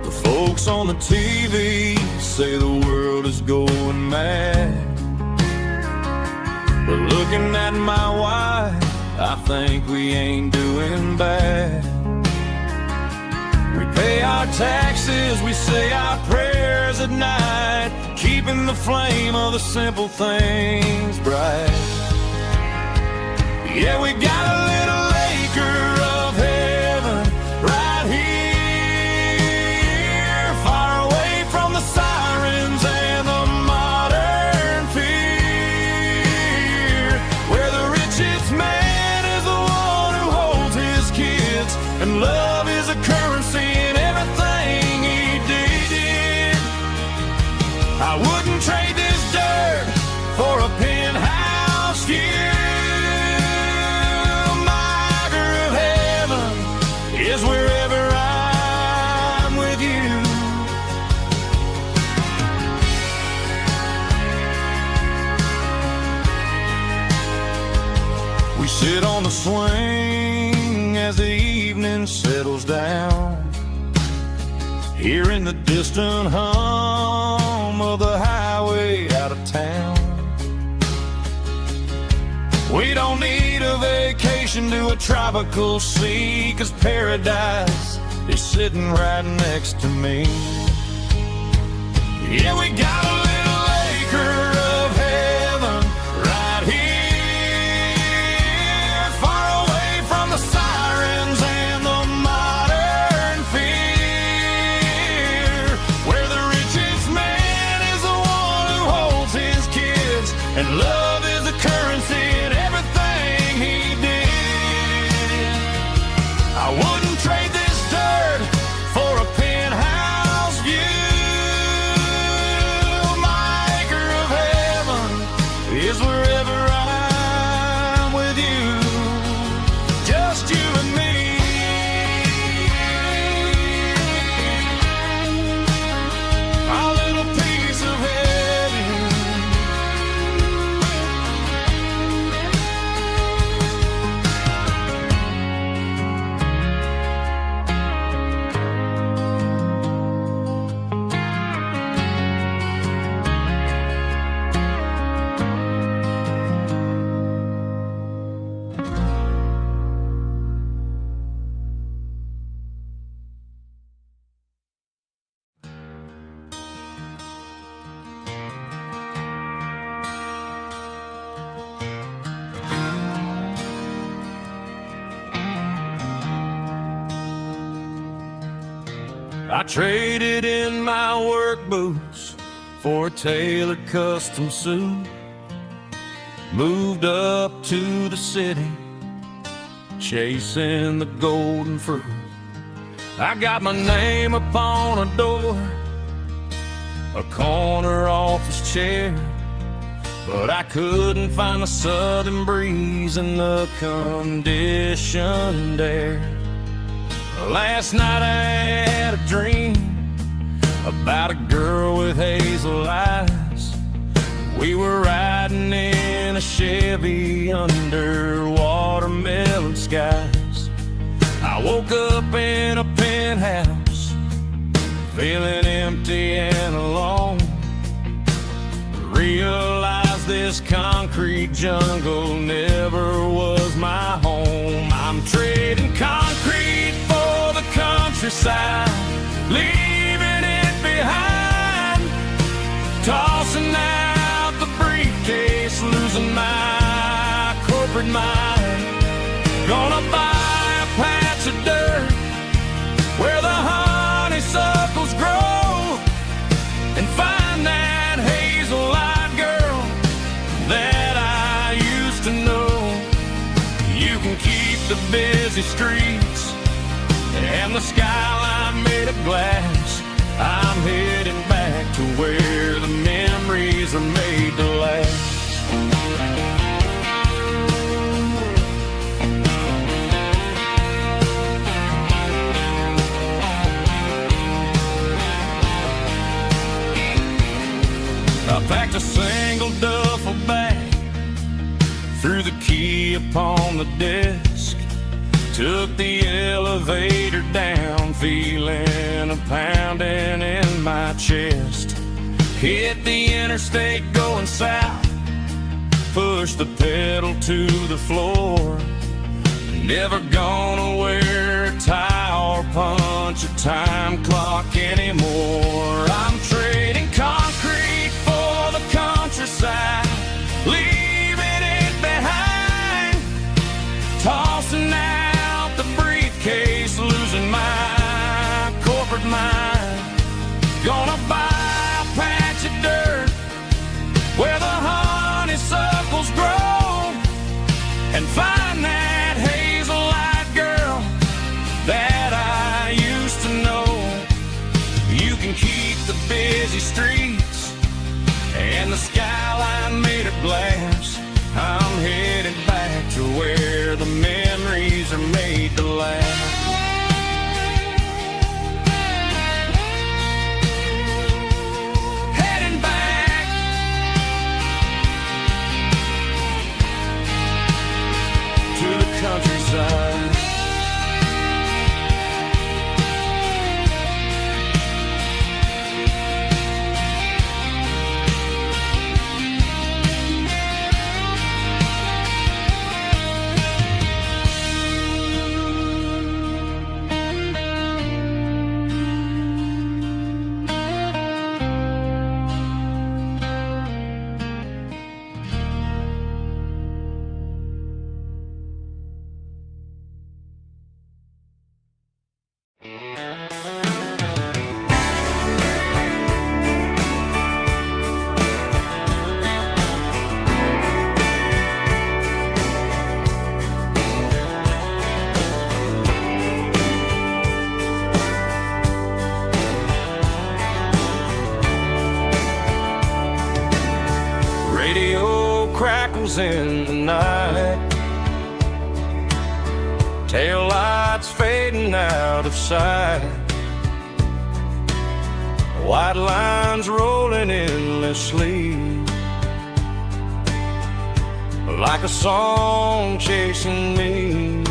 The folks on the TV say the world is going mad, but looking at my wife, I think we ain't doing bad. We pay our taxes, we say our prayers at night, keeping the flame of the simple things bright. Yeah, we got a little acre of heaven right here, far away from the sirens and the modern fear, where the richest man is the one who holds his kids, and love is a currency in everything he did. I wouldn't trade this dirt for a penthouse view. Is wherever I'm with you. We sit on the swing as the evening settles down, hearing the distant hum of the highway out of town. We don't need a vacation to a tropical sea, 'cause paradise is sitting right next to me. Yeah, we got a little acre of heaven right here, far away from the sirens and the modern fear, where the richest man is the one who holds his kids, and love is a currency in everything he did. I wouldn't trade this dirt for a penthouse view. My acre of heaven is wherever I'm with you, just you and me. Our little piece of heaven. I traded in my work boots for a tailored custom suit. Moved up to the city, chasing the golden fruit. I got my name upon a door, a corner office chair, but I couldn't find the southern breeze in the conditioned air. Last night I had a dream about a girl with hazel eyes. We were riding in a Chevy under watermelon skies. I woke up in a penthouse, feeling empty and alone. Realized this concrete jungle never was my home. I'm trading concrete for the countryside, leaving it behind, tossing out the briefcase, losing my corporate mind. Gonna buy a patch of dirt where the honeysuckles grow, and find that hazel-eyed girl that I used to know. You can keep the busy streets and the skyline made of glass. I'm heading back to where the memories are made to last. I packed a single duffel bag, threw the key upon the desk, took the elevator down, feeling a pounding in my chest. Hit the interstate going south, pushed the pedal to the floor. Never gonna wear a tie or punch a time clock anymore. I'm trading concrete for the countryside, leaving it behind, tossing out the briefcase, losing my corporate mind. Gonna buy a patch of dirt where the honeysuckles grow, and find that hazel-eyed girl that I used to know. You can keep the busy streets and the skyline made of glass. I'm headed back to where the memories are made to last. Heading back to the countryside. In the night, tail lights fading out of sight, white lines rolling endlessly, like a song chasing me.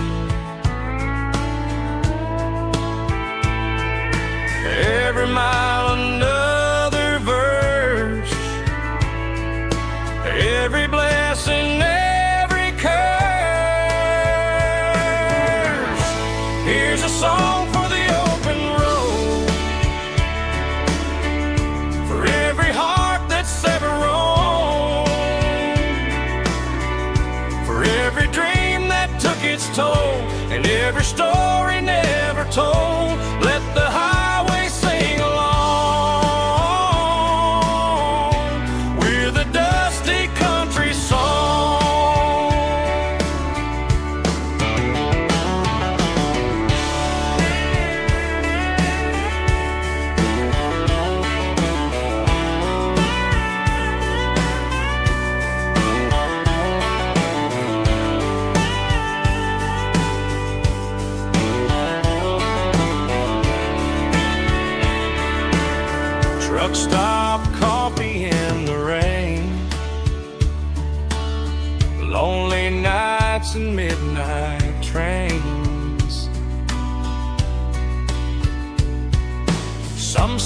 Every mile another verse, every blessing, every curse. Here's a song for the open road, for every heart that's ever roamed, for every dream that took its toll, and every story never told. Let the highway sing along.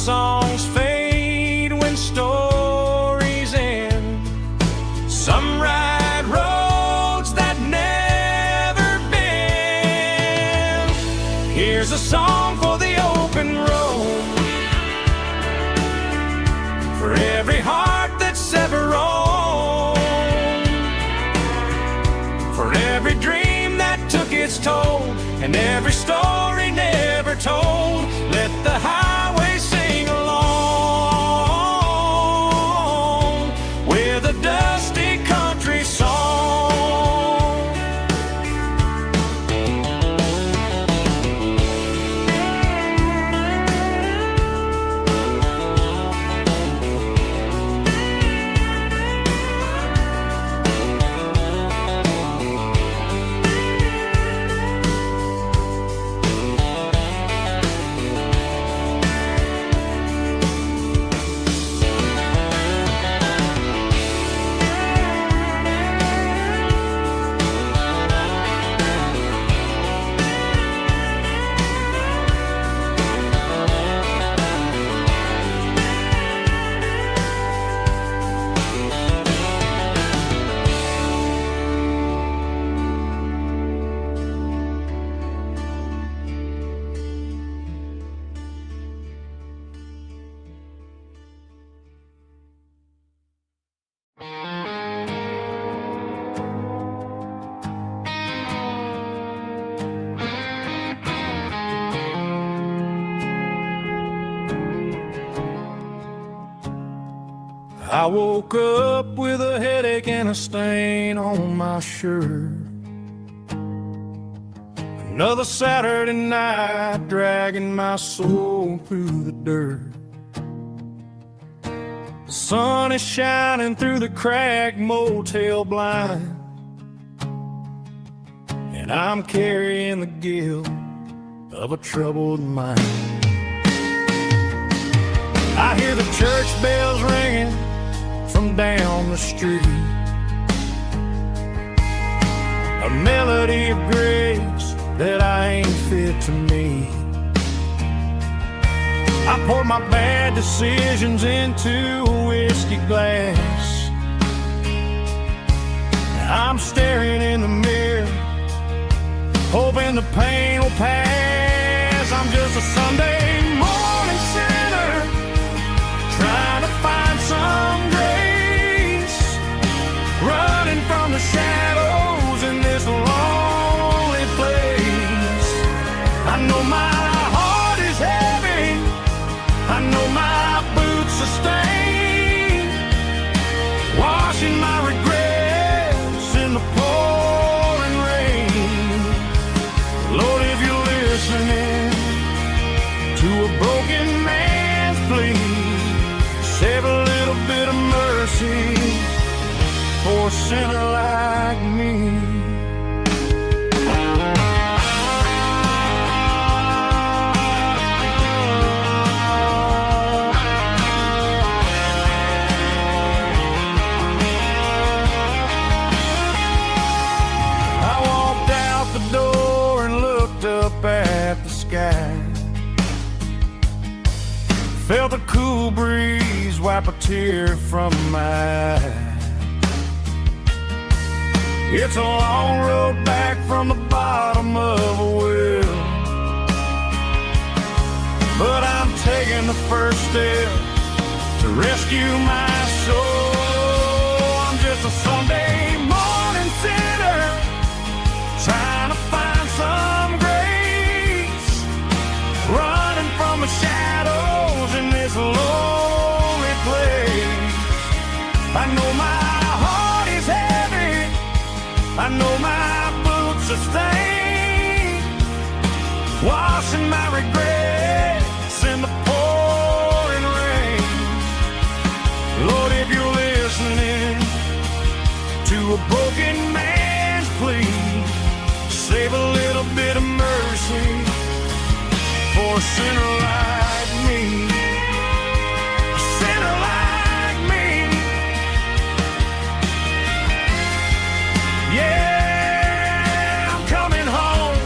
songs fade when stories end. Some ride roads that never bend. Here's a song for the open road, for every heart that's ever roamed, for every dream that took its toll, and every story never told. Let the highway sing along with a dusty country song. I woke up with a headache and a stain on my shirt. Another Saturday night dragging my soul through the dirt. The sun is shining through the cracked motel blind, and I'm carrying the guilt of a troubled mind. I hear the church bells ringing from down the street, a melody of grace that I ain't fit to meet. I pour my bad decisions into a whiskey glass. I'm staring in the mirror, hoping the pain will pass. I'm just a Sunday morning sinner, trying to find some grace, running from the shadows in this lonely place. I know my heart is heavy, I know my boots are stained, washing my regrets in the pouring rain. Lord, if you're listening to a broken man's plea, save a little bit of mercy for a sinner like me. I walked out the door and looked up at the sky, felt a cool breeze wipe a tear from my eye. It's a long road back from the bottom of a well, but I'm taking the first step to rescue my soul. I'm just a Sunday morning sinner, trying to find some grace, running from the shadows in this lonely place. I know my heart is heavy, I know my boots are stained, washing my regrets in the pouring rain. Lord, if you're listening to a broken man's plea, save a little bit of mercy for a sinner like me. A sinner like me. Yeah, I'm coming home.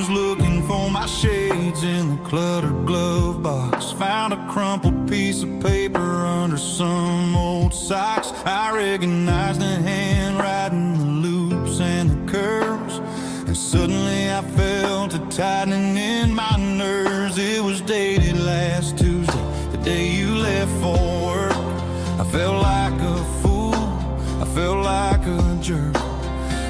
was looking for my shades in the cluttered glove box. Found a crumpled piece of paper under some old socks. I recognized the handwriting, the loops and the curves, and suddenly I felt a tightening in my nerves. It was dated last Tuesday, the day you left for work. I felt like a fool, I felt like a jerk.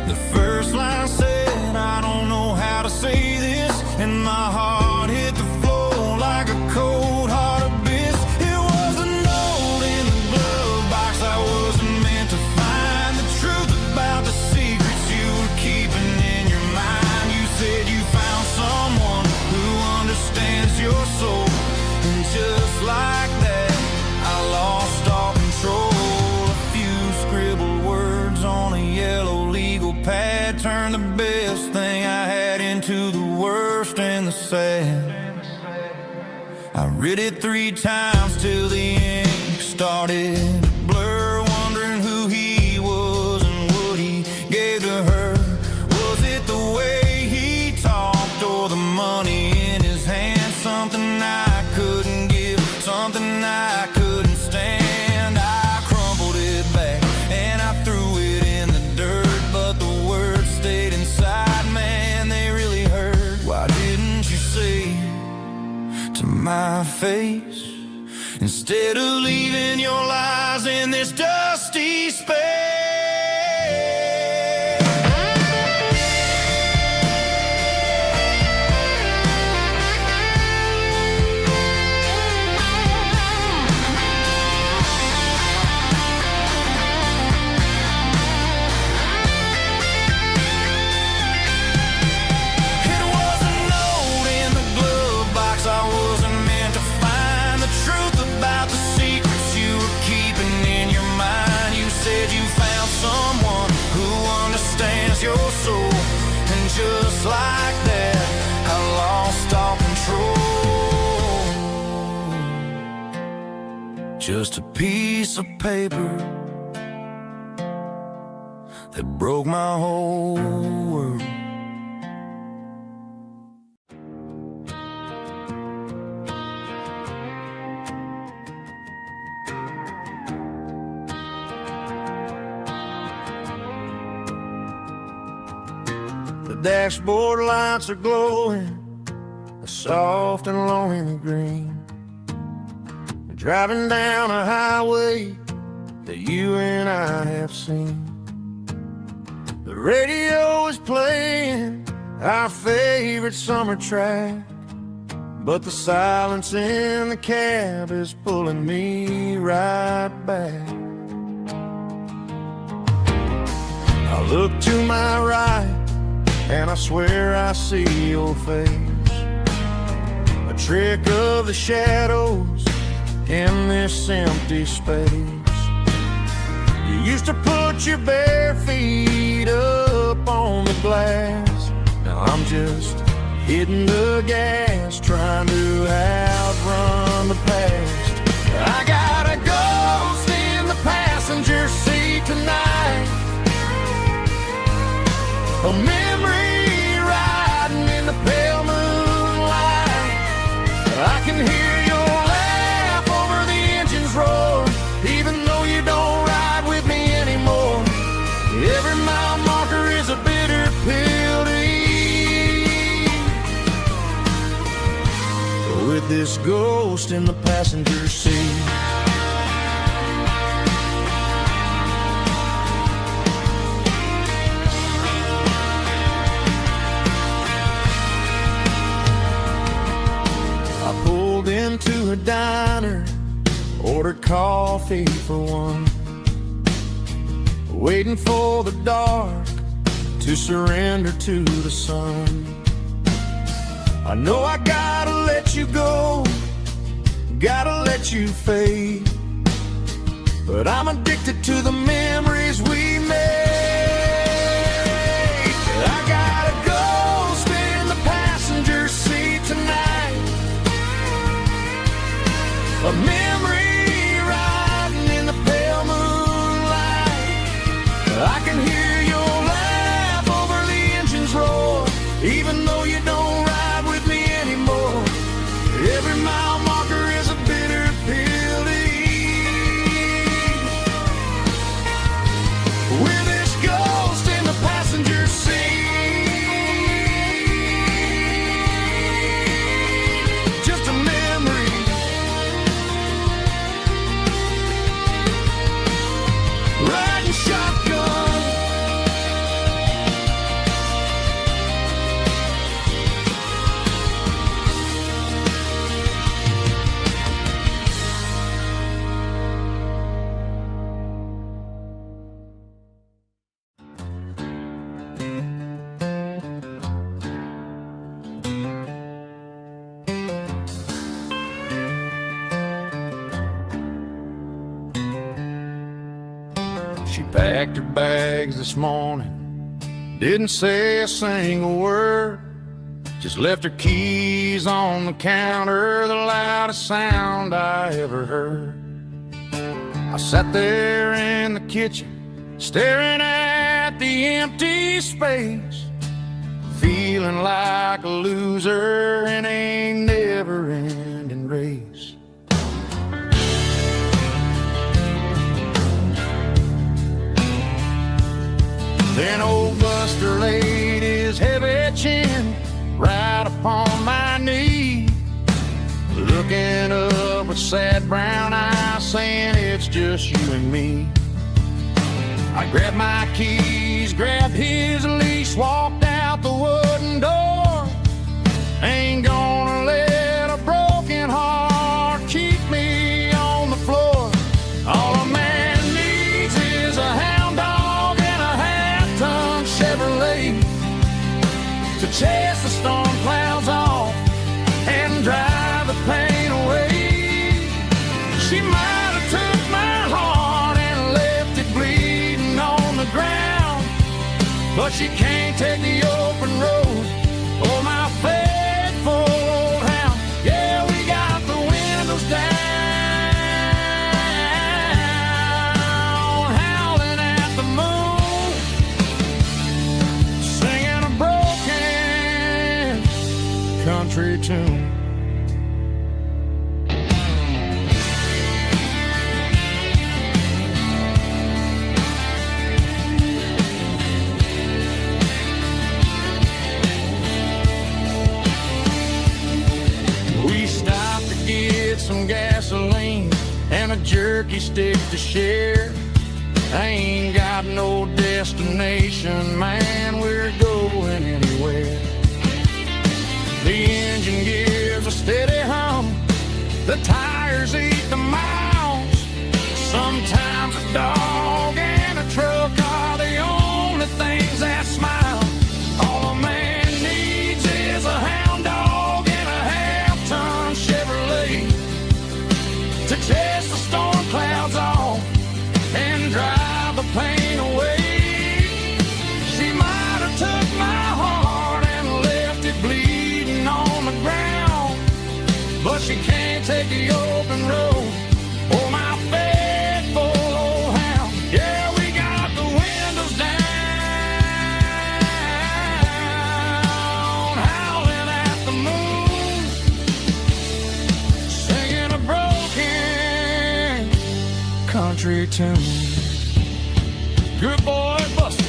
The first line said, I don't know how to say this, and my heart hit the floor like a cold heart abyss. It was a note in the glove box I wasn't meant to find. The truth about the secrets you were keeping in your mind. You said you found someone who understands your soul, and just like that, I lost all control. A few scribbled words on a yellow legal pad turned the best thing I had into the worst and the sad. I read it 3 times till the ink started to blur, wondering who he was and what he gave to her. Was it the way he talked or the money in his hand? Something I couldn't give, something I couldn't stand. I crumpled it back and I threw it in the dirt, but the words stayed inside, man, they really hurt. Why didn't you say to my face, instead of leaving your lies in this dusty space? Your soul, and just like that, I lost all control. Just a piece of paper that broke my whole world. The dashboard lights are glowing, a soft and lonely green. Driving down a highway that you and I have seen. The radio is playing our favorite summer track, but the silence in the cab is pulling me right back. I look to my right and I swear I see your face, a trick of the shadows in this empty space. You used to put your bare feet up on the glass. Now I'm just hitting the gas, trying to outrun the past. I got a ghost in the passenger seat tonight, a memory riding in the pale moonlight. I can hear your laugh over the engine's roar, even though you don't ride with me anymore. Every mile marker is a bitter pill to eat, with this ghost in the passenger seat. Into a diner, ordered coffee for one, waiting for the dark to surrender to the sun. I know I gotta let you go, gotta let you fade, but I'm addicted to the memories we made. I got a ghost in the passenger seat tonight, a memory riding in the pale moonlight. I can hear your laugh over the engine's roar, even though you don't She packed her bags this morning, didn't say a single word, just left her keys on the counter, the loudest sound I ever heard. I sat there in the kitchen, staring at the empty space, feeling like a loser in a never-ending race. Then old Buster laid his heavy chin right upon my knee, looking up with sad brown eyes, saying it's just you and me. I grabbed my keys, grabbed his leash, walked out the wooden door. Ain't gonna let a broken heart keep me on the floor. All a man needs is a hound dog and a half-ton Chevrolet to chase the storm clouds off and drive the pain away. She might have took my heart and left it bleeding on the ground, but she can't take the open road or my faithful old hound. Yeah, we got the windows down, howling at the moon, singing a broken country tune. We stopped to get some gasoline and a jerky stick to share. I ain't got no destination, man, we're going anywhere. The engine gives a steady hum, the tires eat the miles. Sometimes a dog and a truck are the only things that smile. All a man needs is a hound dog and a half-ton Chevrolet to chase the storm clouds off and drive the pain away. She might have took my heart and left it bleeding on the ground, but she can't take the open road or my faithful old hound. Yeah, we got the windows down, howling at the moon, singing a broken country tune. Good boy, Buster.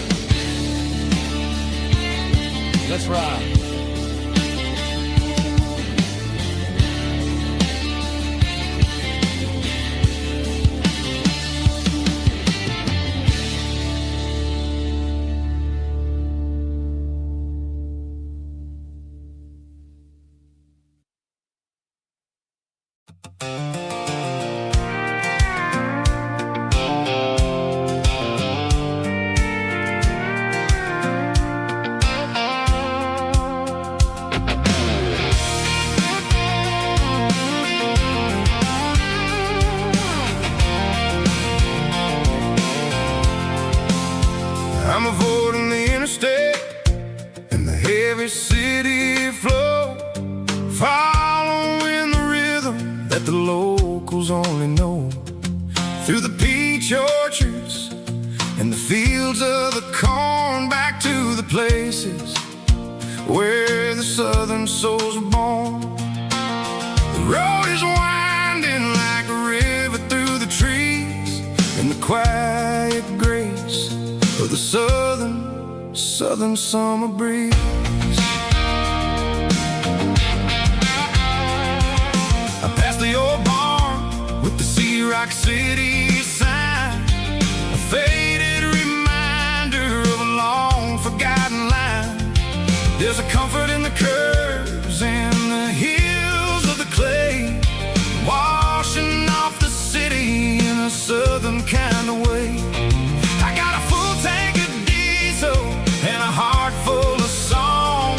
Let's ride. I'm avoiding the interstate and the heavy city flow, following the rhythm that the locals only know. Through the peach orchards and the fields of the corn, back to the places where the southern souls were born. The road is winding like a river through the trees in the quiet grace of the southern summer breeze. I passed the old barn with the Sea Rock City sign, a faded reminder of a long forgotten line. There's a comfort in the curves and the hills of the clay, washing off the city in a southern kind of way. I got a full tank of diesel and a heart full of song,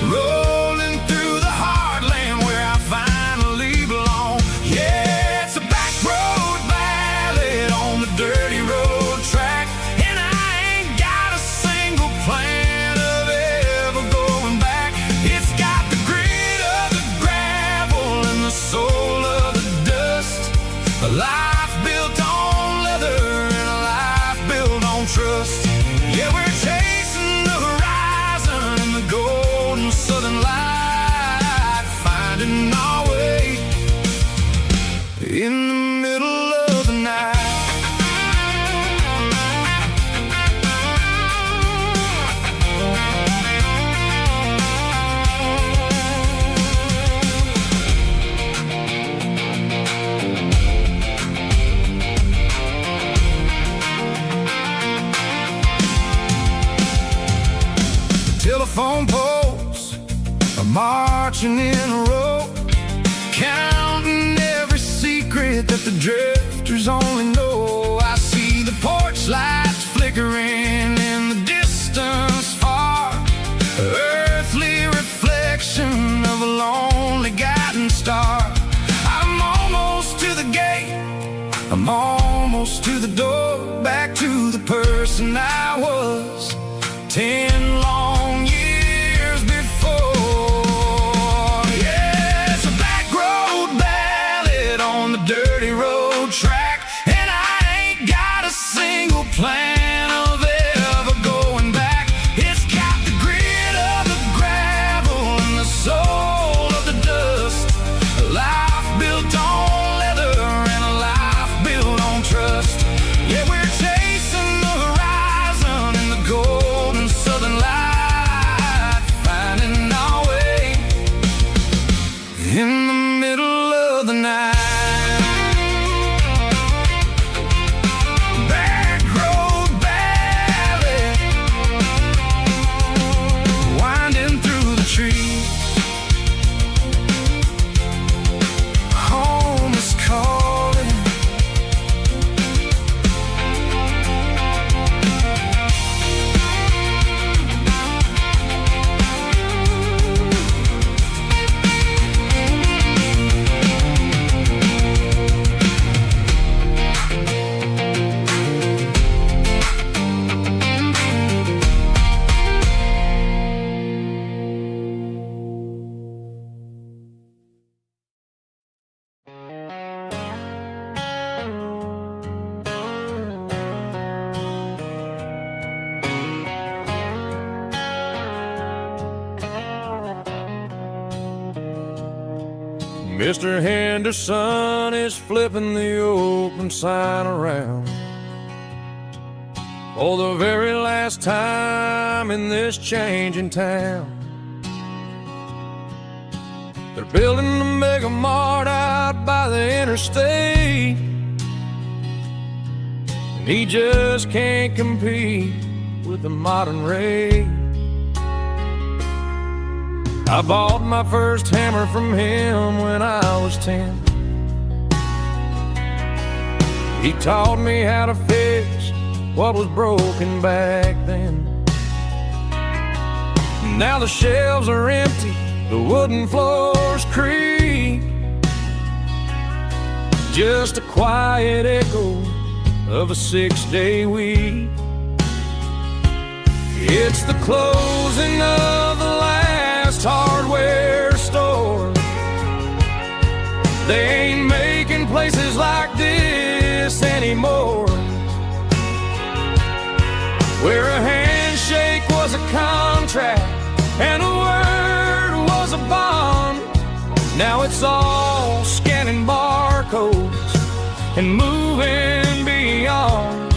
rolling through the heartland where I finally belong. Yeah, it's a back road back in the middle of the night. Telephone poles are marching in a row, counting every secret that the drifters only know. I see the porch lights flickering in the distance far, earthly reflection of a lonely guiding star. I'm almost to the gate, I'm almost to the door, back to the person I was 10 long years before. Yeah, it's a back road ballad on the dirty road track, and I ain't got a single plan of ever going back. It's got the grit of the gravel and the soul of the dust, a life built on leather and a life built on trust. Yeah, we're chasing the horizon in the golden southern light, finding our way in the middle of the night. Back road ballad, winding through the trees. Home is calling. Mr. Henderson is flipping the open sign around for the very last time in this changing town. They're building a mega mart out by the interstate, and he just can't compete with the modern rate. I bought my first hammer from him when I was 10. He taught me how to fix what was broken back then. Now the shelves are empty, the wooden floors creak, just a quiet echo of a 6-day week. It's the closing of the last hardware store. They ain't making places like this anymore, where a handshake was a contract and a word was a bond. Now it's all scanning barcodes and moving beyond.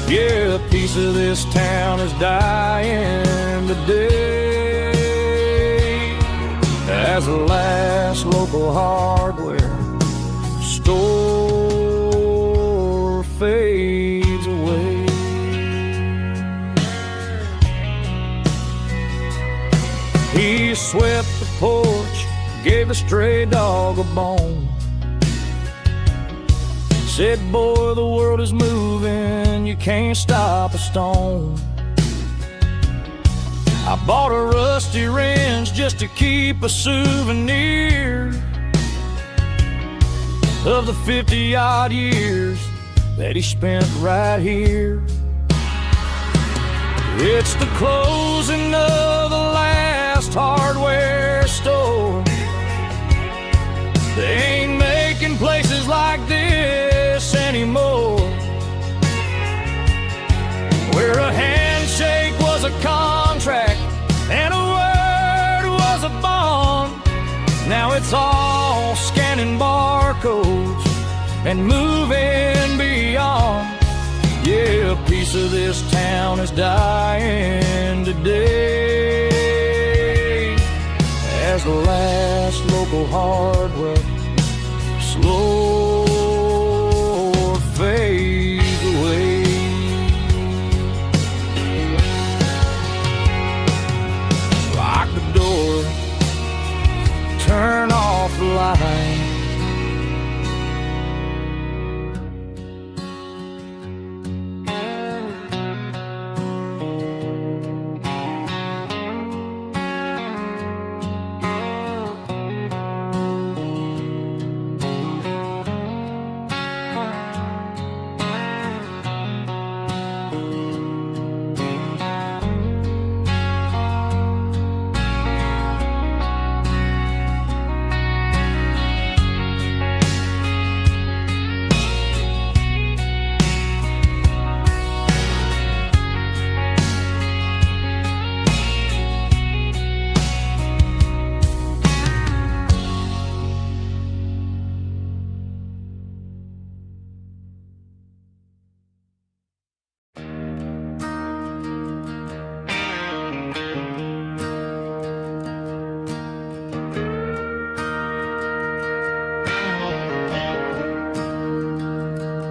Yeah, a piece of this town is dying today as the last local hardware store fades away. He swept the porch, gave the stray dog a bone, said, boy, the world is moving, you can't stop a stone. I bought a rusty wrench just to keep a souvenir of the 50-odd years that he spent right here. It's the closing of the last hardware store. They ain't making places like this anymore, where a handshake was a contract and a word was a bond. Now it's all scanning barcodes and moving beyond. Yeah, a piece of this town is dying today as the last local hardware slow fades away. Lock the door, turn off the light.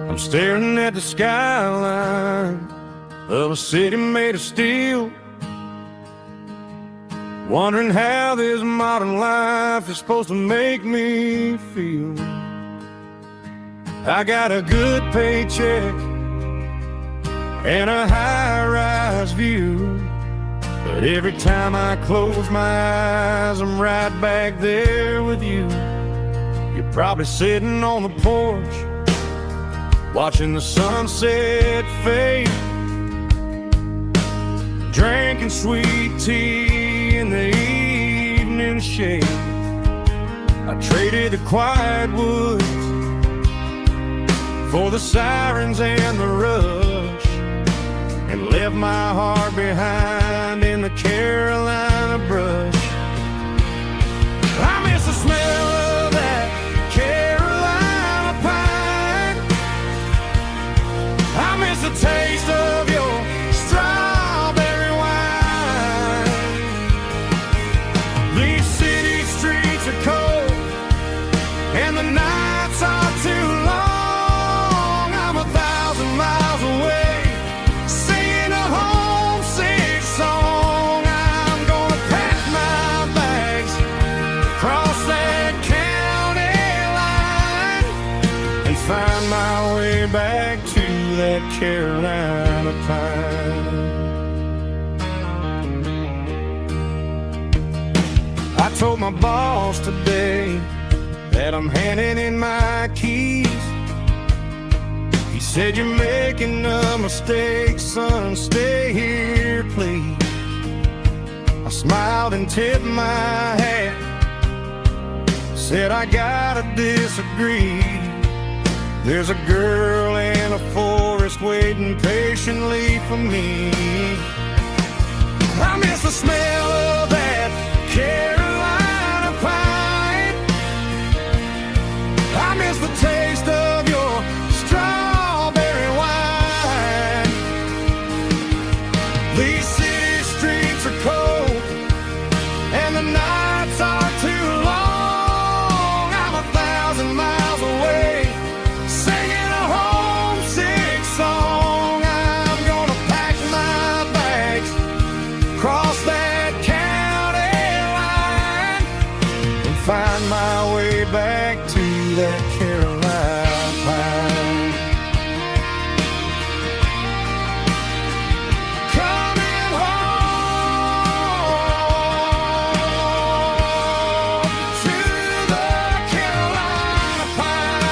I'm staring at the skyline of a city made of steel, wondering how this modern life is supposed to make me feel. I got a good paycheck and a high-rise view, but every time I close my eyes, I'm right back there with you. You're probably sitting on the porch, watching the sunset fade, drinking sweet tea in the evening shade. I traded the quiet woods for the sirens and the rush, and left my heart behind in the Carolina brush. I miss the smell of that Carolina pine. I miss the taste of your strawberry wine. These city streets are cold and the nights are too long. I'm 1,000 miles away, singing a homesick song. I'm gonna pack my bags, cross that county line, and find my way back to that Carolina pine. I told my boss today that I'm handing in my keys. He said, "You're making a mistake, son, stay here, please." I smiled and tipped my hat, said, "I gotta disagree. There's a girl in a forest waiting patiently for me." I miss the smell of that Carolina pine. I miss the taste of your strawberry wine. These city streets are cold and the nights are too long. I'm 1,000 miles away, singing a homesick song. I'm gonna pack my bags, cross that county line, and find my way back to that Carolina pine. Coming home to the Carolina pine.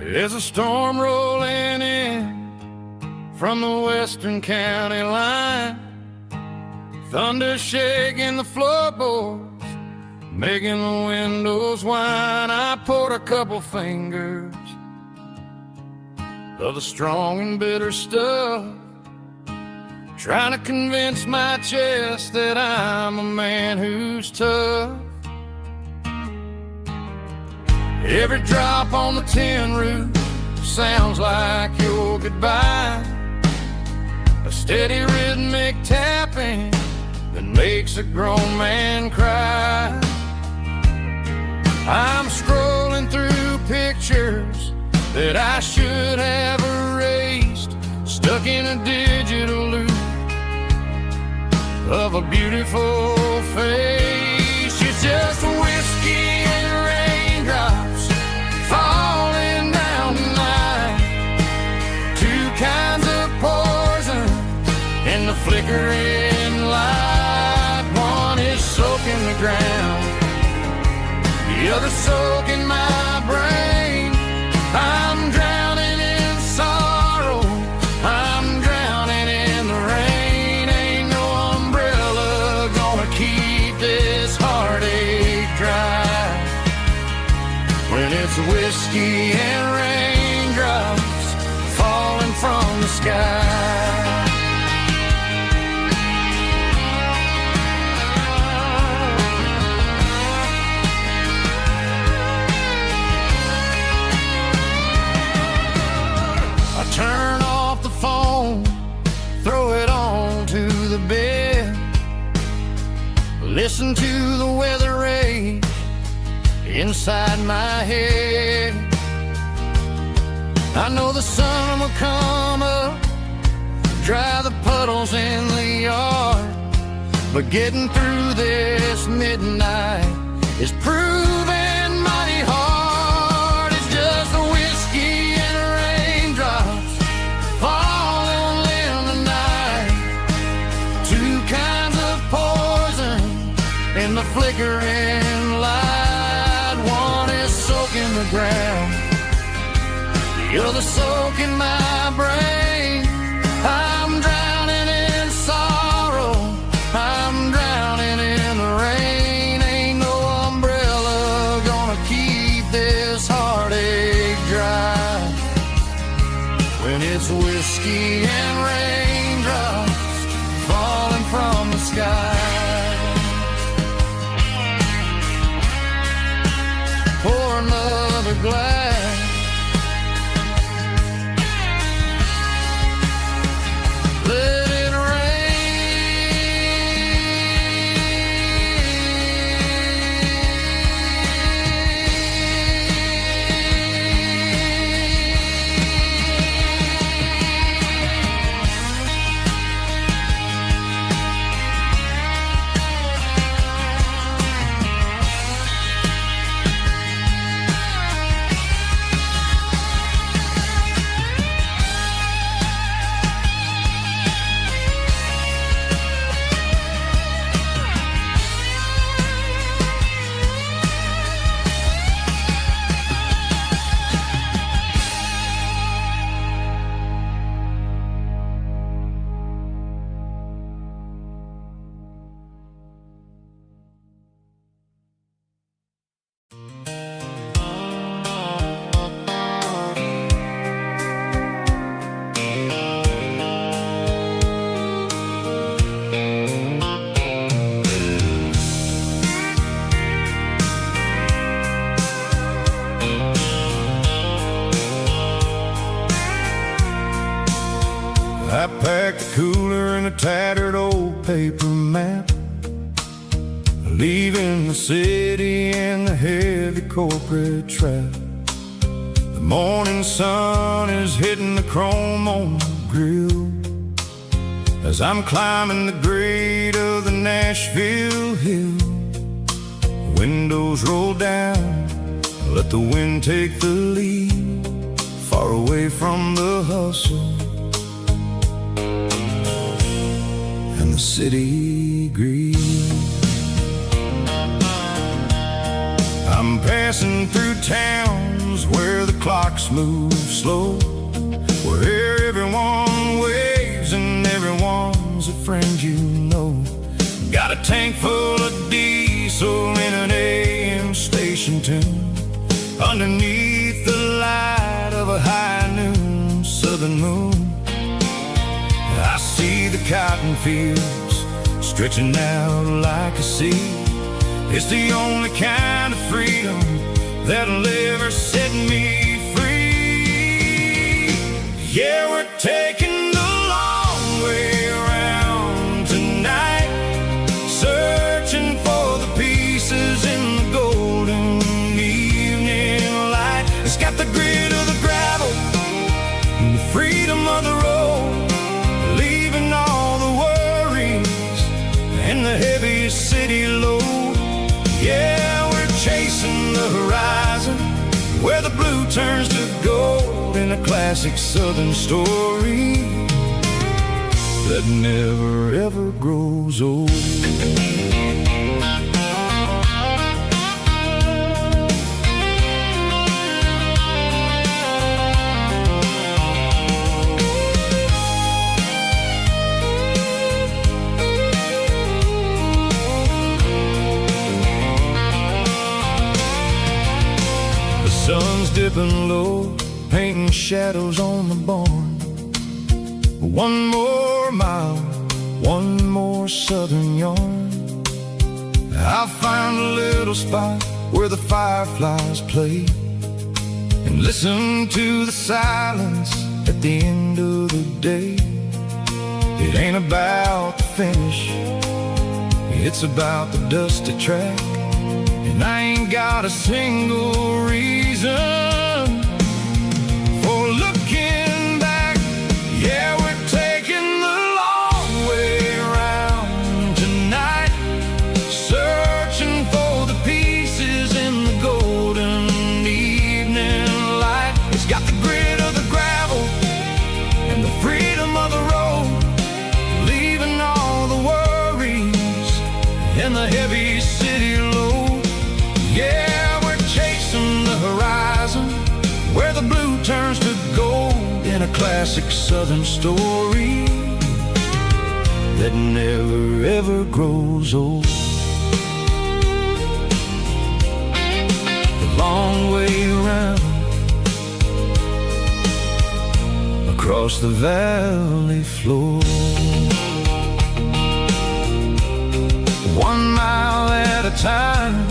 There's a storm rolling in from the western county line, thunder shaking the floorboards, making the windows whine. I poured a couple fingers of the strong and bitter stuff, trying to convince my chest that I'm a man who's tough. Every drop on the tin roof sounds like your goodbye, a steady rhythmic tapping that makes a grown man cry. I'm scrolling through pictures that I should have erased, stuck in a digital loop of a beautiful face. It's just whiskey and raindrops falling down tonight, two kinds of poison in the flickering light. One is soaking the ground, the other soaking my brain. I'm drowning in sorrow, I'm drowning in the rain. Ain't no umbrella gonna keep this heartache dry when it's whiskey and raindrops falling from the sky. Turn off the phone, throw it on to the bed, listen to the weather rage inside my head. I know the sun will come up, dry the puddles in the yard, but getting through this midnight is proving mighty hard. It's just a whiskey and raindrops falling in the night, two kinds of poison in the flickering light. One is soaking the ground, the other soaking my brain. I'm drowning in sorrow, I'm drowning in the rain. Ain't no umbrella gonna keep this heartache dry when it's whiskey and raindrops falling from the sky. Pour another glass, let it I packed a cooler and a tattered old paper map, leaving the city and the heavy corporate trap. The morning sun is hitting the chrome on the grill as I'm climbing the grade of the Nashville hill. Windows roll down, let the wind take the lead, far away from the hustle and the city greed. I'm passing through towns where the clocks move slow, where everyone waves and everyone's a friend you know. Got a tank full of diesel in an AM station tune, underneath the light of a high noon southern moon. I see the cotton fields stretching out like a sea. It's the only kind of freedom that'll ever set me free. Yeah, we're taking the long way around tonight, searching for the pieces in the golden evening light. It's got the grit of the gravel and the freedom of the road, leaving all the worries and the heavy city load. Yeah, we're chasing the horizon, where the blue turns to gold, in a classic southern story that never ever grows old. Sun's dipping low, painting shadows on the barn. One more mile, one more southern yarn. I'll find a little spot where the fireflies play, and listen to the silence at the end of the day. It ain't about the finish, it's about the dusty track. And I ain't got a single reason for looking back. Yeah, we're taking the long way around tonight, searching for the pieces in the golden evening light. It's got the grit of the gravel and the freedom of the road, leaving all the worries and the heavy city load. Yeah, we're chasing the horizon, where the blue turns to gold, in a classic southern story that never ever grows old. The long way around, across the valley floor, 1 mile at a time.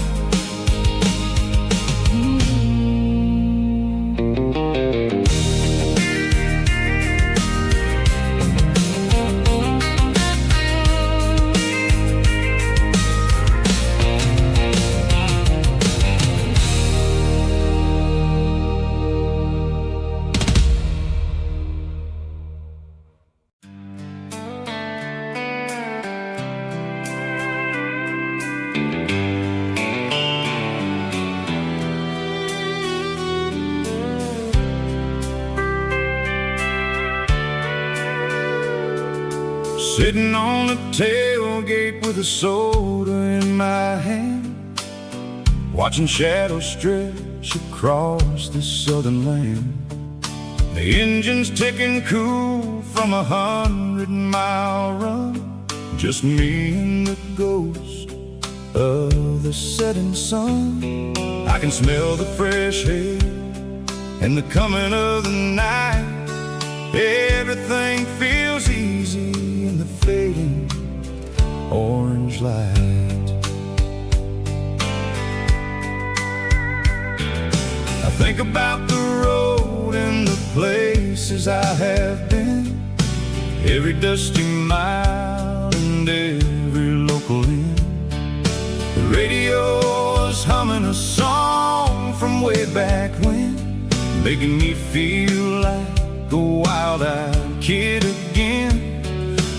Sitting on the tailgate with a soda in my hand, watching shadows stretch across this southern land. The engine's ticking cool from a 100-mile run, just me and the ghost of the setting sun. I can smell the fresh air and the coming of the night. Everything feels easy in the fading orange light. I think about the road and the places I have been, every dusty mile and every local inn. The radio is humming a song from way back when, making me feel like a wild-eyed kid again.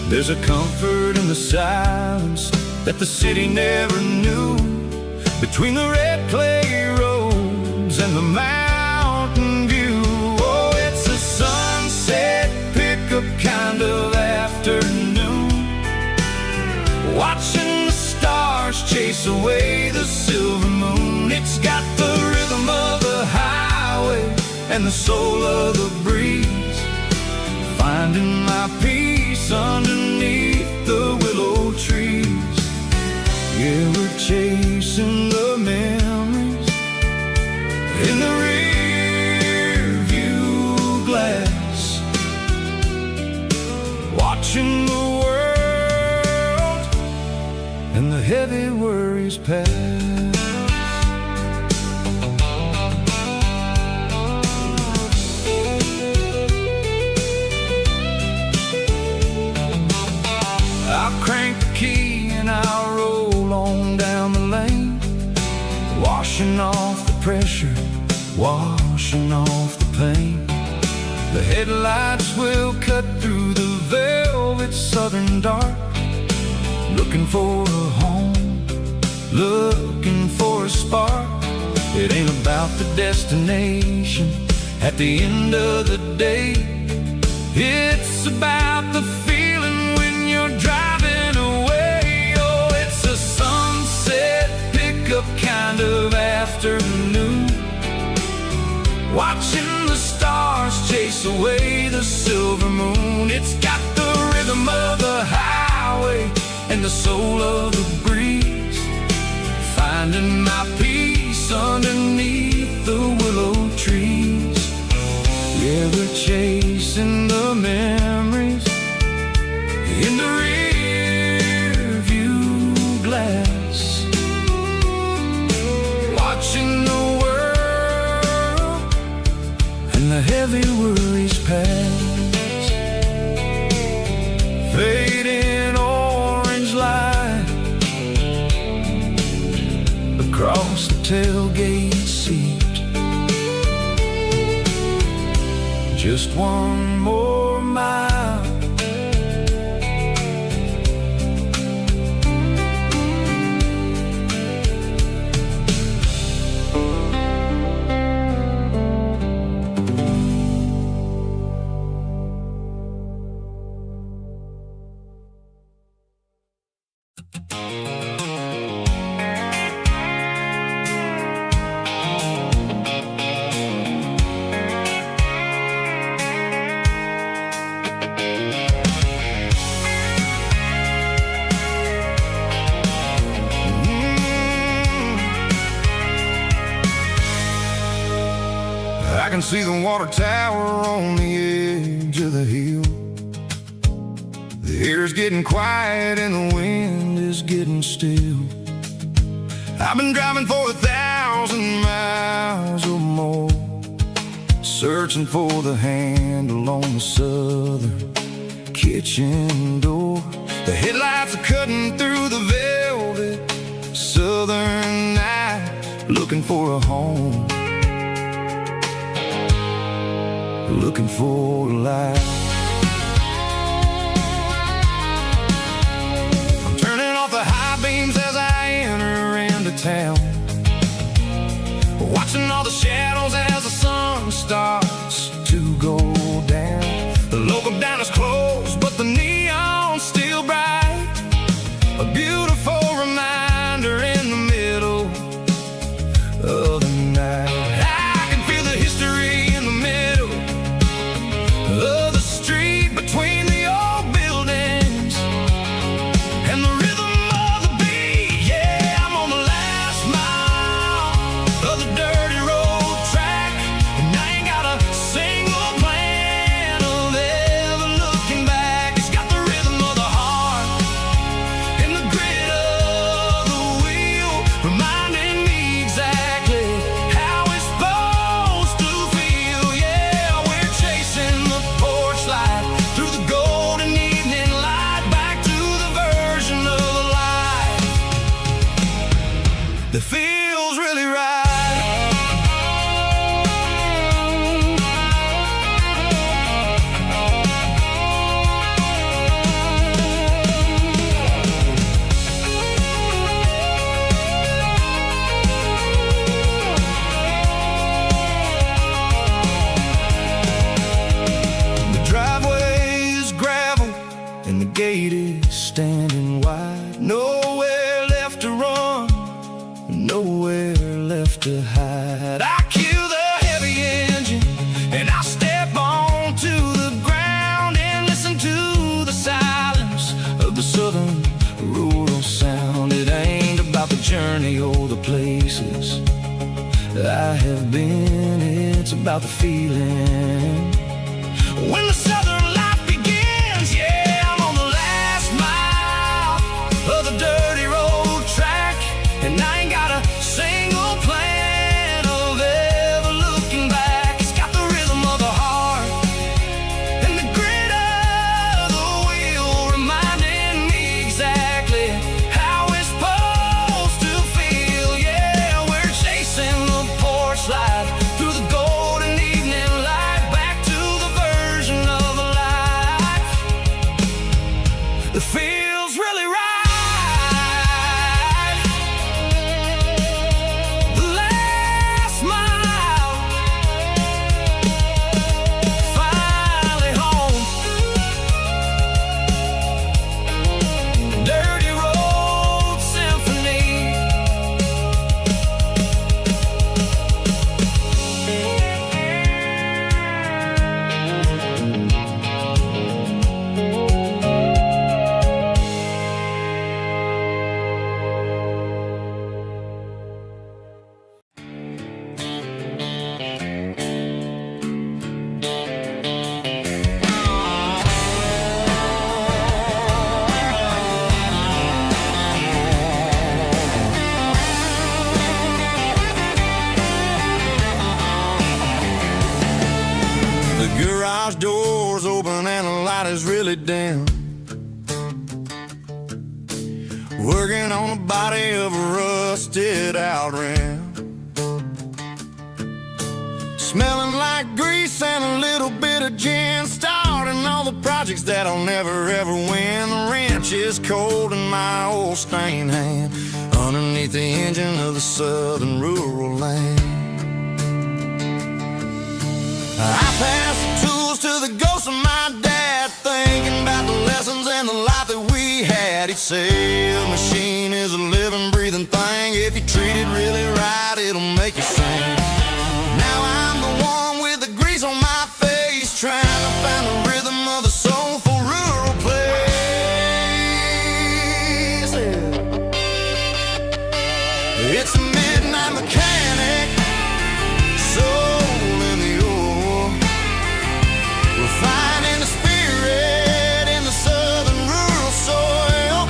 There's a comfort in the silence that the city never knew, between the red clay roads and the mountain view. Oh, it's a sunset pickup kind of afternoon, watching the stars chase away the silver moon. It's got the rhythm of the highway and the soul of the breeze, finding my peace underneath the willow trees. Yeah, we're chasing the memories in the rear view glass, watching the world and the heavy worries pass. I'll crank the key and I'll roll on down the lane, washing off the pressure, washing off the pain. The headlights will cut through the velvet southern dark, looking for a home, looking for a spark. It ain't about the destination at the end of the day, it's about the feeling when you're driving away. Oh, it's a sunset pickup kind of afternoon, watching the stars chase away the silver moon. It's got the rhythm of the highway and the soul of the breeze, finding my peace underneath the willow trees. Yeah, we're chasing the memories in the rear view glass, watching the world and the heavy worries pass. Fading orange light across the tailgate seat, just one more mile. I can see the water tower on the edge of the hill. The air's getting quiet and the wind is getting still. I've been driving for 1,000 miles or more, searching for the handle on the southern kitchen door. The headlights are cutting through the velvet southern night, looking for a home, looking for a life. I'm turning off the high beams as I enter into town, watching all the shadows as the sun starts to go down. The local diner's closed, but the neon's still bright, a beautiful reminder in the middle of the night. I can feel the history in the middle of the street between the old buildings and the rhythm of the beat. Yeah, I'm on the last mile of the dirty road track, and I ain't got a single plan of ever looking back. It's got the rhythm of the heart and the grit of the wheel, reminding me exactly how it's supposed to feel. Yeah, we're chasing the porch light through the golden evening light, back to the version of life that feels really right. The driveway is gravel and the gate is standing wide. Nowhere left to run, nowhere left to hide. I kill the heavy engine journey or the places I have been. It's about the feeling when the southern life begins. Yeah, I'm on the last mile of the dirty road track, and I ain't got a single plan of ever looking back. It's got the rhythm of the heart and the grit of the wheel, reminding me exactly how it's supposed to feel. Yeah, we're chasing the porch light through the golden evening light, back to the version of life that feels really right. The last mile, finally home. Dirty Road Symphony. The garage door's open and the light is really dim. Working on the body of a rusted out rim. Smelling like grease and a little bit of gin. Starting all the projects that I'll never ever win. The wrench is cold in my old stained hand, underneath the engine of the southern rural land. I pass the tools to the ghost of my dad, thinking about the lessons and the life that we had. He'd say a machine is a living, breathing thing. If you treat it really right, it'll make you sing. Now I'm the one with the grease on my face, trying to find the rhythm of the soulful rural place. It's a midnight mechanic, soul in the ore, refining the spirit in the southern rural soil.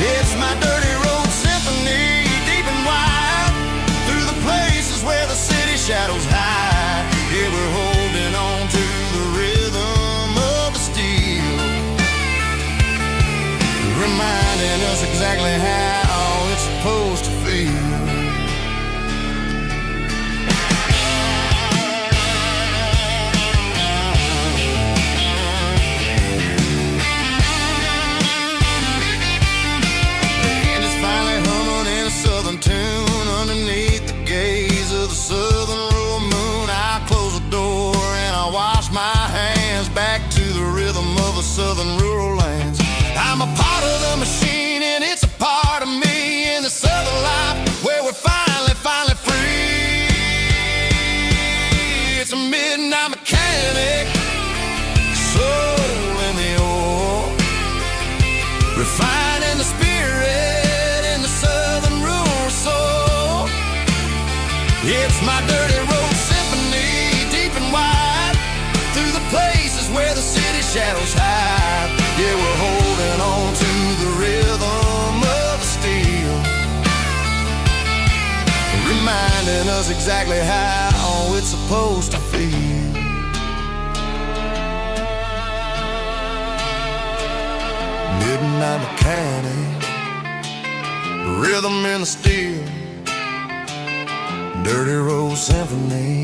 It's my dirty road symphony, deep and wide, through the places where the city shadows hide. Yeah, we're holding on to the rhythm of the steel, reminding us exactly how it's supposed to feel. And it's finally humming in a southern tune, underneath the gaze of the southern rural moon. I close the door and I wash my hands, back to the rhythm of the southern rural lands. I'm a part of the machine and it's a part of me, in the southern life where we're finally free. It's a midnight mechanic, soul in the ore, refining the spirit in the southern rural soul. It's my dirty road symphony, deep and wide, through the places where the city shadows hide. Yeah, we're holding on to the rhythm of the steel, reminding us exactly how it's supposed to feel. Midnight mechanic, rhythm in the steel, dirty road symphony.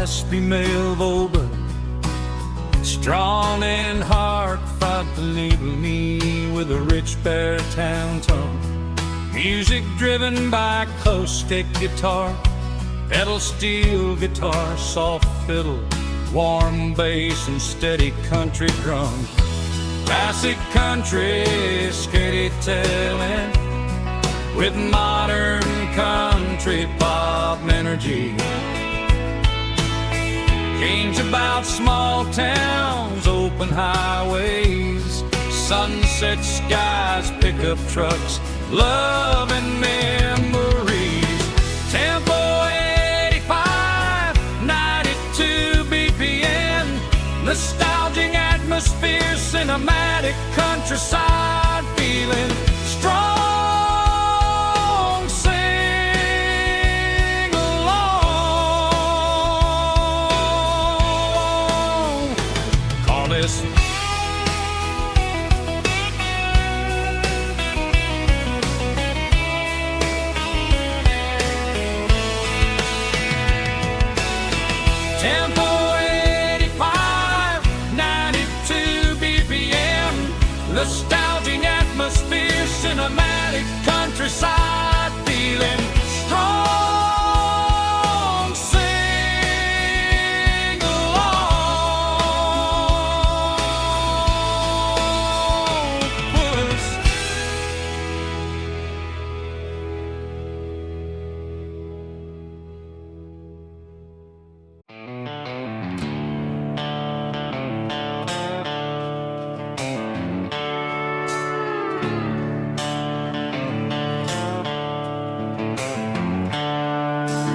raspy male vulva, strong in heart, fight to lead me with a rich baritone tone. Music driven by acoustic guitar, pedal steel guitar, soft fiddle, warm bass and steady country drums. Classic country storytelling with modern country pop energy. Games about small towns, open highways, sunset skies, pickup trucks, love and memories. Tempo 85, 92 BPM, nostalgic atmosphere, cinematic countryside feeling strong. Sing along. Call this Tempo 85, 92 BPM, nostalgic atmosphere, cinematic countryside feeling strong. Sing along with us.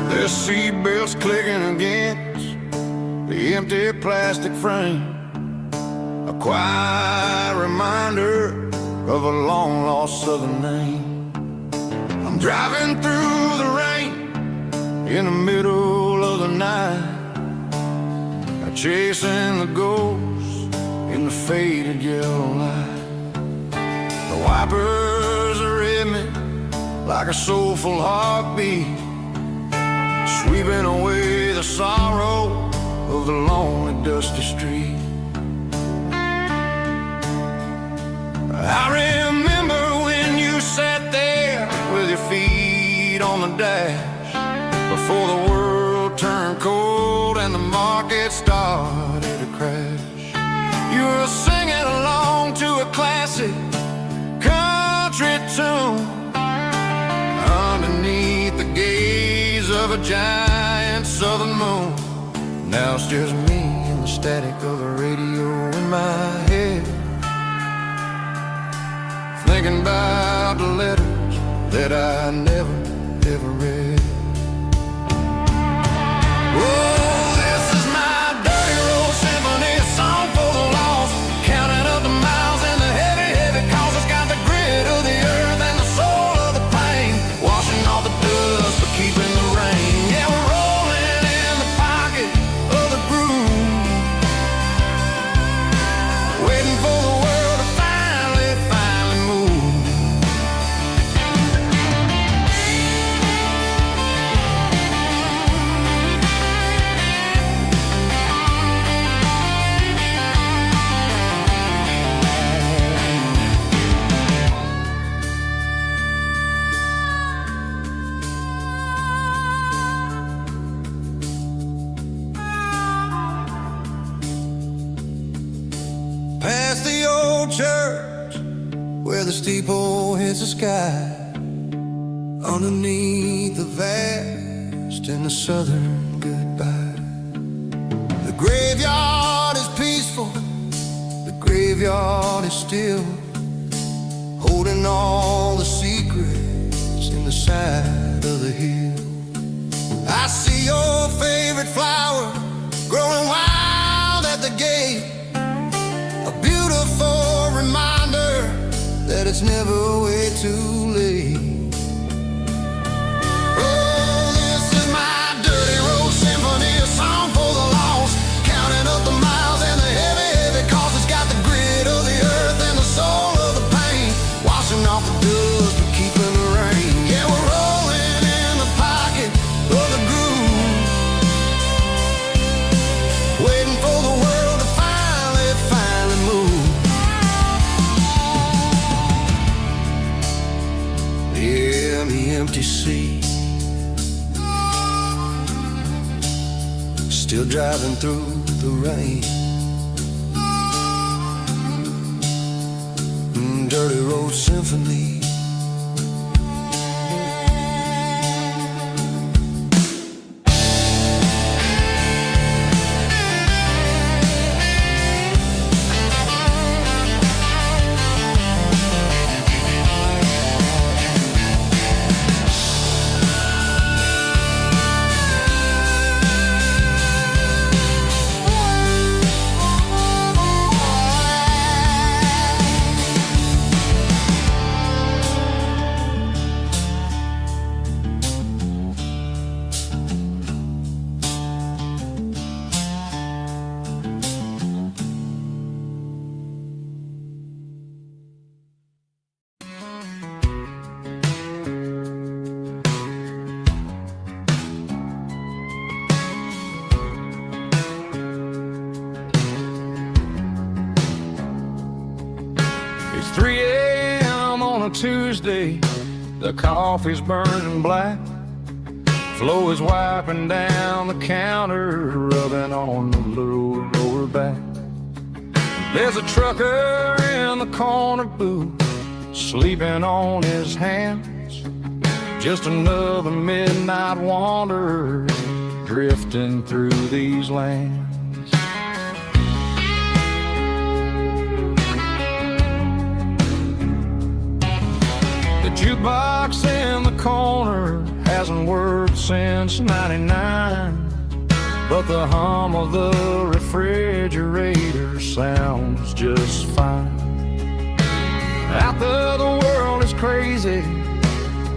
The seatbelts clicking against the empty plastic frame, a quiet reminder of a long-lost southern name. I'm driving through the rain in the middle of the night, chasing the ghosts in the faded yellow light. The wipers are in me like a soulful heartbeat, sweeping away the sorrow of the lonely, dusty street. I remember when you sat there with your feet on the dash, before the world turned cold and the market started to crash. You were singing along to a classic country tune underneath the gaze of a giant southern moon. Now it's just me and the static of the radio in my head, thinking about the letters that I never, ever read. Oh, this is my dirty road symphony, a song for the lost, counting up the miles and the heavy, heavy calls. It's got the grit of the earth and the soul of the pain, washing off the dust but keeping the rain. Yeah, we're rolling in the pocket of the groove, waiting for the world to finally move. Past the old church where the steeple hits the sky, underneath the vast and the southern goodbye. The graveyard is peaceful, the graveyard is still, holding all the secrets in the side of the hill. I see your favorite flower growing wild at the gate, a beautiful reminder that it's never way too late. Oh, this is my dirty road symphony, a song for the lost, counting up the miles and the heavy, heavy calls. It's got the grit of the earth and the soul of the pain, washing off the dust but keeping the rain. Yeah, we're rolling in the pocket of the groove, empty sea. Still driving through the rain. Dirty road symphony. It's 3 a.m. on a Tuesday. The coffee's burning black. Flo is wiping down the counter, rubbing on the little lower back. There's a trucker in the corner booth, sleeping on his hands. Just another midnight wanderer, drifting through these lands. The jukebox in the corner hasn't worked since '99, but the hum of the refrigerator sounds just fine. Out there the world is crazy,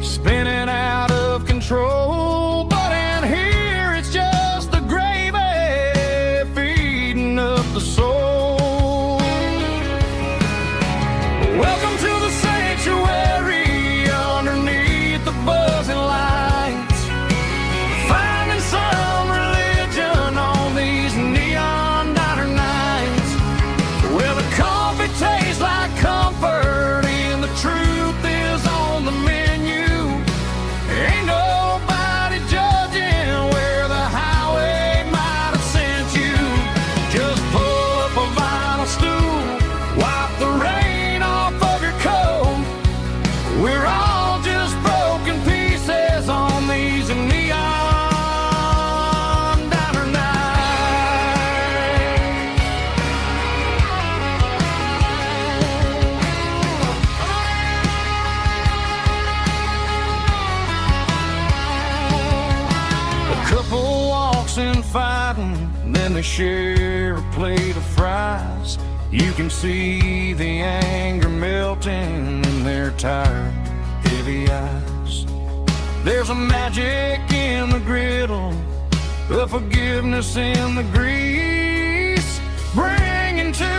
spinning out of control, but in here it's just the gravy feeding up the soul. Welcome to the sanctuary underneath the buzzing lights, finding some religion on these neon diner nights, where the coffee tastes like comfort and the truth is on the menu. Ain't nobody judging where the highway might have sent you. Just pull up a vinyl stool, wipe the rain off of your coat. We're all just broken pieces on these neon diner nights. The couple walks in fighting, then they share a plate of fries. You can see the anger melting in their tired, heavy eyes. There's a magic in the griddle, a forgiveness in the grease, bringing to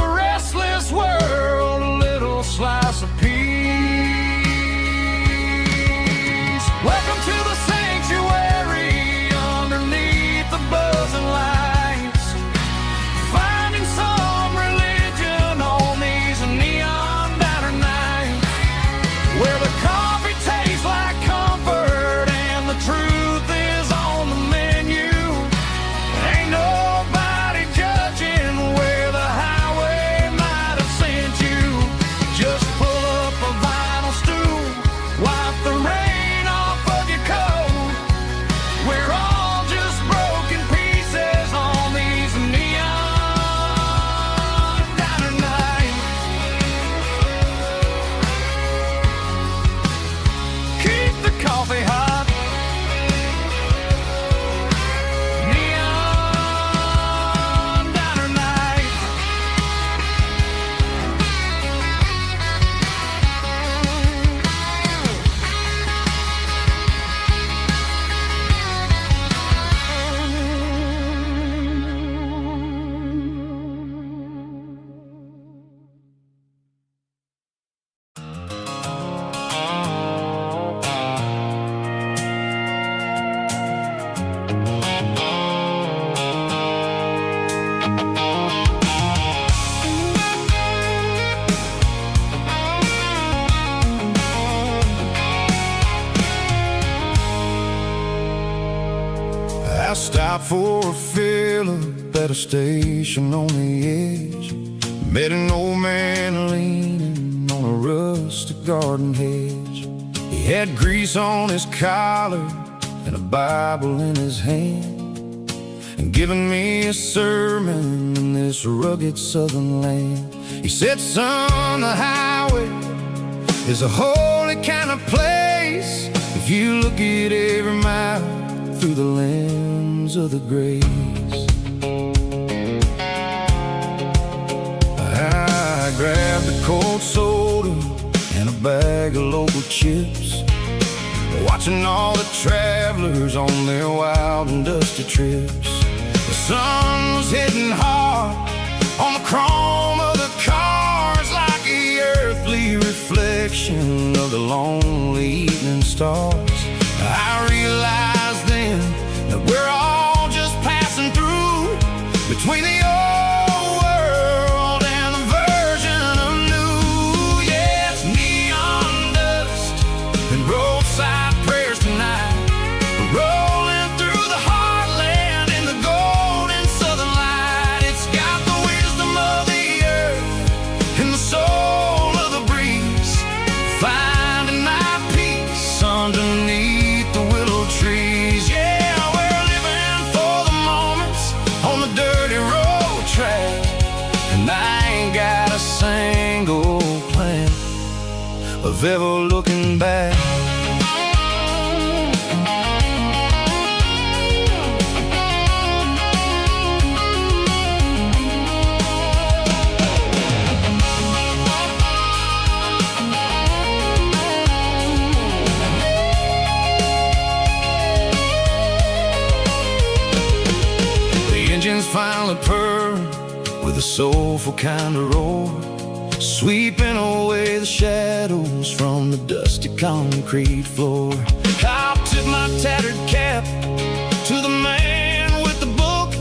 a restless world a little slice of peace. Welcome to the sanctuary underneath the buzzing lights, finding some religion on these neon diner nights, where the coffee tastes like comfort and the truth is on the menu. Ain't nobody judging where the highway might have sent you. Just pull stopped for a fill-up at a station on the edge. Met an old man leaning on a rustic garden hedge. He had grease on his collar and a Bible in his hand, and giving me a sermon in this rugged southern land. He said, son, the highway is a holy kind of place if you look at every mile through the lens of the grace. I grabbed a cold soda and a bag of local chips, watching all the travelers on their wild and dusty trips. The sun was hitting hard on the chrome of the cars, like the earthly reflection of the lonely evening stars. I realized then that we're all just passing through between the old world and the version of new. Yeah, it's neon dust and roadside prayers tonight, rolling through the heartland in the golden southern light. It's got the wisdom of the earth and the soul of the breeze, finding my peace underneath the willow trees. Yeah, we're living for the moments on the dirty road track, and I ain't got a single plan of ever looking back. Engines finally purr with a soulful kind of roar, sweeping away the shadows from the dusty concrete floor. I'll tip my tattered cap to the man with the book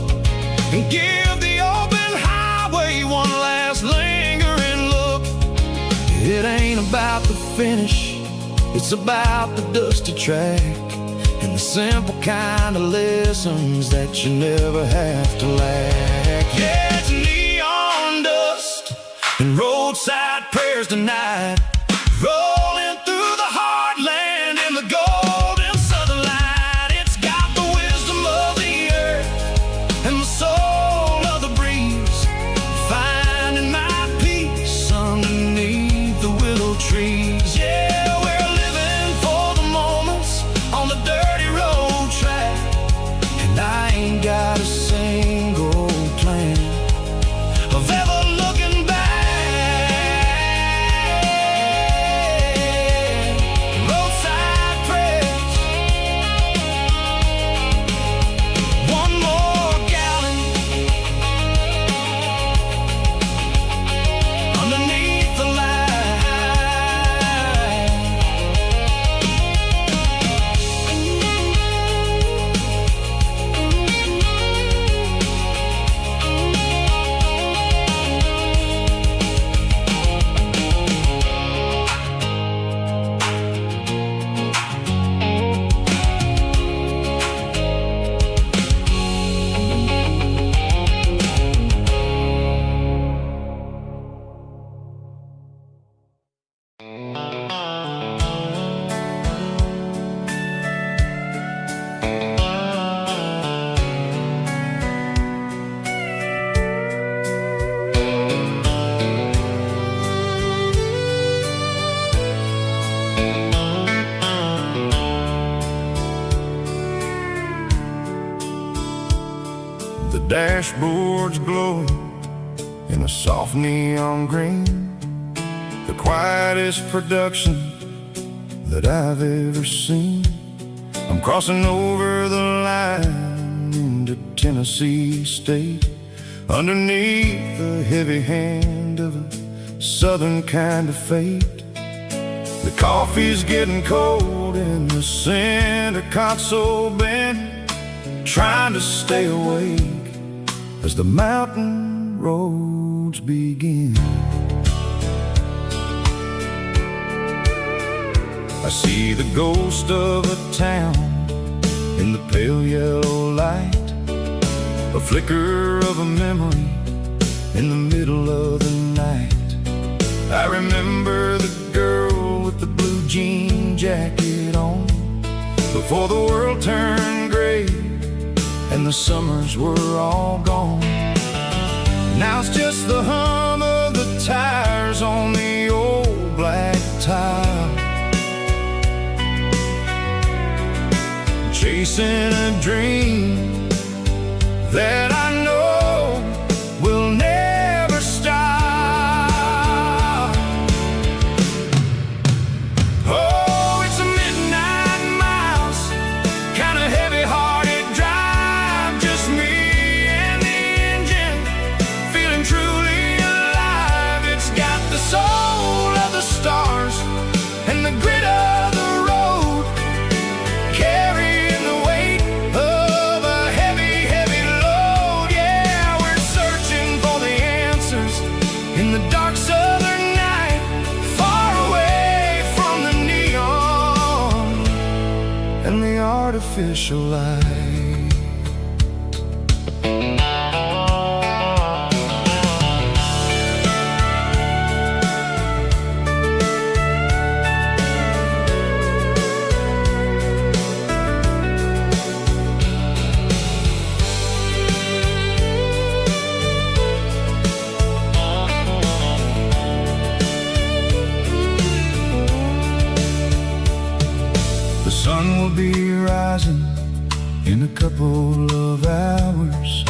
and give the open highway one last lingering look. It ain't about the finish, it's about the dusty track and the simple kind of lessons that you never have to lack. Yeah, it's neon dust and roadside prayers tonight, rolling through the heartland in the golden southern light. It's got the wisdom of the earth and the soul of the breeze, finding my peace underneath the willow trees. Yeah, we're living for the moments on the dirty road track, and I ain't got a single plan of ever looking back. Roadside prayers, one more gallon underneath the light. The dashboard's glowing in a soft neon green, the quietest production that I've ever seen. I'm crossing over the line into Tennessee State, underneath the heavy hand of a southern kind of fate. The coffee's getting cold in the center console bin, trying to stay awake as the mountain roads begin. I see the ghost of a town in the pale yellow light, flicker of a memory in the middle of the night. I remember the girl with the blue jean jacket on, before the world turned gray and the summers were all gone. Now it's just the hum of the tires on the old black tile, chasing a dream that I know will never stop. Oh, it's a midnight mouse, kind of heavy-hearted drive, just me and the engine, feeling truly alive. It's got the soul of the stars and the grit of the road, carrying the weight of a heavy, heavy load. Yeah, we're searching for the answers in the dark southern night, far away from the neon and the artificial light. The sun will be rising in a couple of hours,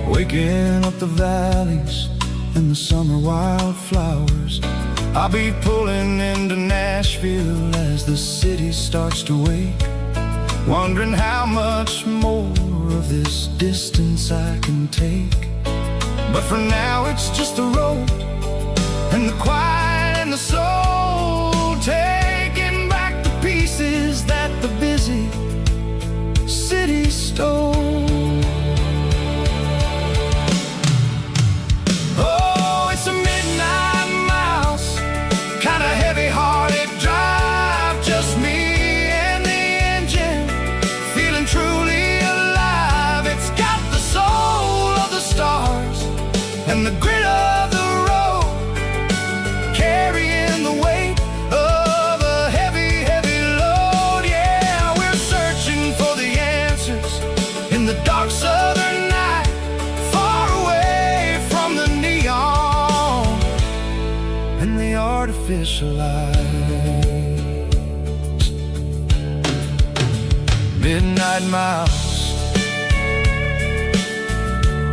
waking up the valleys and the summer wildflowers. I'll be pulling into Nashville as the city starts to wake, wondering how much more of this distance I can take. But for now it's just the road and the quiet and the soul, taking back the pieces that the busy city stole. Oh, it's a midnight mouse, kind of heavy-hearted drive, just me and the engine, feeling truly alive. It's got the soul of the stars and the grit of the road, carrying the weight of a heavy, heavy load. Yeah, we're searching for the answers in the dark southern night, far away from the neon and the artificial lights. Midnight mouse,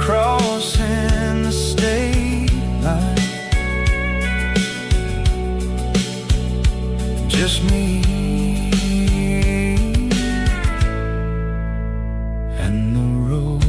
crossing the state line, just me and the road.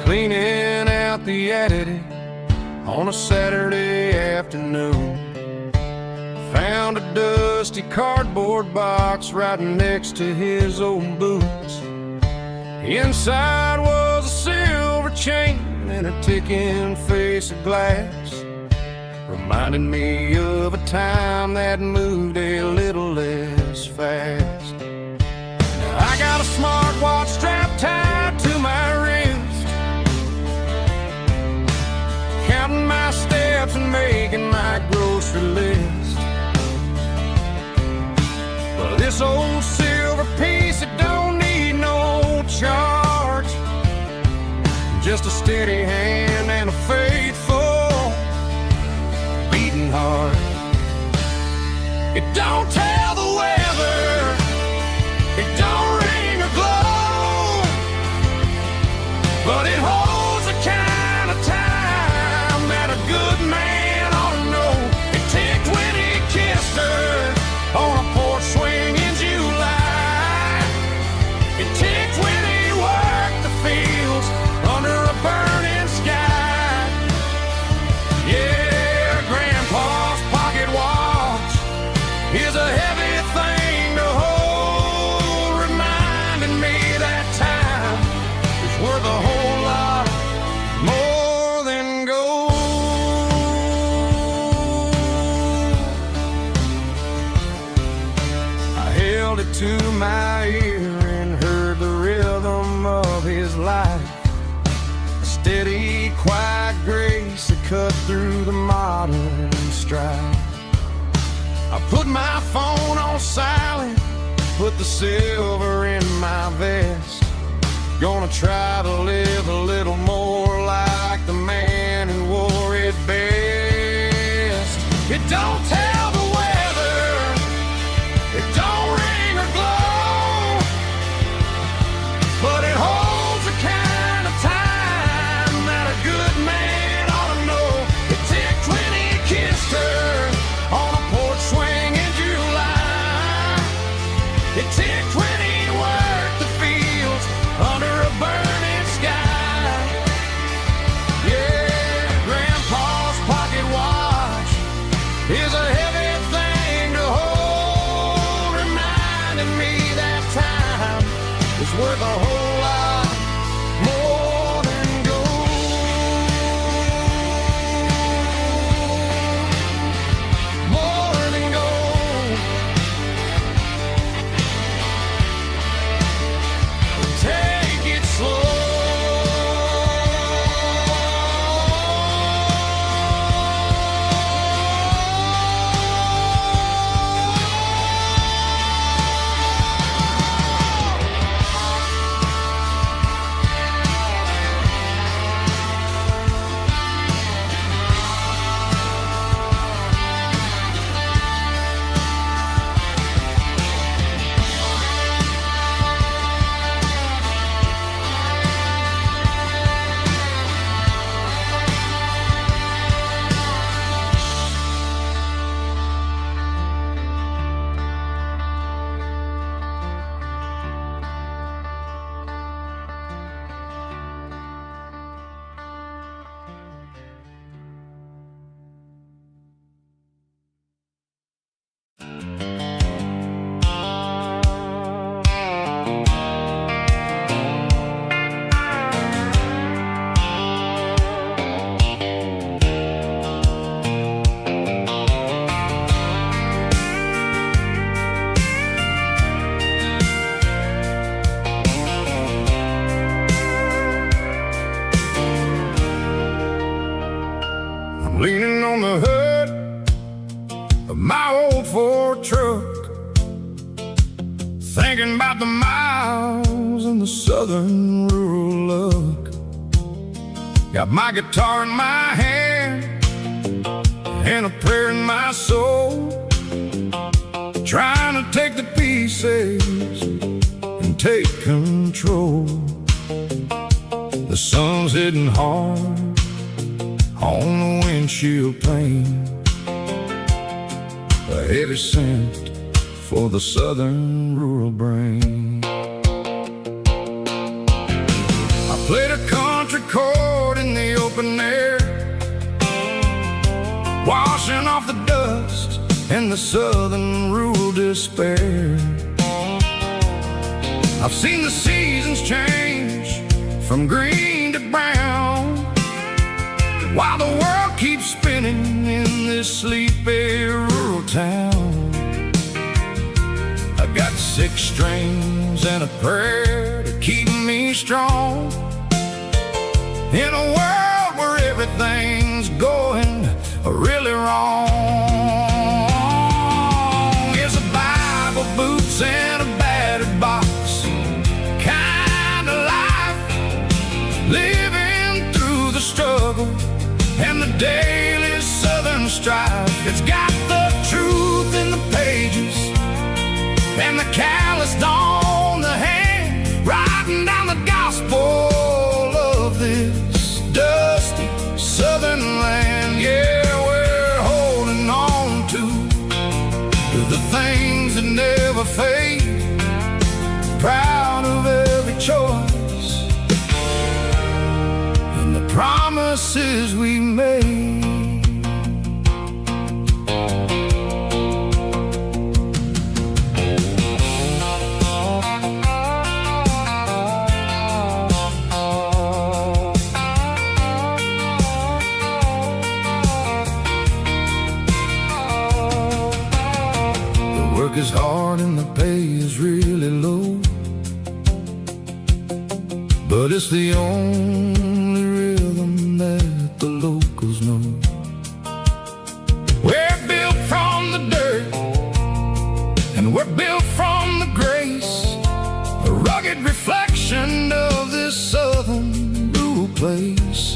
Cleaning out the attic on a Saturday afternoon, found a dusty cardboard box right next to his old boots. Inside was a silver chain and a ticking face of glass, reminding me of a time that moved a little less fast. Now I got a smartwatch strapped tied to my wrist, counting my steps and making my grocery list. Well, this old silver piece, it don't need no charge, just a steady hand and a faithful beating heart. It don't tell the weather, it don't ring or glow, but it holds the kind quiet grace that cut through the modern strife. I put my phone on silent, put the silver in my vest. Gonna try to live a little more like the man who wore it best. It don't tell the weather, it don't ring or glow, but it holds the kind of time that a good man ought to know. It ticked when he kissed her on a porch swing in July. It ticked when he worked the fields under a burning sky. Yeah, Grandpa's pocket watch is a heavy thing to hold, reminding me that time is worth a whole lot more than gold. More than gold. Take it slow. Leaning on the hood of my old Ford truck, thinking about the miles and the southern rural look. Got my guitar in my hand and a prayer in my soul, trying to take the pieces and take control. The sun's hitting hard on the windshield pane, a heavy scent for the southern rural brain. I played a country chord in the open air, washing off the dust and the southern rural despair. I've seen the seasons change from green to brown, while the world keeps spinning in this sleepy rural town. I got 6 strings and a prayer to keep me strong, in a world where everything's going really wrong. It's a Bible, boots, and a battered box kind of life, living through the struggle and the daily southern strife. It's got the truth in the pages and the calloused on the hand, writing down the gospel of this dusty southern land. Yeah, we're holding on to the things that never fade, proud of every choice and the promises we made. Is hard and the pay is really low, but it's the only rhythm that place.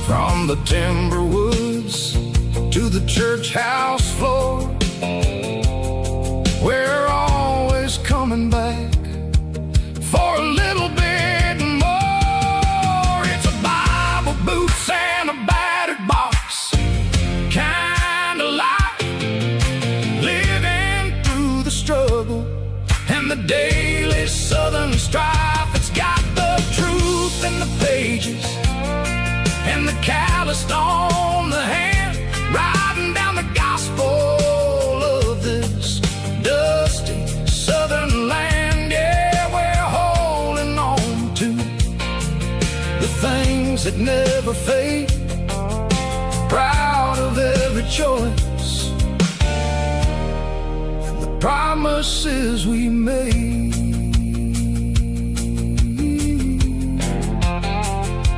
From the timber woods to the church house floor, we're always coming back for a little bit more. It's a Bible, boots, and a battered box kind of life, living through the struggle and the daily southern strife. It's got the truth in the pages and the calloused on the hand, riding down the gospel of this dusty southern land. Yeah, we're holding on to the things that never fade, proud of every choice and the promises we made.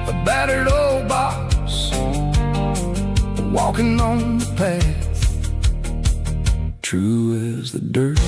A battered old box, walking on the path, true as the dirt.